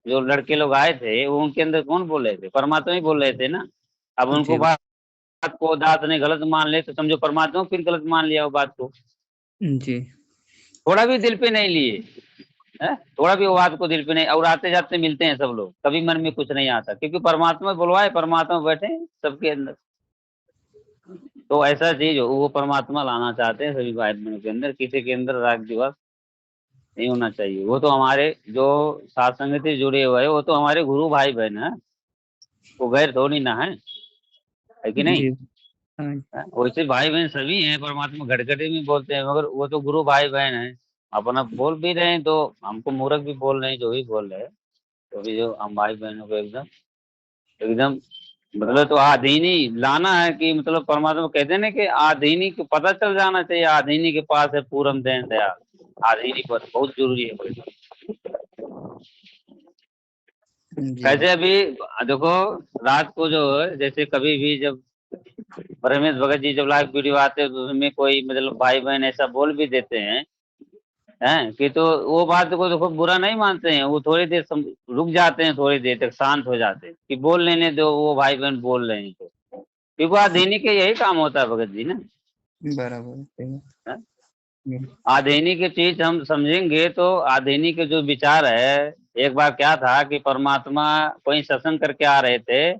जो लड़के लोग आए थे वो उनके अंदर कौन बोल रहे थे, परमात्मा ही बोल रहे थे ना। अब उनको बात को दास ने गलत मान ले तो समझो परमात्मा फिर गलत मान लिया वो बात को, जी। थोड़ा भी दिल पे नहीं लिए, थोड़ा भी वो बात को दिल पे नहीं, और आते जाते मिलते हैं सब लोग, कभी मन में कुछ नहीं आता, क्योंकि परमात्मा बुलवाए, परमात्मा बैठे हैं सबके अंदर। तो ऐसा चीज वो परमात्मा लाना चाहते हैं सभी भाई बहनों के अंदर, किसी के अंदर राग द्वेष नहीं होना चाहिए। वो तो हमारे जो साथ संगत से जुड़े हुए हैं, वो तो हमारे गुरु भाई बहन है, वो गैर थोड़ी ना है कि नहीं। वैसे भाई बहन सभी हैं, परमात्मा घटघटे में बोलते हैं, मगर वो तो गुरु भाई बहन है। अपना बोल भी रहे हैं तो हमको मूर्ख भी बोल रहे हैं, जो भी बोल रहे हैं, तो भी जो हम भाई बहनों को एकदम एकदम मतलब तो आधीनी लाना है, कि मतलब परमात्मा कहते हैं ना कि आधीनी को पता चल जाना चाहिए, आधीनी के पास है पूरम दयाल दयाल, आधीनी पर बहुत जरूरी है भाई। कैसे अभी देखो रात को जो है, जैसे कभी भी जब रमेश भगत जी जब लाइव वीडियो आते हैं तो उसमें कोई मतलब भाई बहन ऐसा बोल भी देते हैं कि तो वो बात को देखो बुरा नहीं मानते हैं, वो थोड़ी देर रुक जाते हैं, थोड़ी देर तक शांत हो जाते हैं कि बोल लेने दो, वो भाई बहन बोल रहे हैं, तो क्योंकि आधीनी के यही काम होता है भगत जी ना। बराबर। आधीनी की चीज हम समझेंगे तो आधीनी के जो विचार है, एक बार क्या था कि परमात्मा कोई सत्संग करके आ रहे थे,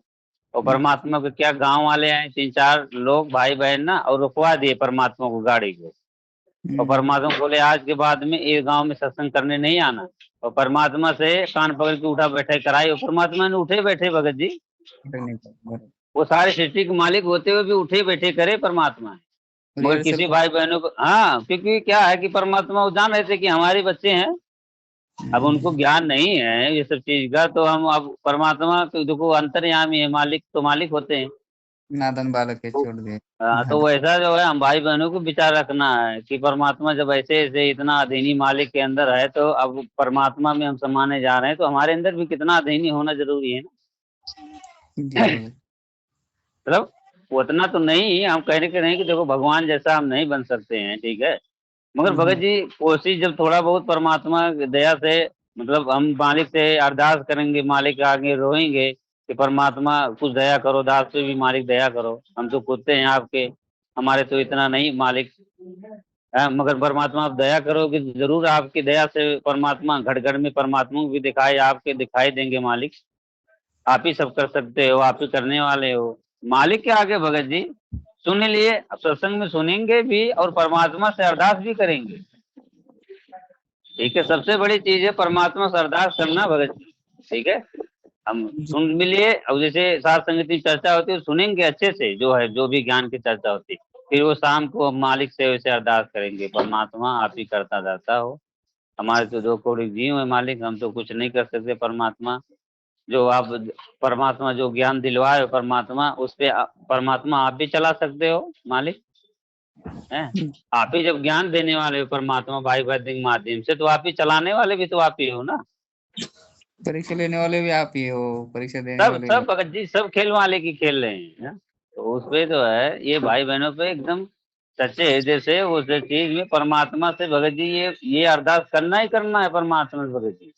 और परमात्मा को क्या गांव वाले आए 3-4 लोग भाई बहन ना, और रुकवा दिए परमात्मा को गाड़ी को, और परमात्मा बोले आज के बाद में ये गांव में सत्संग करने नहीं आना, और परमात्मा से कान पकड़ के उठा बैठे कराई, और परमात्मा ने उठे बैठे भगत जी, वो सारे सृष्टि के मालिक होते हुए भी उठे बैठे करे परमात्मा, मगर किसी भाई बहनों को हाँ, क्योंकि क्या है कि परमात्मा वो जान रहे थे कि हमारे बच्चे हैं, अब उनको ज्ञान नहीं है ये सब चीज का, तो हम अब परमात्मा देखो अंतर्यामी है, मालिक तो मालिक होते हैं, नादन बालक है छोड़ दे। तो वैसा जो है हम भाई बहनों को विचार रखना है कि परमात्मा जब ऐसे ऐसे इतना अधीनी मालिक के अंदर है, तो अब परमात्मा में हम समाने जा रहे हैं, तो हमारे अंदर भी कितना अधीनी होना जरूरी है ना। मतलब उतना तो नहीं, हम कहने के नहीं कि देखो भगवान जैसा हम नहीं बन सकते हैं, ठीक है, मगर भगत जी कोशिश जब थोड़ा बहुत परमात्मा की दया से मतलब हम मालिक से अरदास करेंगे, मालिक के आगे रोएंगे कि परमात्मा कुछ दया करो, दास पे भी मालिक दया करो, हम तो कुत्ते हैं आपके, हमारे तो इतना नहीं मालिक, मगर परमात्मा आप दया करोगे जरूर, आपकी दया से परमात्मा घट घट में परमात्मा को भी दिखाई, आपके दिखाई देंगे मालिक, आप ही सब कर सकते हो, आप ही करने वाले हो। मालिक के आगे भगत जी सुन लिए, सत्संग में सुनेंगे भी और परमात्मा से अरदास भी करेंगे, ठीक है, सबसे बड़ी चीज है परमात्मा से अरदास करना भगत जी, ठीक है। हम सुन भी लिए, और जैसे साथ संगति चर्चा होती है सुनेंगे अच्छे से, जो है जो भी ज्ञान की चर्चा होती है, फिर वो शाम को हम मालिक से वैसे अरदास करेंगे, परमात्मा आप ही करता रहता हो, हमारे तो 2 करोड़ जीव है मालिक, हम तो कुछ नहीं कर सकते, परमात्मा जो आप परमात्मा जो ज्ञान दिलवाए परमात्मा, उस पे परमात्मा आप भी चला सकते हो मालिक, हैं आप ही जब ज्ञान देने वाले हो परमात्मा भाई बहन के माध्यम से, तो आप ही चलाने वाले भी तो आप ही हो ना, परीक्षा लेने वाले भी आप ही हो, परीक्षा देने सब वाले भी। सब भगत जी सब खेल वाले की खेल रहे हैं, हाँ? तो उसपे तो है ये भाई बहनों पे एकदम सच्चे हृदय से उस चीज में परमात्मा से भगत जी ये अरदास करना ही करना है परमात्मा से भगत जी,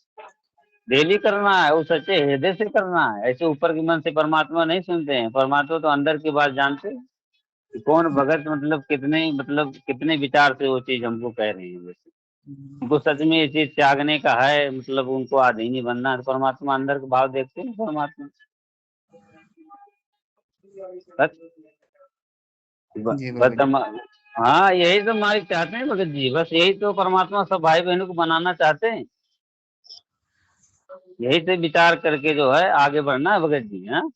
डेली करना है, वो सच्चे हृदय से करना है। ऐसे ऊपर के मन से परमात्मा नहीं सुनते हैं, परमात्मा तो अंदर की बात जानते हैं कि कौन भगत मतलब कितने विचार से वो चीज हमको कह रहे हैं। जैसे उनको सच में ये चीज त्यागने का है, मतलब उनको अधीन ही बनना है, तो परमात्मा अंदर का भाव देखते हैं परमात्मा। बस जी बस भगत जी। हम, हाँ यही तो मालिक चाहते हैं भगत जी, बस यही तो परमात्मा सब भाई बहनों को बनाना चाहते हैं। यही से विचार करके जो है आगे बढ़ना है भगत जी। हाँ,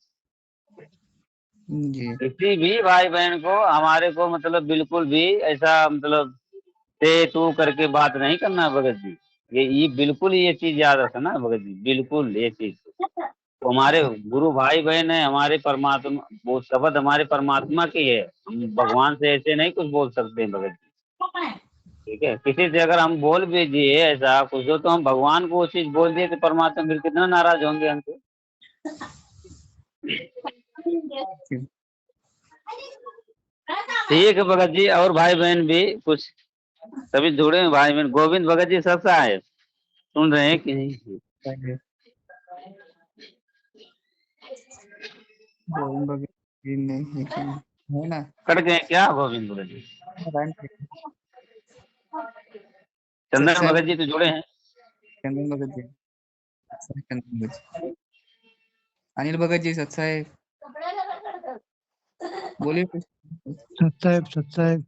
जी किसी भी भाई बहन को हमारे को मतलब बिल्कुल भी ऐसा मतलब ते तू करके बात नहीं करना है भगत जी। ये बिल्कुल ये चीज याद रखना है भगत जी, बिल्कुल ये चीज। तो हमारे गुरु भाई बहन है, हमारे परमात्मा, वो शब्द हमारे परमात्मा की है, हम भगवान से ऐसे नहीं कुछ बोल सकते हैं भगत जी। ठीक है, किसी से अगर हम बोल भी दिए ऐसा कुछ हो तो हम भगवान को वो चीज बोल दिए तो परमात्मा फिर कितना नाराज होंगे हमसे। ठीक है भगत जी, और भाई बहन भी कुछ सभी जुड़े हैं भाई बहन। गोविंद भगत जी सब आए, सुन रहे हैं कि नहीं? गोविंद भगत जी नहीं है ना। कट गए क्या गोविंद भगत जी? लाइन पे। चंदन सच्चा भगत जी तो जुड़े हैं। चंदन भगत जी, चंदन भगत जी, अनिल भगत जी सच्चा है, बोलिए कुछ। सत्साहेब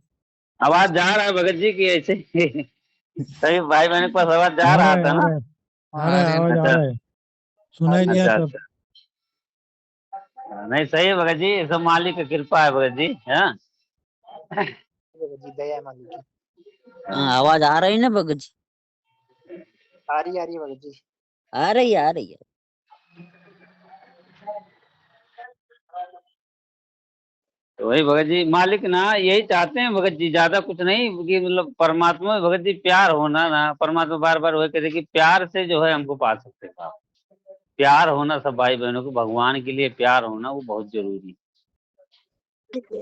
आवाज जा रहा है भगत जी की ऐसे सभी भाई बहन के पास आवाज जा आ रहा रहा है था आ ना? रहा है आ रहा है, आवाज आ अच्छा रहा है, सुनाई दिया अच्छा सब। अच्छा, नहीं सही है भगत जी, सब मालिक की कृपा है भगत जी। हाँ जी दया है मालिक की। हाँ, आवाज आ रही ना भगत जी? आ रही है भगत जी। आ रही है, आ रही है। तो वही भगत जी मालिक ना यही चाहते हैं भगत जी, ज्यादा कुछ नहीं कि मतलब परमात्मा में भगत जी प्यार होना ना, परमात्मा बार बार वही कहते कि प्यार से जो है हमको पा सकते हैं आप। प्यार होना सब भाई बहनों को, भगवान के लिए प्यार होना वो बहुत जरूरी है।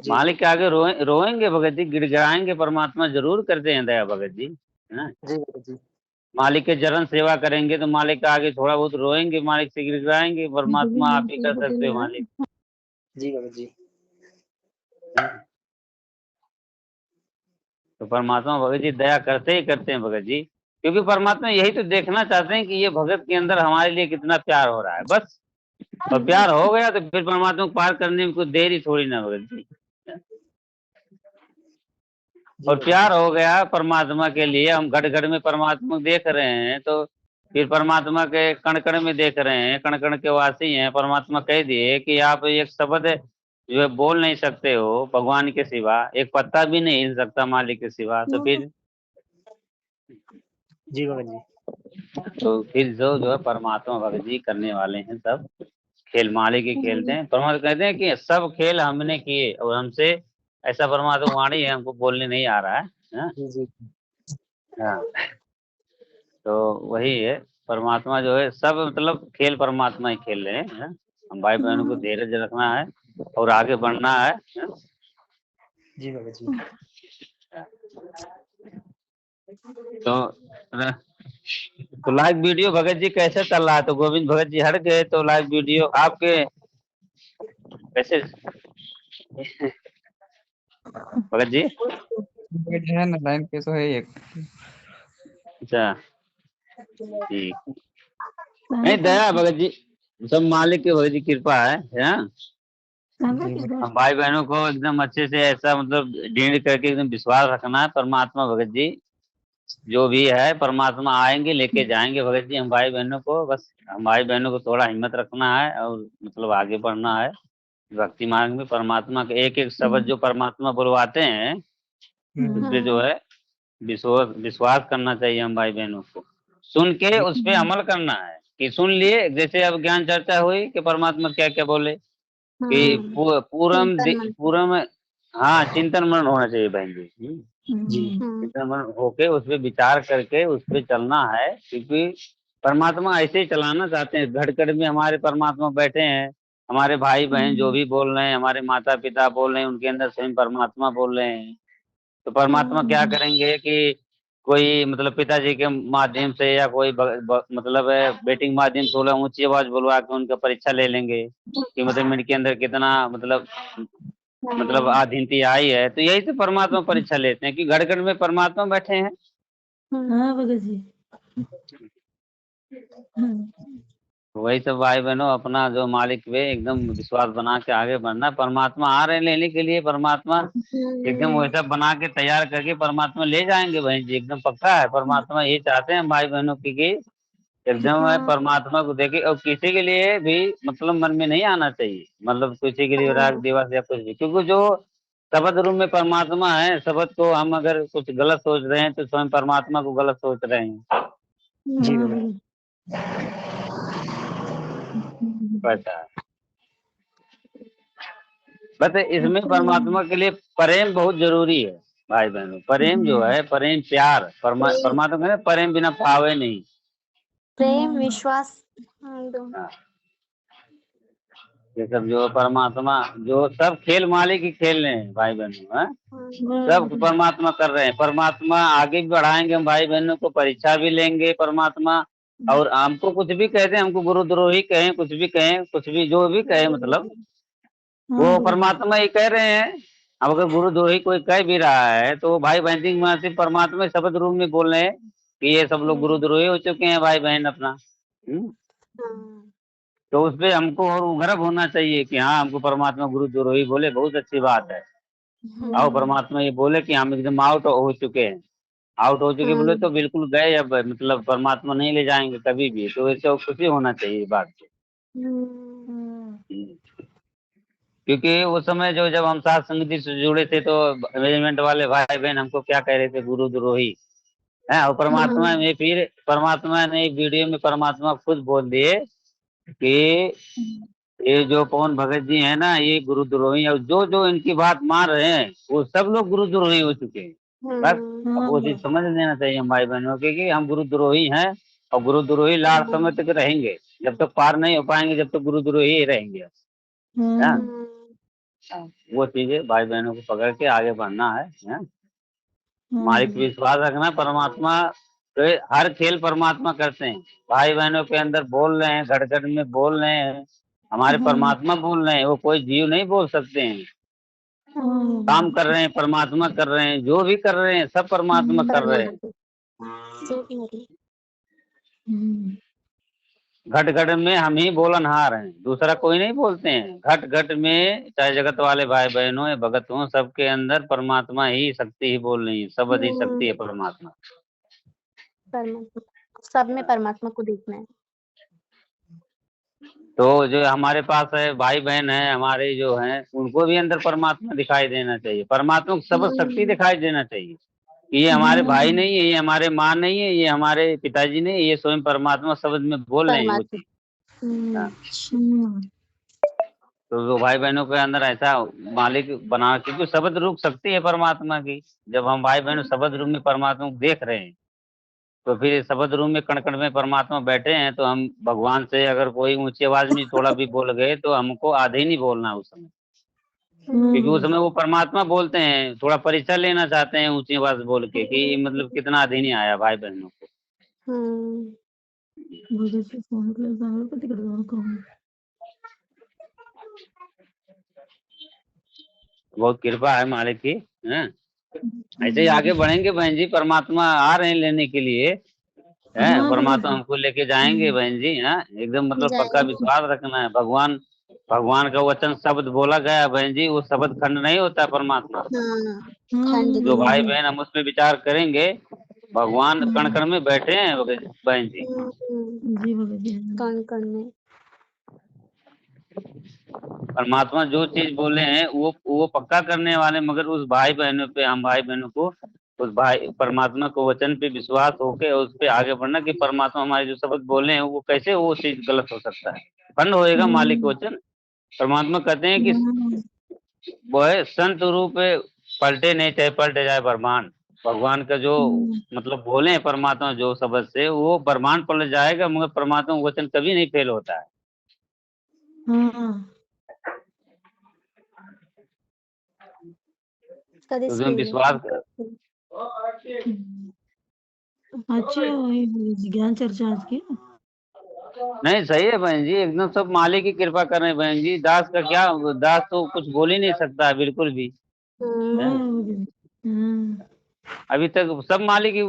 मालिक के आगे रोएंगे भगत जी, गिड़गिड़ाएंगे, परमात्मा जरूर करते हैं दया भगत जी। हाँ? जी भगत जी। मालिक के चरण सेवा करेंगे तो मालिक के आगे थोड़ा बहुत रोएंगे, मालिक से गिड़गिड़ाएंगे, परमात्मा आप ही कर सकते हो मालिक। जी भगत जी। हाँ? तो परमात्मा भगत जी दया करते ही करते हैं भगत जी, क्योंकि परमात्मा यही तो देखना चाहते हैं कि ये भगत के अंदर हमारे लिए कितना प्यार हो रहा है, बस। और प्यार हो गया तो फिर परमात्मा को पार करने में कुछ देर ही थोड़ी ना भगत जी। और प्यार हो गया परमात्मा के लिए, हम घट घट में परमात्मा को देख रहे हैं, तो फिर परमात्मा के कण कण में देख रहे हैं, कण कण के वासी हैं। परमात्मा कह दिए कि आप एक शब्द जो है बोल नहीं सकते हो भगवान के सिवा, एक पत्ता भी नहीं हिल सकता मालिक के सिवा, तो फिर जी भगत जी। तो फिर जो है परमात्मा भगत जी करने वाले हैं सब खेल, मालिक ही खेलते हैं। परमात्मा कहते हैं कि सब खेल हमने किए और हमसे ऐसा परमात्मा वाणी है, हमको बोलने नहीं आ रहा है। हाँ? जी हाँ, तो वही है परमात्मा जो है सब मतलब खेल परमात्मा ही खेल रहे हैं। हाँ? हम भाई बहनों को धीरज रखना है और आगे बढ़ना है। हाँ? जी भगत जी। तो लाइव वीडियो भगत जी कैसे चल रहा है? तो गोविंद भगत जी हट गए तो लाइव वीडियो आपके कैसे भगत जी? भगत जी है ना, लाइन पे तो है एक। अच्छा ठीक, नहीं दया भगत जी, सब मालिक के भगत जी कृपा है। हाँ? हम भाई बहनों को एकदम अच्छे से ऐसा मतलब ढींढ करके एकदम विश्वास रखना है। परमात्मा भगत जी जो भी है परमात्मा आएंगे लेके जाएंगे भगत जी हम भाई बहनों को, बस हम भाई बहनों को थोड़ा हिम्मत रखना है और मतलब आगे बढ़ना है भक्ति मार्ग में। परमात्मा के एक एक शब्द जो परमात्मा बुलवाते हैं उस पे जो है विश्वास विश्वास करना चाहिए हम भाई बहनों को, सुन के उस पे अमल करना है। कि सुन लिए, जैसे अब ज्ञान चर्चा हुई कि परमात्मा क्या क्या बोले कि पूरा में, हाँ चिंतन मनन होना चाहिए बहन जी। जी चिंतन मनन होके उस पर विचार करके उस पर चलना है, क्योंकि परमात्मा ऐसे ही चलाना चाहते हैं। घट घट में हमारे परमात्मा बैठे हैं, हमारे भाई बहन जो भी बोल रहे हैं, हमारे माता पिता बोल रहे हैं, उनके अंदर स्वयं परमात्मा बोल रहे हैं। तो परमात्मा क्या करेंगे कि कोई मतलब पिताजी के माध्यम से या कोई मतलब बेटिंग माध्यम से बोला, ऊंची आवाज बोलवा के उनका परीक्षा ले लेंगे कि मतलब इनके अंदर कितना मतलब आधीनता आई है। तो यही से परमात्मा परीक्षा लेते हैं कि घड़ घड़ में परमात्मा बैठे हैं। हाँ भगत जी। वही सब भाई बहनों, अपना जो मालिक पे एकदम विश्वास बना के आगे बढ़ना। परमात्मा आ रहे हैं लेने के लिए, परमात्मा एकदम वैसा बना के तैयार करके परमात्मा ले जाएंगे बहन जी, एकदम पक्का है। परमात्मा ये चाहते हैं भाई बहनों की कि एकदम परमात्मा को देखे। और किसी के लिए भी मतलब मन में नहीं आना चाहिए, मतलब किसी के लिए राग दिवस या कुछ भी, क्योंकि जो शब्द रूप में परमात्मा है, शब्द को हम अगर कुछ गलत सोच रहे हैं तो स्वयं परमात्मा को गलत सोच रहे हैं। जी भगत पता है। बस इसमें परमात्मा के लिए प्रेम बहुत जरूरी है भाई बहनों। प्रेम जो है, प्रेम प्यार, परमात्मा कहते हैं प्रेम बिना पावे नहीं। प्रेम विश्वास। हाँ। ये सब जो परमात्मा, जो सब खेल मालिक ही खेल रहे हैं भाई बहनों, सब परमात्मा कर रहे हैं। परमात्मा आगे भी बढ़ाएंगे हम भाई बहनों को, परीक्षा भी लेंगे परमात्मा। और हमको कुछ भी कहते हैं, हमको गुरुद्रोही कहें, कुछ भी कहें, कुछ भी जो भी कहे, मतलब वो परमात्मा ही कह रहे हैं। अब अगर गुरुद्रोही कोई कह भी रहा है तो भाई बहन सिंह सिर्फ परमात्मा शब्द रूप में बोल रहे हैं कि ये सब लोग गुरुद्रोही हो चुके हैं भाई बहन अपना। तो उस पर हमको और गर्व होना चाहिए कि हाँ, हमको परमात्मा गुरुद्रोही बोले, बहुत अच्छी बात है। आओ परमात्मा ये बोले कि हम एकदम आउट हो चुके हैं, आउट हो चुके बोले तो बिल्कुल गए, अब मतलब परमात्मा नहीं ले जाएंगे कभी भी। तो ऐसे खुशी होना चाहिए बात से। क्योंकि उस समय जो जब हम साथ संगति से जुड़े थे तो मैनेजमेंट वाले भाई बहन हमको क्या कह रहे थे, गुरुद्रोही है। और परमात्मा में फिर परमात्मा ने एक वीडियो में परमात्मा खुद बोल दिए कि ये जो पवन भगत जी है ना, ये गुरुद्रोही, और जो जो इनकी बात मान रहे हैं वो सब लोग गुरुद्रोही हो चुके हैं। बस अब वो चीज समझ लेना चाहिए हम भाई बहनों के कि हम गुरुद्रोही हैं, और गुरुद्रोही लास्ट समय तक रहेंगे। जब तक पार नहीं हो पाएंगे जब तक गुरुद्रोही ही रहेंगे। वो चीजें भाई बहनों को पकड़ के आगे बढ़ना है। मालिक पे विश्वास रखना। परमात्मा तो हर खेल परमात्मा करते हैं, भाई बहनों के अंदर बोल रहे हैं, घट घट में बोल रहे हैं, हमारे परमात्मा बोल रहे हैं। वो कोई जीव नहीं बोल सकते हैं। काम कर रहे हैं परमात्मा कर रहे हैं, जो भी कर रहे हैं सब परमात्मा कर रहे हैं। घट घट में हम ही बोलनहार हैं, दूसरा कोई नहीं बोलते हैं। घट घट में चाहे जगत वाले भाई बहनों या भगत हों, सबके अंदर परमात्मा ही शक्ति ही बोल रही है, सब अधिक शक्ति है परमात्मा। सब में परमात्मा को देखना है। तो जो हमारे पास है भाई बहन है हमारे जो हैं, उनको भी अंदर परमात्मा दिखाई देना चाहिए, परमात्मा को सब शक्ति दिखाई देना चाहिए कि ये हमारे भाई नहीं है, ये हमारे माँ नहीं है, ये हमारे पिताजी नहीं, ये स्वयं परमात्मा शब्द में बोल रहे हैं वो चीज। तो जो भाई बहनों के अंदर ऐसा मालिक बना, क्योंकि शब्द रूप शक्ति है परमात्मा की। जब हम भाई बहनों शब्द रूप में परमात्मा को देख रहे हैं तो फिर शब्द रूप में कण कण में परमात्मा बैठे हैं। तो हम भगवान से अगर कोई ऊंची आवाज में थोड़ा भी बोल गए तो हमको आधे नहीं बोलना उस समय, क्योंकि उस समय वो परमात्मा बोलते हैं, थोड़ा परीक्षा लेना चाहते हैं ऊंची आवाज बोल के कि मतलब कितना अधीन आया भाई बहनों को। बहुत कृपा है मालिक की है। ऐसे ही आगे बढ़ेंगे बहन जी, परमात्मा आ रहे हैं लेने के लिए है। परमात्मा हमको लेके जाएंगे बहन जी, है एकदम मतलब पक्का विश्वास रखना है। भगवान भगवान का वचन शब्द बोला गया बहन जी, वो शब्द खंड नहीं होता परमात्मा। जो भाई बहन हम उस पर विचार करेंगे, भगवान कण कण में बैठे हैं बहन जी। कण कण में परमात्मा जो चीज बोले हैं वो पक्का करने वाले। मगर उस भाई बहनों पे, हम भाई बहनों को उस भाई परमात्मा को वचन पे विश्वास होके उस पे आगे बढ़ना कि परमात्मा हमारे जो शब्द बोले हैं वो कैसे वो चीज गलत हो सकता है, खंड होएगा मालिक वचन। परमात्मा कहते हैं कि वो है संत रूप पलटे नहीं, चाहे पलटे जाए ब्रह्मांड। भगवान का जो मतलब बोले हैं परमात्मा जो शब्द से वो ब्रह्मांड पलट जाएगा, मगर परमात्मा का वचन कभी नहीं फेल होता है। कधीच तो तुम फेल विश्वास कर, अच्छी हुई ज्ञान चर्चा आज की। नहीं सही है बहन जी, एकदम सब मालिक की कृपा कर रहे हैं बहन जी। दास का क्या, दास तो कुछ बोल ही नहीं सकता है बिल्कुल भी है। अभी तक सब मालिक ही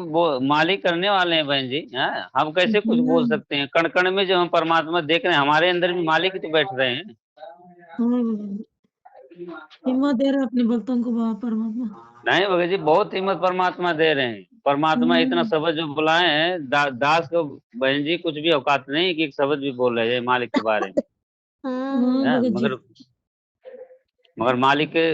मालिक करने वाले हैं बहन जी। हैं, हम कैसे कुछ बोल सकते हैं? कण कण में जो हम परमात्मा देख रहे हैं, हमारे अंदर भी मालिक ही तो बैठ रहे हैं। हिम्मत दे रहे अपने भक्तों को परमात्मा। नहीं भगत जी, बहुत हिम्मत परमात्मा दे रहे हैं। परमात्मा इतना शब्द जो बुलाए हैं, दास को बहन जी कुछ भी औकात नहीं कि एक शब्द भी बोल रहे हैं मालिक के बारे में। हैं, भगत जी। मगर मालिक के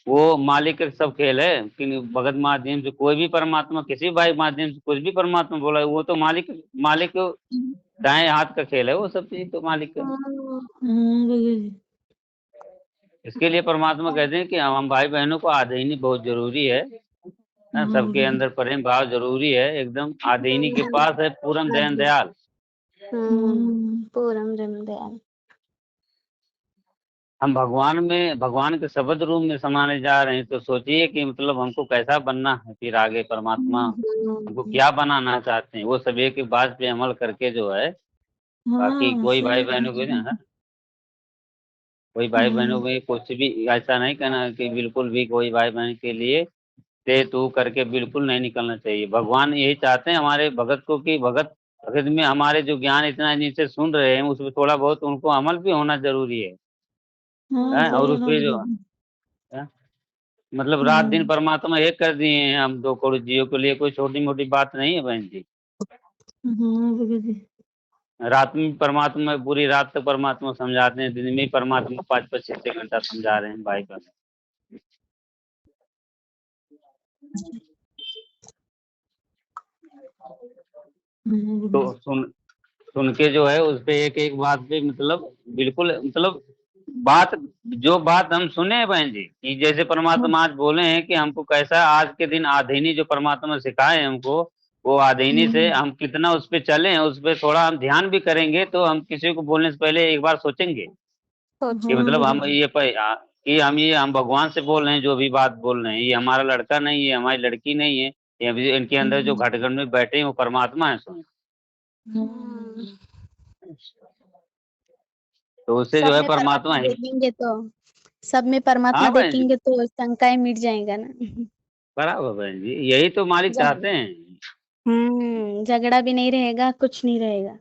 वो मालिक का सब खेल है कि भगत माध्यम से कोई भी परमात्मा, किसी भाई माध्यम से कुछ भी परमात्मा बोला है, वो तो मालिक मालिक के दाएं हाथ का खेल है, वो सब चीज तो मालिक का। भगत जी। इसके लिए परमात्मा कहते हैं कि हम भाई बहनों को आधीनी बहुत जरूरी है ना, सबके अंदर प्रेम भाव जरूरी है। एकदम आधीनी के पास है पूरम दयान दयाल। पूरम दयाल। हम भगवान के शब्द रूप में समाने जा रहे हैं, तो सोचिए कि मतलब हमको कैसा बनना है फिर आगे। परमात्मा हमको क्या बनाना चाहते हैं, वो सब एक एक बात पे अमल करके जो है। बाकी कोई भाई बहनों को ना, कोई भाई बहनों में कुछ भी ऐसा नहीं कहना कि बिल्कुल भी कोई भाई बहन के लिए ते तू करके बिल्कुल नहीं निकलना चाहिए। भगवान यही चाहते हैं हमारे भगत को कि भगत भगत में हमारे जो ज्ञान इतना जिनसे सुन रहे हैं उसमें थोड़ा बहुत उनको अमल भी होना जरूरी है। और उसपे जो है, मतलब रात दिन परमात्मा एक कर दिए हैं हम 2 करोड़ जीवों के लिए, कोई छोटी मोटी बात नहीं है बहन जी। रात में परमात्मा, पूरी रात तक परमात्मा समझाते हैं, दिन में परमात्मा 5-5 6 घंटा समझा रहे हैं भाई बहन। तो सुन के जो है उस पे एक एक बात पे मतलब बिल्कुल मतलब बात, जो बात हम सुने हैं बहन जी कि जैसे परमात्मा आज बोले हैं कि हमको कैसा आज के दिन आधीनी जो परमात्मा सिखाए हैं हमको, वो आधीनी से हम कितना उस पे चले, उस पे थोड़ा हम ध्यान भी करेंगे तो हम किसी को बोलने से पहले एक बार सोचेंगे कि मतलब हम भगवान से बोल रहे हैं, जो भी बात बोल रहे हैं, ये हमारा लड़का नहीं है, हमारी लड़की नहीं है, ये अभी इनके अंदर जो घटघट में बैठे हैं वो परमात्मा है। सुन तो उससे जो है परमात्मा है। देखेंगे तो सब में परमात्मा हाँ बहन जी, देखेंगे तो शंकाएं मिट जाएगा ना। बराबर बहन जी, यही तो मालिक चाहते हैं। झगड़ा भी नहीं रहेगा, कुछ नहीं रहेगा।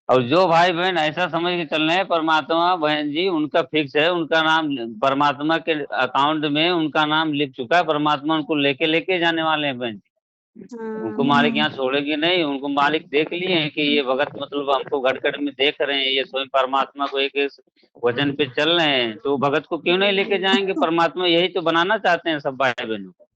और जो भाई बहन ऐसा समझ के चल रहे हैं परमात्मा बहन जी उनका फिक्स है, उनका नाम परमात्मा के अकाउंट में उनका नाम लिख चुका है, परमात्मा उनको लेके लेके जाने वाले हैं बहन जी। उनको मालिक यहाँ छोड़ेंगे नहीं, उनको मालिक देख लिए हैं कि ये भगत मतलब हमको घटघट में देख रहे हैं, ये स्वयं परमात्मा को एक वचन पे चल रहे हैं, तो भगत को क्यों नहीं लेके जाएंगे? परमात्मा यही तो बनाना चाहते हैं सब भाई बहनों को।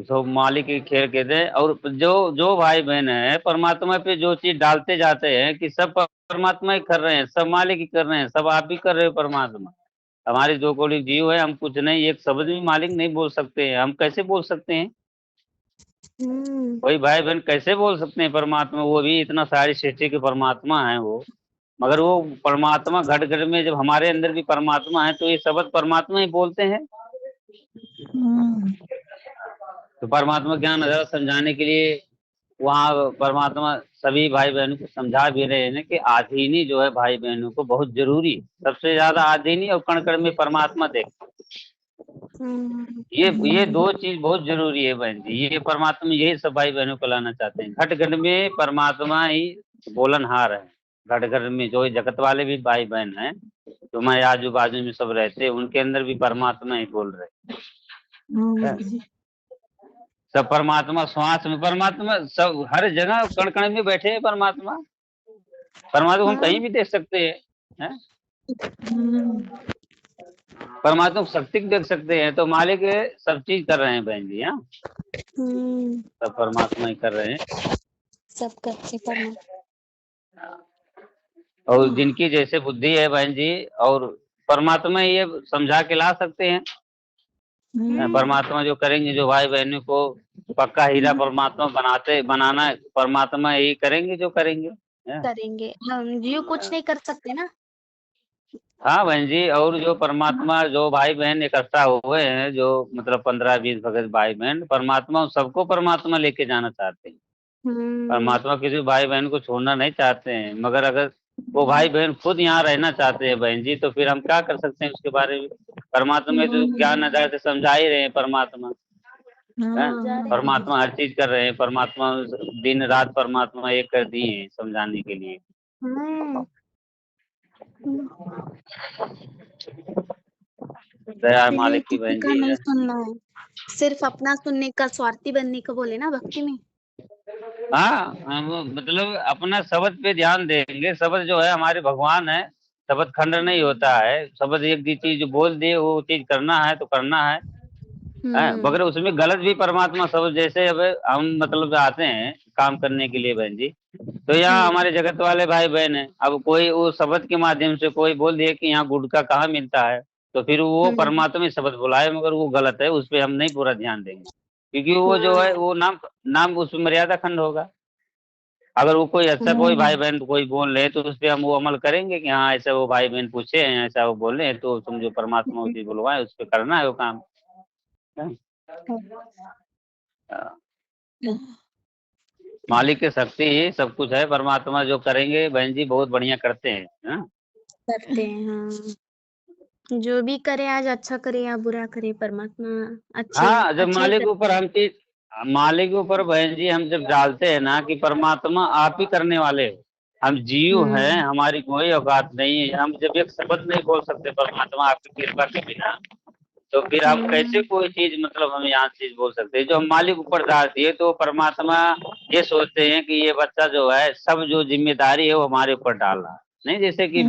सब मालिक के खेल के दे। और जो जो भाई बहन है परमात्मा पे जो चीज डालते जाते हैं कि सब परमात्मा ही कर रहे हैं, सब मालिक ही कर रहे हैं, सब आप ही कर रहे हो परमात्मा। हमारे 2 करोड़ जीव है, हम कुछ नहीं, एक शब्द भी मालिक नहीं बोल सकते हैं। हम कैसे बोल सकते हैं? कोई भाई बहन कैसे बोल सकते हैं परमात्मा? वो भी इतना सारी सृष्टि के परमात्मा है वो, मगर वो परमात्मा घट घट में जब हमारे अंदर भी परमात्मा है तो ये शब्द परमात्मा ही बोलते हैं। तो परमात्मा ज्ञान नजर समझाने के लिए वहाँ परमात्मा सभी भाई बहनों को समझा भी रहे हैं कि आधीनी जो है भाई बहनों को बहुत जरूरी है, सबसे ज्यादा आधीनी और कण कण में परमात्मा देख। ये 2 चीज बहुत जरूरी है बहन जी। ये परमात्मा यही सब भाई बहनों को लाना चाहते हैं। घट घट में परमात्मा ही बोलनहार है। घट घट में जो जगत वाले भी भाई बहन हैं, तुम्हारे आजू बाजू में सब रहते हैं, उनके अंदर भी परमात्मा ही बोल रहे। सब परमात्मा श्वास में, परमात्मा सब हर जगह कण कण में बैठे हैं परमात्मा। परमात्मा को हम कहीं भी देख सकते हैं, परमात्मा को शक्ति देख सकते हैं। तो मालिक सब चीज कर रहे हैं बहन जी। हाँ, सब परमात्मा ही कर रहे हैं, सब करते परमात्मा। और जिनकी जैसे बुद्धि है बहन जी, और परमात्मा ये समझा के ला सकते हैं। परमात्मा जो करेंगे, जो भाई बहनों को पक्का हीरा परमात्मा बनाना परमात्मा यही करेंगे जो करेंगे। करेंगे हम जीव कुछ नहीं कर सकते ना। हाँ बहन जी, और जो परमात्मा जो भाई बहन इकट्ठा हुए हैं, जो मतलब 15-20 भगत भाई बहन, परमात्मा उन सबको परमात्मा लेके जाना चाहते हैं। परमात्मा किसी भाई बहन को छोड़ना नहीं चाहते हैं, मगर अगर वो भाई बहन खुद यहाँ रहना चाहते हैं बहन जी, तो फिर हम क्या कर सकते हैं उसके बारे में। परमात्मा में तो ज्ञान आधार से समझा ही रहे हैं परमात्मा। परमात्मा हर चीज कर रहे हैं, परमात्मा दिन रात परमात्मा एक कर दिए हैं समझाने के लिए। दया मालिक की बहन किसी का जी नहीं है। सुनना है, सिर्फ अपना सुनने का, स्वार्थी बनने का बोले ना भक्ति में। हाँ, वो मतलब अपना शब्द पे ध्यान देंगे। शब्द जो है हमारे भगवान है, शब्द खंड नहीं होता है। शब्द एक दी चीज जो बोल दे वो चीज करना है तो करना है। मगर उसमें गलत भी परमात्मा शब्द, जैसे अब हम मतलब आते हैं काम करने के लिए बहन जी, तो यहाँ हमारे जगत वाले भाई बहन है, अब कोई वो शब्द के माध्यम से कोई बोल दिए कि यहाँ गुटखा कहाँ मिलता है, तो फिर वो परमात्मा में शब्द बुलाए, मगर वो गलत है, उस पर हम नहीं पूरा ध्यान देंगे, क्योंकि वो जो है वो नाम उसमें मर्यादा खंड होगा। अगर वो कोई अच्छा कोई भाई बहन कोई बोल रहे तो उस पर हम वो अमल करेंगे कि हाँ ऐसा वो भाई बहन पूछे हैं, ऐसा वो बोल रहे हैं, तो तुम जो परमात्मा उसी बुलवाए उस पर करना है वो काम। मालिक की शक्ति ही सब कुछ है। परमात्मा जो करेंगे बहन जी बहुत बढ़िया करते हैं। करते हैं हाँ। जो भी करे, आज अच्छा करे या बुरा करे, परमात्मा हाँ, जब अच्छा ही मालिक करते ऊपर हम चीज, मालिक ऊपर बहन जी हम जब डालते हैं ना कि परमात्मा आप ही करने वाले हो, हम जीव हैं, हमारी कोई औकात नहीं है, हम जब एक शब्द नहीं बोल सकते परमात्मा आपकी कृपा के बिना, तो फिर आप कैसे कोई चीज मतलब हम यहाँ चीज बोल सकते हैं। जो हम मालिक ऊपर डाल दिए तो परमात्मा ये सोचते हैं कि ये बच्चा जो है सब जो जिम्मेदारी है वो हमारे ऊपर डाल रहा है, नहीं जैसे कि